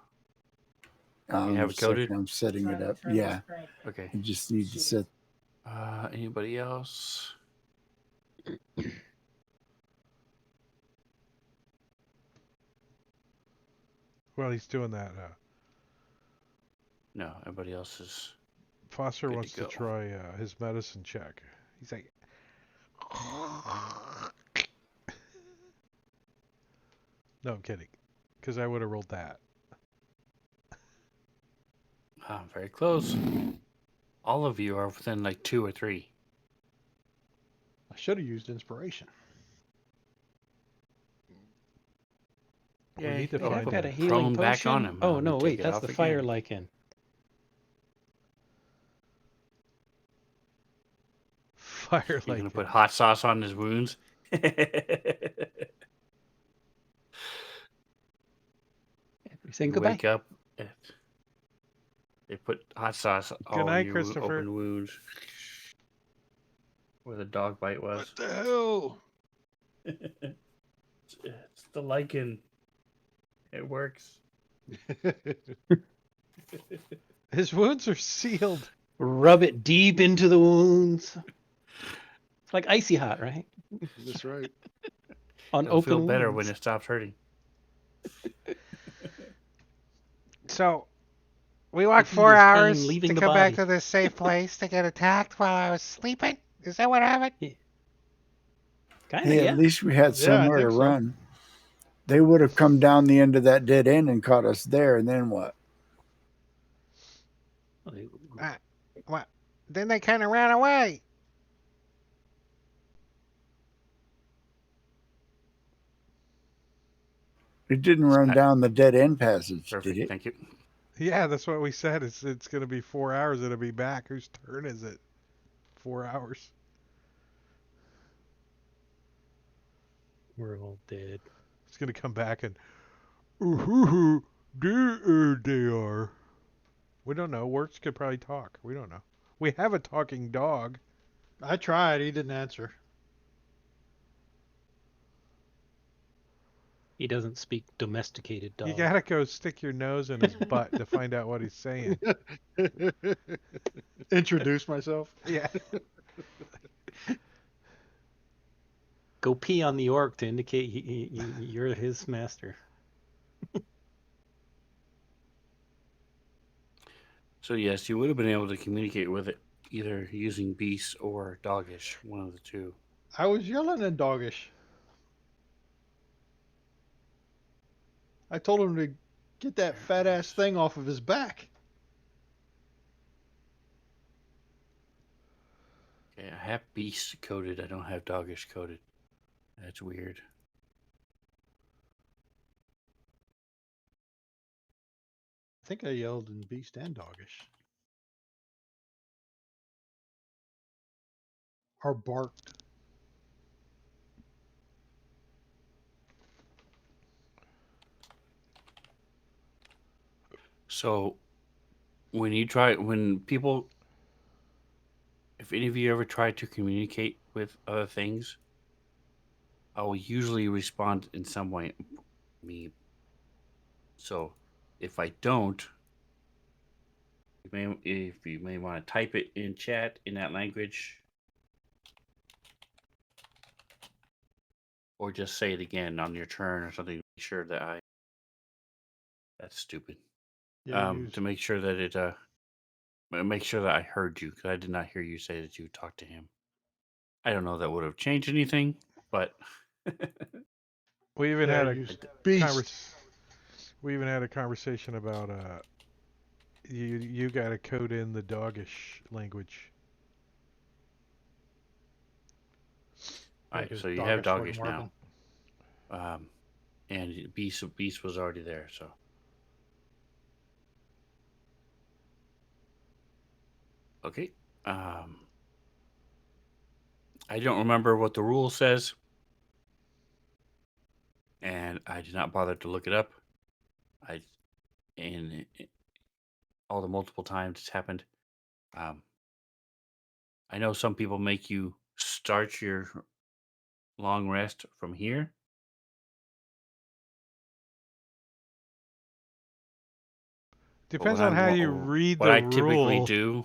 You have it coded? I'm setting it up. Turn Yeah. this crank. Okay. You just need to set. Anybody else? Well, he's doing that. No, everybody else is. Foster Good to wants to go. try his medicine check. He's like, no, I'm kidding, because I would have rolled that. Very close. All of you are within like 2 or 3. I should have used inspiration. We Yay. need to Oh, Hey, find I've put got him. a healing prone potion. back on him. Oh We no, take wait, it that's off the again. fire lichen. Fire You're like gonna put hot sauce on his wounds. You're saying You goodbye. wake up. They put hot sauce all Good night, over your Christopher. open wounds. Where the dog bite was. What the hell? It's the lichen. It works. His wounds are sealed. Rub it deep into the wounds. It's like icy hot, right? That's right. On It'll open feel better wounds. when it stops hurting. So, we walked The heat 4 is pain hours leaving to the come back body. to this safe place to get attacked while I was sleeping. Is that what happened? Kind of, Hey, yeah. at least we had Yeah, I somewhere to think so. run. They would have come down the end of that dead end and caught us there, and then what? What? Then they kind of ran away. It didn't run down the dead end passage, did Perfect. it? Thank you. Yeah, that's what we said. It's going to be 4 hours. It'll be back. Whose turn is it? 4 hours. We're all dead. It's going to come back and ooh, there they are. We don't know. Works could probably talk. We don't know. We have a talking dog. I tried. He didn't answer. He doesn't speak domesticated dog. You gotta go stick your nose in his butt to find out what he's saying. Introduce myself. Yeah. Go pee on the orc to indicate you're his master. So yes, you would have been able to communicate with it either using beast or doggish, one of the two. I was yelling in doggish. I told him to get that fat ass thing off of his back. Okay, I have beast coded. I don't have doggish coded. That's weird. I think I yelled in beast and doggish. Or barked. So when people, if any of you ever try to communicate with other things, I will usually respond in some way. So if I don't, if you may want to type it in chat in that language, or just say it again on your turn or something. Make sure that that's stupid. Yeah, To make sure that make sure that I heard you, because I did not hear you say that you talked to him. I don't know if that would have changed anything, but We even yeah, had a use beast. we even had a conversation about you got to code in the doggish language. all right. Like So you have doggish doggish like now, and beast was already there. So okay. I don't remember what the rule says, and I did not bother to look it up. And all the multiple times it's happened. I know some people make you start your long rest from here. Depends on how you read what the I typically rule. do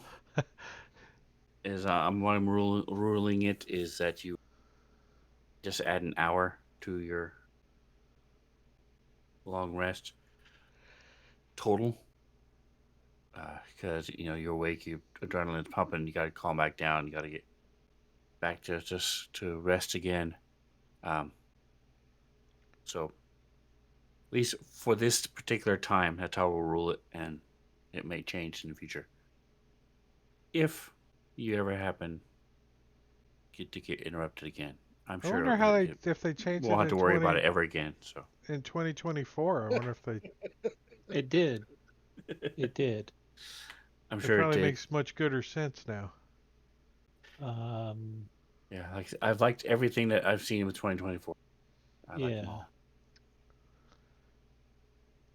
is what I'm ruling it is that you just add an hour to your long rest total, because you're awake, your adrenaline's pumping, you got to calm back down, you got to get back to just to rest again. So at least for this particular time, that's how we'll rule it, and it may change in the future if you ever happen to get interrupted again. I'm I sure wonder how if they change won't it have to worry about it ever again. So in 2024. I wonder if they. It did. It did. I'm It sure it probably did. makes much gooder sense now. Yeah, like I've liked everything that I've seen with 2024. I like them all.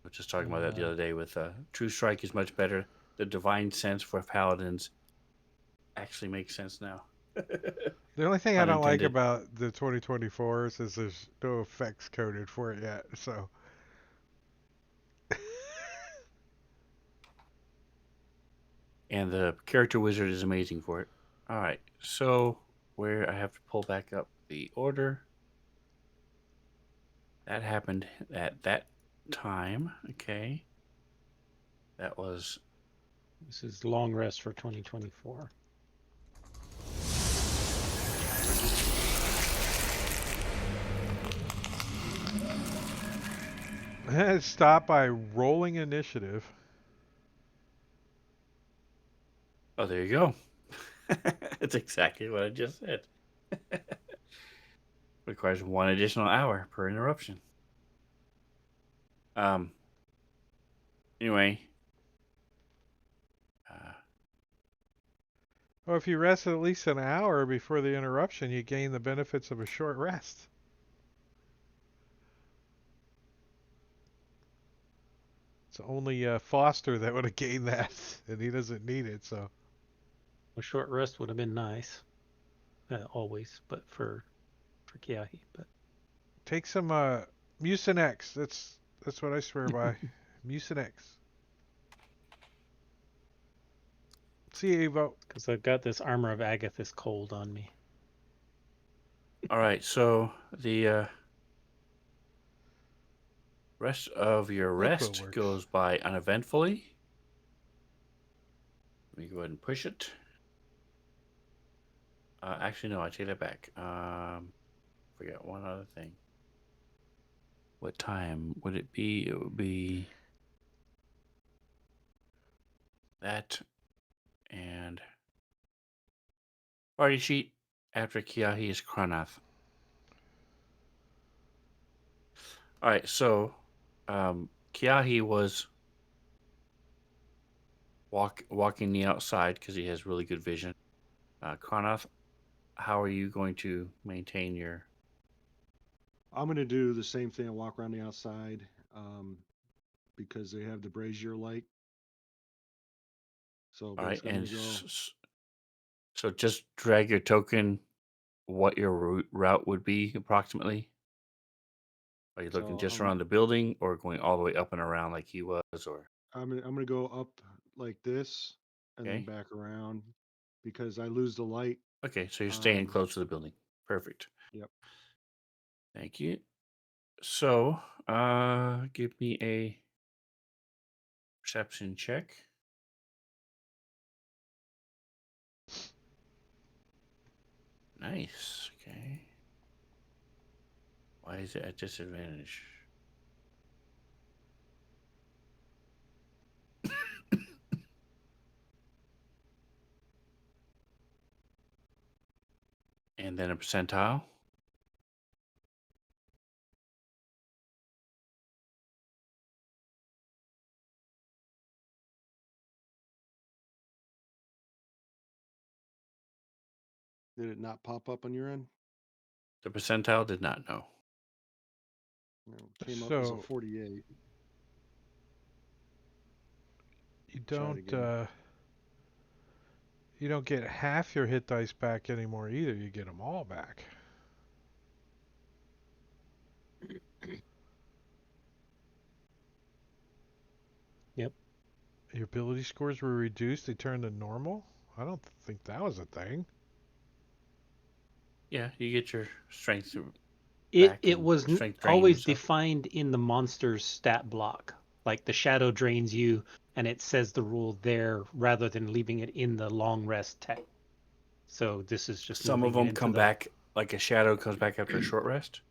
I was just talking about that the other day with True Strike is much better. The Divine Sense for Paladins actually makes sense now. The only thing I don't like Unintended. about the 2024s is there's no effects coded for it yet. So And the character wizard is amazing for it. All right, so where I have to pull back up the order. That happened at that time. Okay. That was. This is long rest for 2024. Stop by rolling initiative. Oh, there you go. It's exactly what I just said. Requires 1 additional hour per interruption. Anyway. Well, if you rest at least an hour before the interruption, you gain the benefits of a short rest. It's only Foster that would have gained that, and he doesn't need it, so. A short rest would have been nice, always, but for Kiahi. But Take some Mucinex. That's what I swear by. Mucinex. See you, Evo. because I've got this armor of Agathis cold on me. All right, so the rest of your rest works. goes by uneventfully. Let me go ahead and push it. Actually, no, I take that back. Forgot one other thing. What time would it be? It would be that and party sheet after Kiahi is Kranath. All right, so Kiahi was walking the outside because he has really good vision. Kranath, how are you going to maintain your... I'm going to do the same thing. Walk around the outside because they have the brazier light. So All right, basically, I'm and going to go. so just drag your token what your route would be approximately. Are you looking So just around the building or going all the way up and around like he was, or... I'm going to go up like this and then Okay. back around because I lose the light. Okay, so you're staying close to the building. Perfect. Yep. Thank you. So, give me a perception check. Nice. Okay. Why is it at disadvantage? And then a percentile. Did it not pop up on your end? The percentile did not know. No, it came up as a So 48. you Try it again. don't get half your hit dice back anymore either. You get them all back. Yep. Your ability scores were reduced. They turned to normal. I don't think that was a thing. Yeah, you get your strength It back. it And was strength drain and always stuff. defined in the monster's stat block. Like the shadow drains you, and it says the rule there rather than leaving it in the long rest text. So this is just Some of moving it them into come the. back like a shadow comes back after a short rest.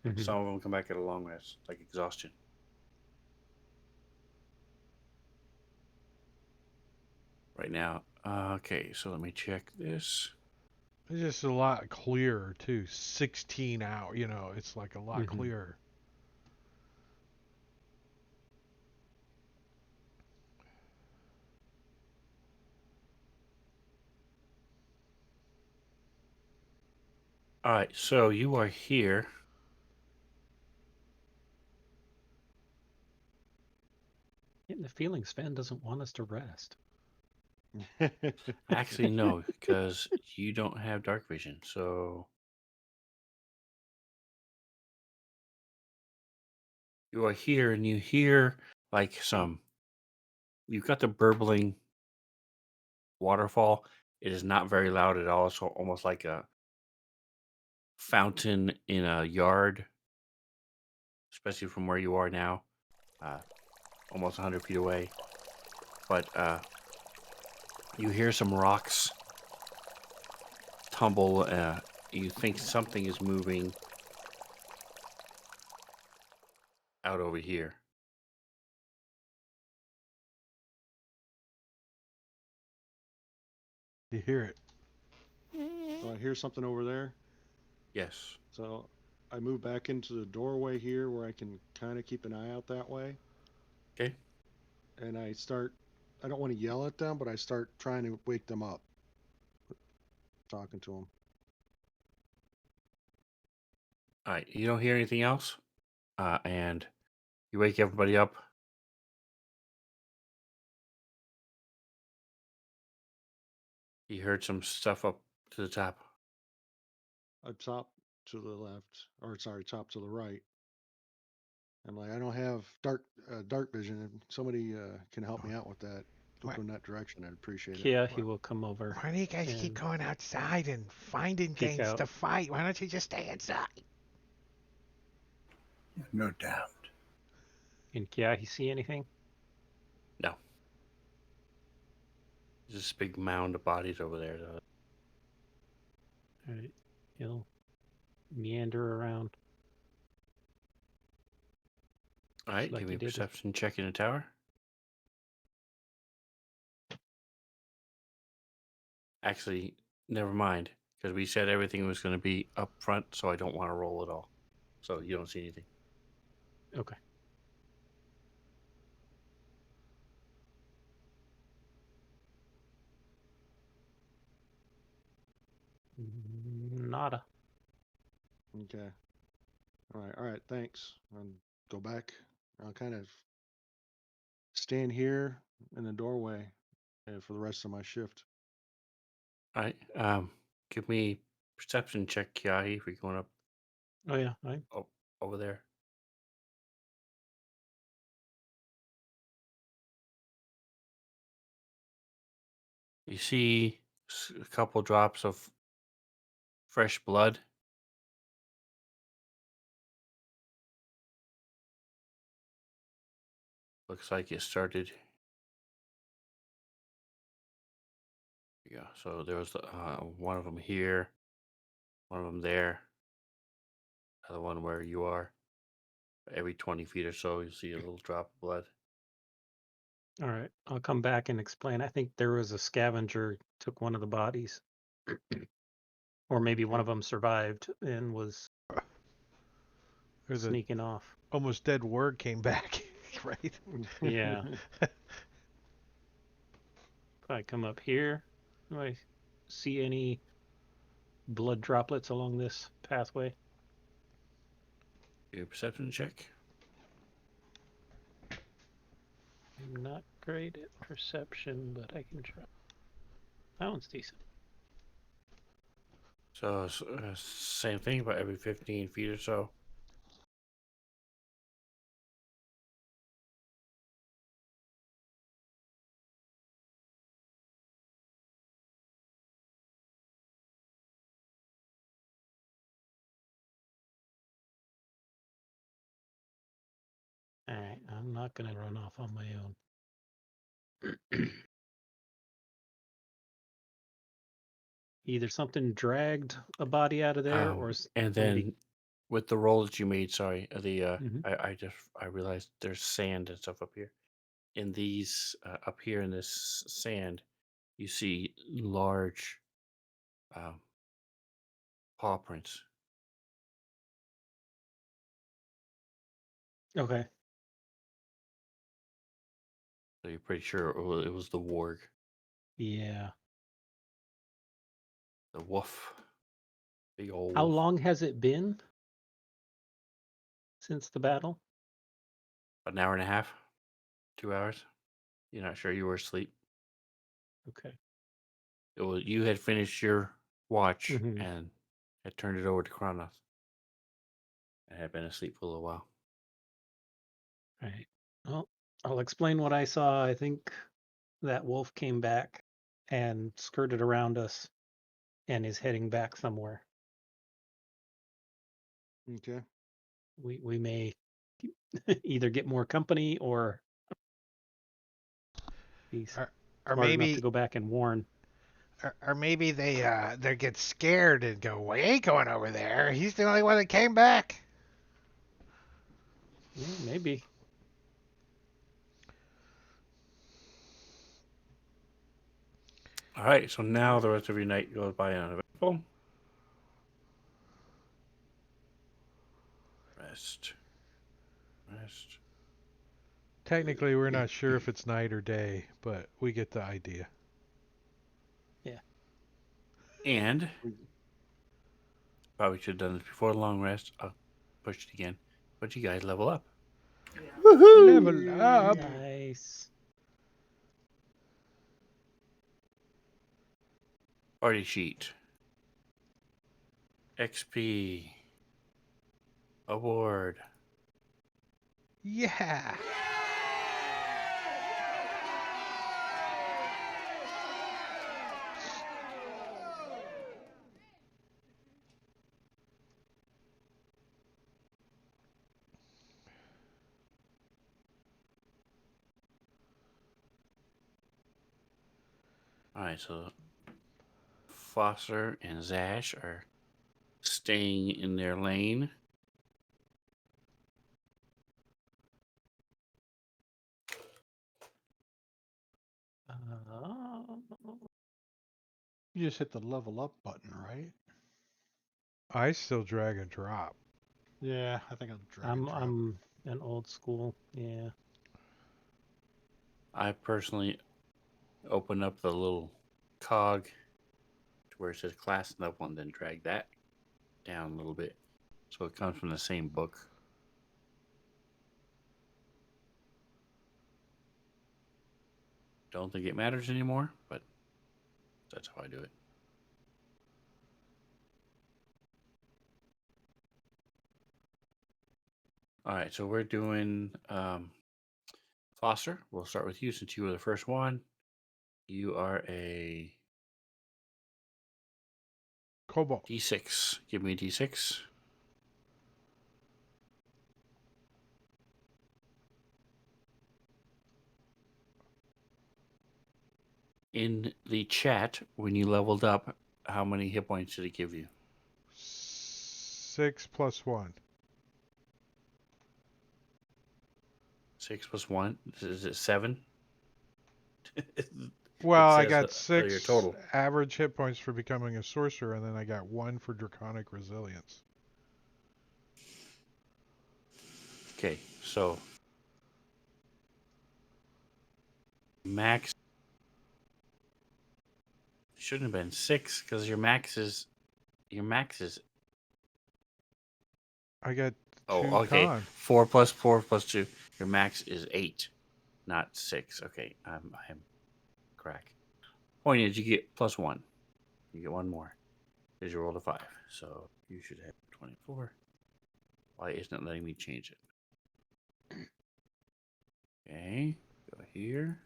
Mhm. Some of them come back at a long rest, like exhaustion. Right now. Okay, so let me check this. It's just a lot clearer too. 16 out. It's like a lot Mhm. clearer. All right, so you are here. Getting the feeling Sven doesn't want us to rest. Actually, no, because you don't have dark vision. So you are here and you hear like you've got the burbling waterfall. It is not very loud at all. So almost like a fountain in a yard, especially from where you are now, almost 100 feet away. But you hear some rocks tumble. You think something is moving out over here. You hear it. So I hear something over there. Yes. So I move back into the doorway here where I can kind of keep an eye out that way. Okay. And I don't want to yell at them, but I start trying to wake them up. Talking to them. All right. You don't hear anything else, and you wake everybody up. You heard some stuff up to the top. A top to the left, or sorry, top to the right. I'm like, I don't have dark vision. If somebody can help me out with that, look What? in that direction, I'd appreciate it. Yeah, he will come over Why do you guys keep and going outside and finding peek things out. to fight? Why don't you just stay inside? No doubt. Can Kiahi see anything? No. There's this big mound of bodies over there. All right. He'll meander around. All right. like Give he me a did. perception check in the tower. Actually, never mind, because we said everything was going to be up front, so I don't want to roll at all. So you don't see anything. Okay. Nada. Okay. All right. Thanks. I'll go back. I'll kind of stand here in the doorway for the rest of my shift. All right. Give me perception check, Kiahi, if you're going up Oh yeah. I over there. You see a couple drops of fresh blood. Looks like it started. Yeah. So there was one of them here, one of them there, another one where you are. Every 20 feet or so, you see a little drop of blood. All right. I'll come back and explain. I think there was a scavenger took one of the bodies. Or maybe one of them survived and was There's a sneaking off. almost dead word came back, right? Yeah. If I come up here, do I see any blood droplets along this pathway? Do a perception check. I'm not great at perception, but I can try. That one's decent. So same thing, about every 15 feet or so. All right. I'm not going to run off on my own. Either something dragged a body out of there, or And somebody. then with the roll that you made, sorry, Mhm. I realized there's sand and stuff up here. In these up here in this sand, you see large paw prints. Okay. So you're pretty sure it was the warg, Yeah. the wolf, big old How wolf. long has it been since the battle? An hour and a half, 2 hours. You're not sure, you were asleep. Okay. It was you had finished your watch Mhm. and had turned it over to Kronos and had been asleep for a little while. Right. Well, I'll explain what I saw. I think that wolf came back and skirted around us and is heading back somewhere. Okay. We may either get more company or he's Or smart enough to maybe, go back and warn. or maybe they get scared and go, "We ain't going over there. He's the only one that came back." Yeah, maybe. All right, so now the rest of your night goes by uneventful. Rest. Rest. Technically, we're not sure if it's night or day, but we get the idea. And probably should have done this before the long rest. I'll push it again. But you guys level up. Level up. Nice. Party sheet. XP. Award. Yeah. All right, so Foster and Zash are staying in their lane. You just hit the level up button, right? I still drag and drop. Yeah, I think I'll drag and drop. I'm an old school. Yeah. I personally open up the little cog to where it says class level and then drag that down a little bit. So it comes from the same book. Don't think it matters anymore, but that's how I do it. All right, so we're doing Foster. We'll start with you since you were the first one. You are a Cobalt. D6. Give me a D6. In the chat, when you leveled up, how many hit points did it give you? 6 plus 1. 6 plus 1. Is it 7? Well, I says, got your 6 total. average hit points for becoming a sorcerer, and then I got 1 for draconic resilience. Okay, so max shouldn't have been 6 because your max is I got 2 okay. con. 4 plus 4 plus 2. Your max is 8, not 6. Okay, I'm crack. Point is, you get plus 1. You get 1 more because you rolled a 5. So you should have 24. Why isn't it letting me change it? Okay, go here.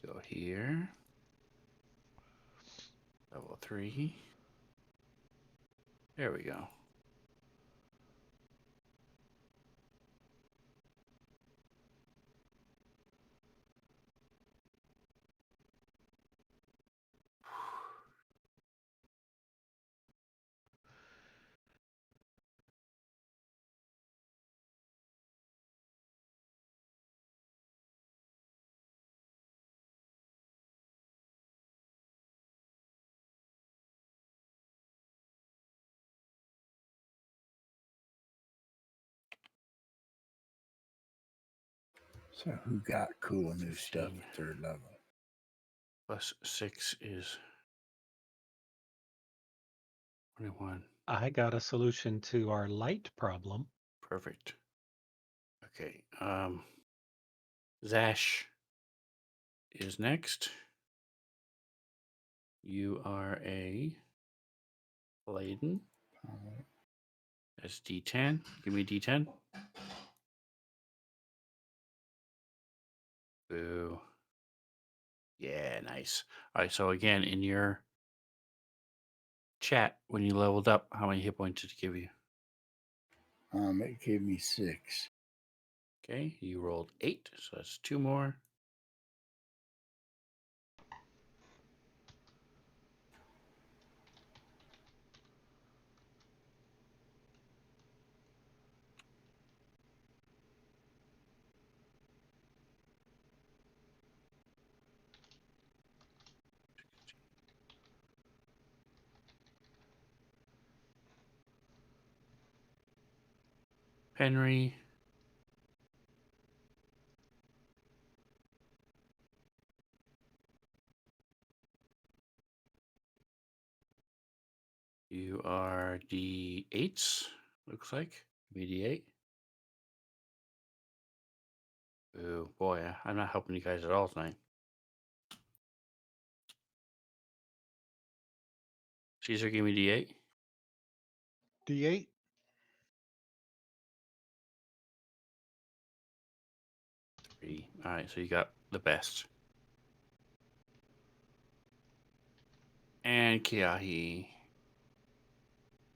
Go here. Level 3. There we go. So who got cool new stuff 15. at 3rd level? Plus 6 is 21. I got a solution to our light problem. Perfect. Okay. Zash is next. You are a Bladen. That's D10. Give me a D10. Boo. Yeah, nice. All right, so again, in your chat, when you leveled up, how many hit points did it give you? It gave me 6. Okay, you rolled 8, so that's 2 more. Henry. You are D8s, looks like. D8. Oh boy, I'm not helping you guys at all tonight. Caesar, give me D8. D8. Three. All right, so you got the best. And Kiahi,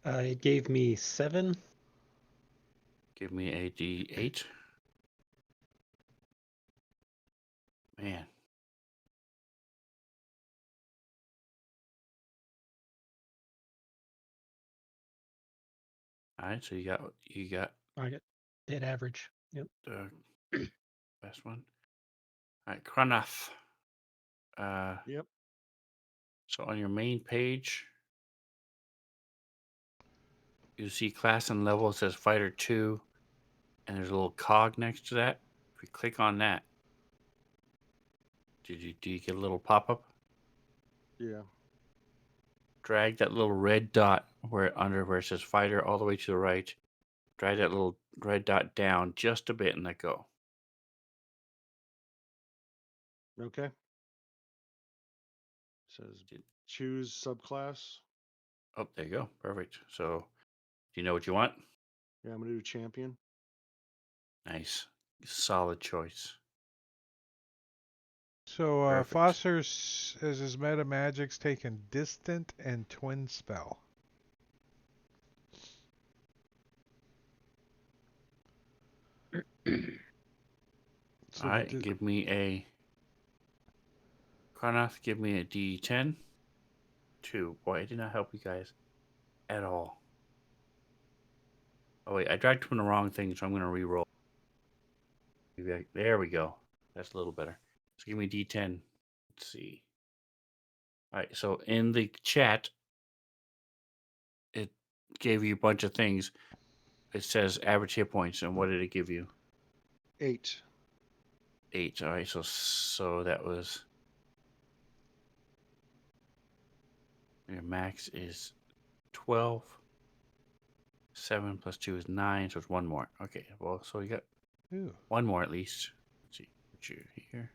It gave me 7. give me a D8. Man. All right, so you got I get dead average. Yep. the best one. All right, Kranath. Yep. So on your main page, you see class and level. It says Fighter 2, and there's a little cog next to that. If you click on that, do you get a little pop-up? Yeah. Drag that little red dot where it says Fighter all the way to the right. Drag that little red dot down just a bit and let go. Okay. Says choose subclass. Oh, there you go. Perfect. So, do you know what you want? Yeah, I'm gonna do champion. Nice. Solid choice. So Perfect. Foster as his meta magic's taken distant and twin spell. So All right, give me a Karnath, give me a D10. 2. Boy, I did not help you guys at all. Oh wait, I dragged him the wrong thing, so I'm gonna re-roll. There we go. That's a little better. So give me a D10. Let's see. All right, so in the chat, it gave you a bunch of things. It says average hit points, and what did it give you? 8. 8. All right, so that was your max is 12. 7 plus 2 is 9, so it's one more. Okay, well, so you got Ooh. one more at least. Let's see, put you here.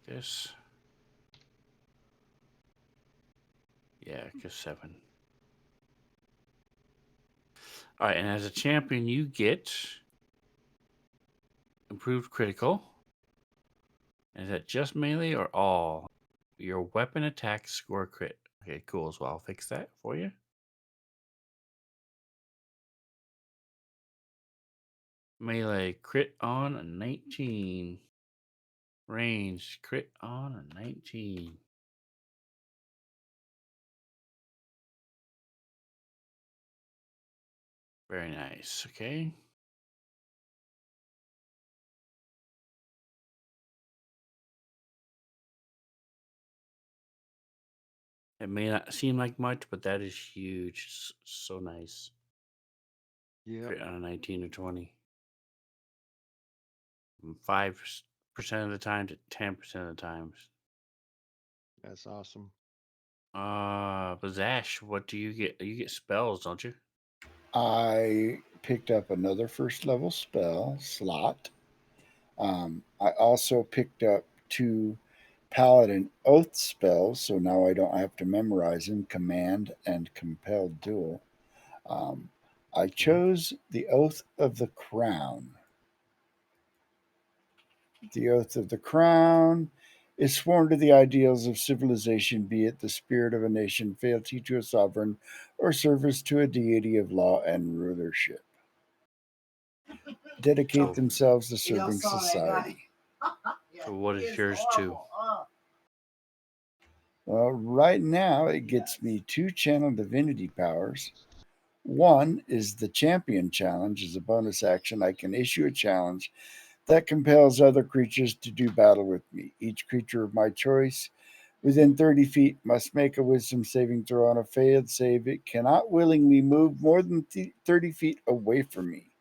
This. Yeah, because 7. All right, and as a champion, you get improved critical. And is that just melee or all? Your weapon attack score crit. Okay, cool. So I'll fix that for you. Melee crit on a 19. Range crit on a 19. Very nice. Okay. It may not seem like much, but that is huge. So nice. Yep. Crit on a 19 or 20. From 5% of the time to 10% of the times. That's awesome. Bazash, what do you get? You get spells, don't you? I picked up another first level spell slot. I also picked up 2 Paladin Oath spells, so now I don't have to memorize them. Command and Compelled Duel. I chose the Oath of the Crown. The Oath of the Crown is sworn to the ideals of civilization, be it the spirit of a nation, fealty to a sovereign, or service to a deity of law and rulership. Dedicate So- themselves to Y'all serving saw that guy. society. Yeah, So what he is yours too? horrible. Oh. Well, right now it gets me 2 channel divinity powers. One is the champion challenge. As a bonus action, I can issue a challenge that compels other creatures to do battle with me. Each creature of my choice within 30 feet must make a wisdom saving throw. On a failed save, it cannot willingly move more than 30 feet away from me.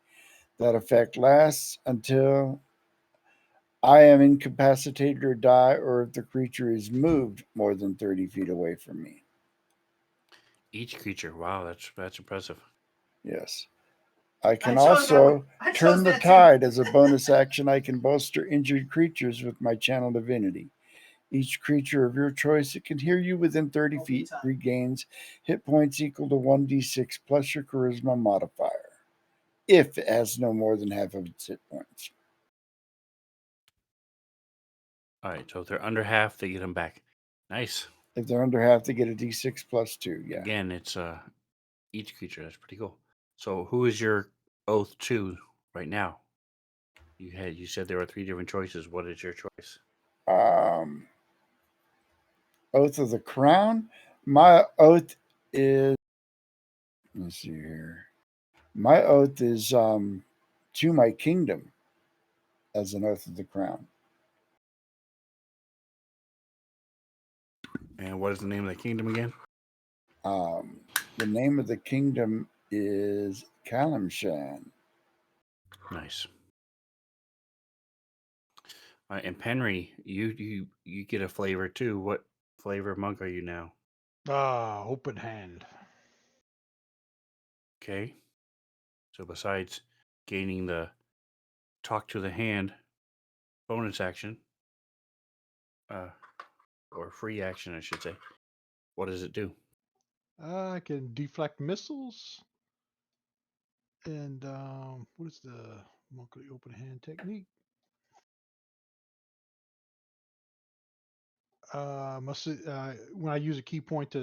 That effect lasts until I am incapacitated or die, or if the creature is moved more than 30 feet away from me. Each creature. Wow, that's impressive. Yes. I can I chose that one. also I chose turn the that too. tide as a bonus action. I can bolster injured creatures with my channel divinity. Each creature of your choice that can hear you within 30 feet regains hit points equal to 1d6 plus your charisma modifier, if it has no more than half of its hit points. All right, so if they're under half, they get them back. Nice. If they're under half, they get a d6 plus 2. Yeah. Again, it's each creature. That's pretty cool. So, who is your oath to right now? You said there were 3 different choices. What is your choice? Oath of the Crown. My oath is. Let's see here. My oath is to my kingdom as an oath of the crown. And what is the name of the kingdom again? The name of the kingdom is Kalimshan. Nice. All right, and Penry, you get a flavor too. What flavor monk are you now? Open hand. Okay. So besides gaining the talk to the hand bonus action, or free action, I should say, what does it do? I can deflect missiles. And what is the monthly open hand technique? When I use a key point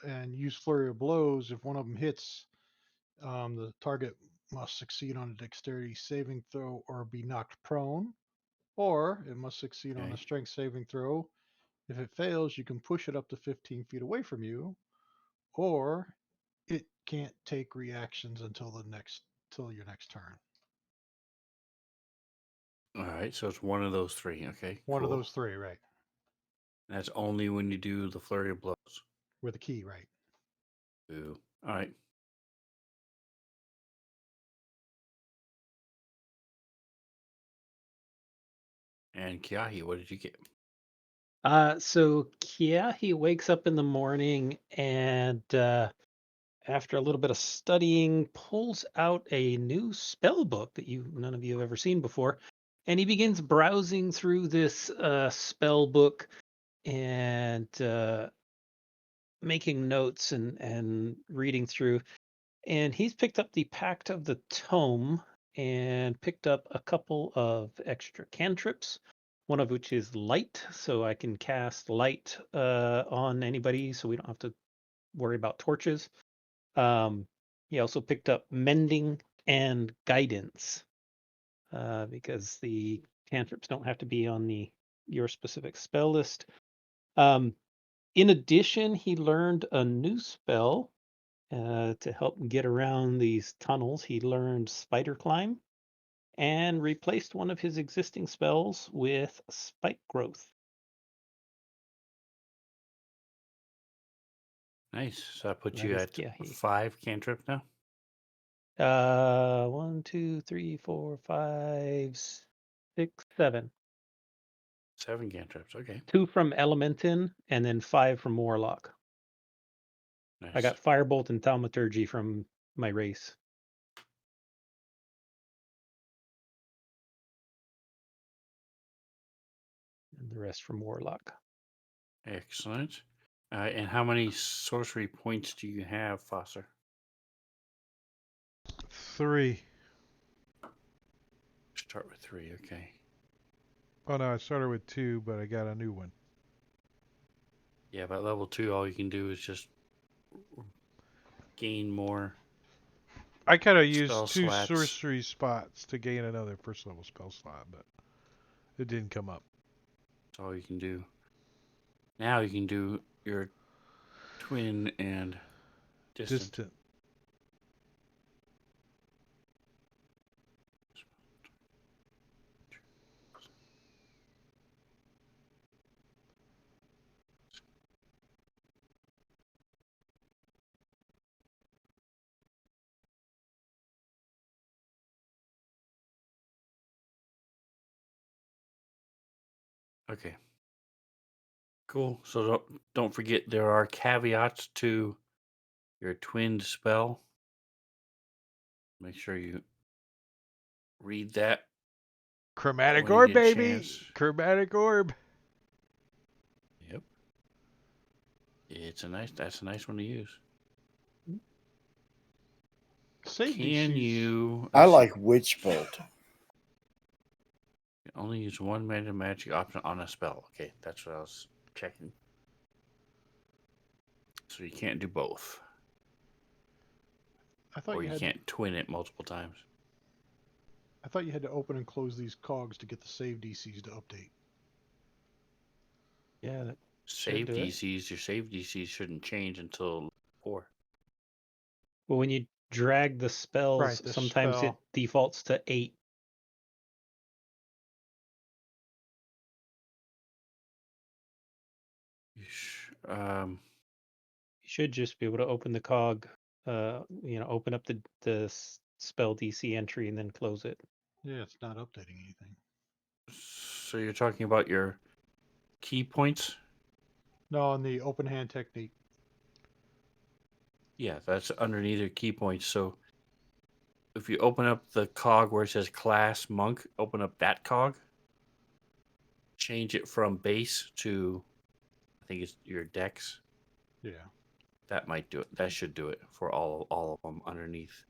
and use flurry of blows, if one of them hits, the target must succeed on a dexterity saving throw or be knocked prone, or it must succeed on a Okay. strength saving throw. If it fails, you can push it up to 15 feet away from you, or it can't take reactions till your next turn. All right, so it's one of those 3. Okay, One of cool. those 3, right? And that's only when you do the flurry of blows. With a key, right? Ooh. All right. And Kiahi, what did you get? So he wakes up in the morning and after a little bit of studying, pulls out a new spell book that none of you have ever seen before, and he begins browsing through this spell book and making notes and reading through. And he's picked up the Pact of the Tome and picked up a couple of extra cantrips, one of which is light, so I can cast light on anybody, so we don't have to worry about torches. He also picked up mending and guidance, because the cantrips don't have to be on your specific spell list. In addition, he learned a new spell to help get around these tunnels. He learned Spider Climb and replaced one of his existing spells with Spike Growth. Nice. So that puts That you is at Kiahi. 5 cantrip now. 1, 2, 3, 4, 5, 6, 7. 7 cantrips. Okay. 2 from Elementin and then 5 from Warlock. I Nice. got Firebolt and Thaumaturgy from my race. And the rest from Warlock. Excellent. And how many sorcery points do you have, Foster? 3. Start with 3. Okay. Oh no, I started with 2, but I got a new one. Yeah, but level 2, all you can do is just gain more. I kind of Spell used 2 slots. sorcery spots to gain another first level spell slot, but it didn't come up. That's all you can do. Now you can do your twin and distant. Okay. Cool. So don't forget there are caveats to your twinned spell. Make sure you read that Chromatic when you orb, get a baby. chance. Chromatic orb. Yep. That's a nice one to use. Save Can DCs. you I let's see, like Witch Bolt. you can only use one mana magic option on a spell. Okay, that's what I was checking. So you can't do both. I thought Or you you had can't twin it multiple times. I thought you had to open and close these cogs to get the save DCs to update. Yeah, that should Save do it. DCs, your save DCs shouldn't change until 4. Well, when you drag the spells, Right, the sometimes it spell. defaults to 8. Um, You should just be able to open the cog, open up the spell DC entry and then close it. Yeah, it's not updating anything. so you're talking about your key points? No, on the open hand technique. Yeah, that's underneath your key points. So if you open up the cog where it says class monk, open up that cog, change it from base to, I think it's your dex. Yeah. That might do it. That should do it for all of them underneath.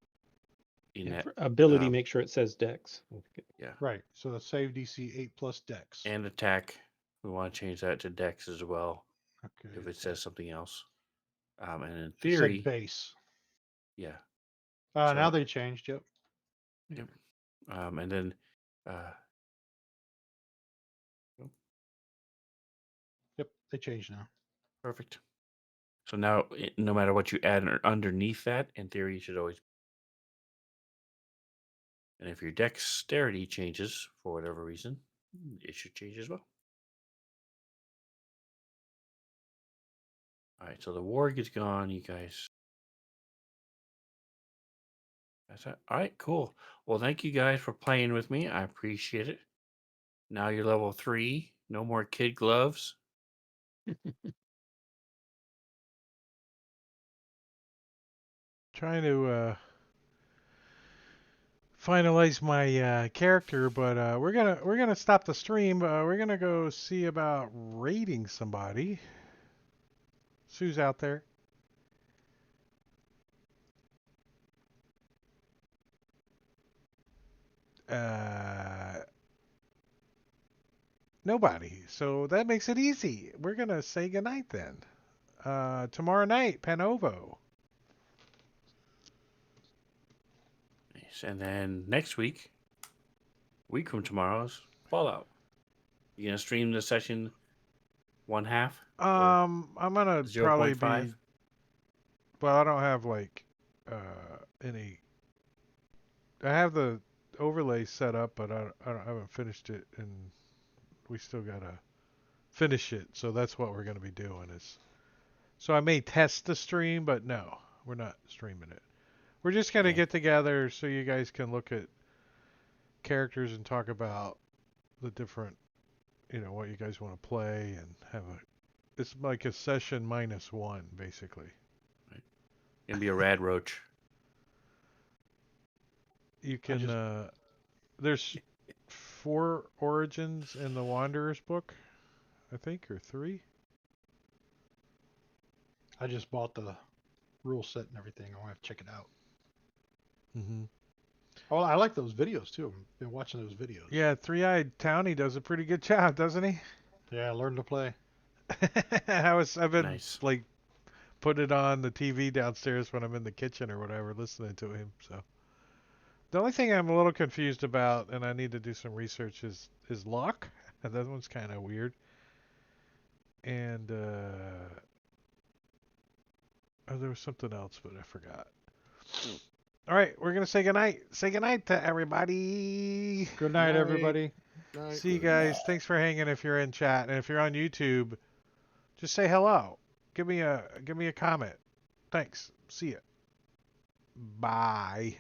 Yeah, for ability, um, make sure it says Dex. Yeah. Right. So the save DC 8 plus Dex. And attack. We want to change that to dex as well Okay. if it says something else. And in It said theory, base. yeah. Now So, they changed. Yep. yep. And then, Yep. They changed now. perfect. So now, no matter what you add underneath that, in theory, you should always. And if your dexterity changes for whatever reason, it should change as well. All right, so the warg is gone, you guys. That's it. All right, cool. Well, thank you guys for playing with me. I appreciate it. Now you're level 3. No more kid gloves. Trying to finalize my character, but we're gonna stop the stream. We're gonna go see about raiding somebody. Sue's out there. Nobody. So that makes it easy. We're gonna say goodnight then. Tomorrow night, Panovo. Nice. And then next week from tomorrow's Fallout. You gonna stream the session 1/2? I'm gonna probably 0.5? be. Well, I don't have like any. I have the overlay set up, but I haven't finished it, and we still gotta finish it. So that's what we're gonna be doing. So I may test the stream, but no, we're not streaming it. We're just gonna Yeah. get together so you guys can look at characters and talk about the different, what you guys want to play and have a. It's like a session -1, basically. Gonna be a rad roach. You can. There's 4 origins in the Wanderer's book, I think, or 3. I just bought the rule set and everything. I'll have to check it out. Mm-hmm. Oh, I like those videos too. I've been watching those videos. Yeah, Three-Eyed Townie does a pretty good job, doesn't he? Yeah, I learned to play. I've been Nice. like put it on the TV downstairs when I'm in the kitchen or whatever, listening to him. So the only thing I'm a little confused about, and I need to do some research, is Locke. That one's kind of weird. And there was something else, but I forgot. All right, we're gonna say goodnight. Say goodnight to everybody. Good night, everybody. See you guys. Thanks for hanging. If you're in chat, and if you're on YouTube, just say hello. Give me a comment. Thanks. See ya. Bye.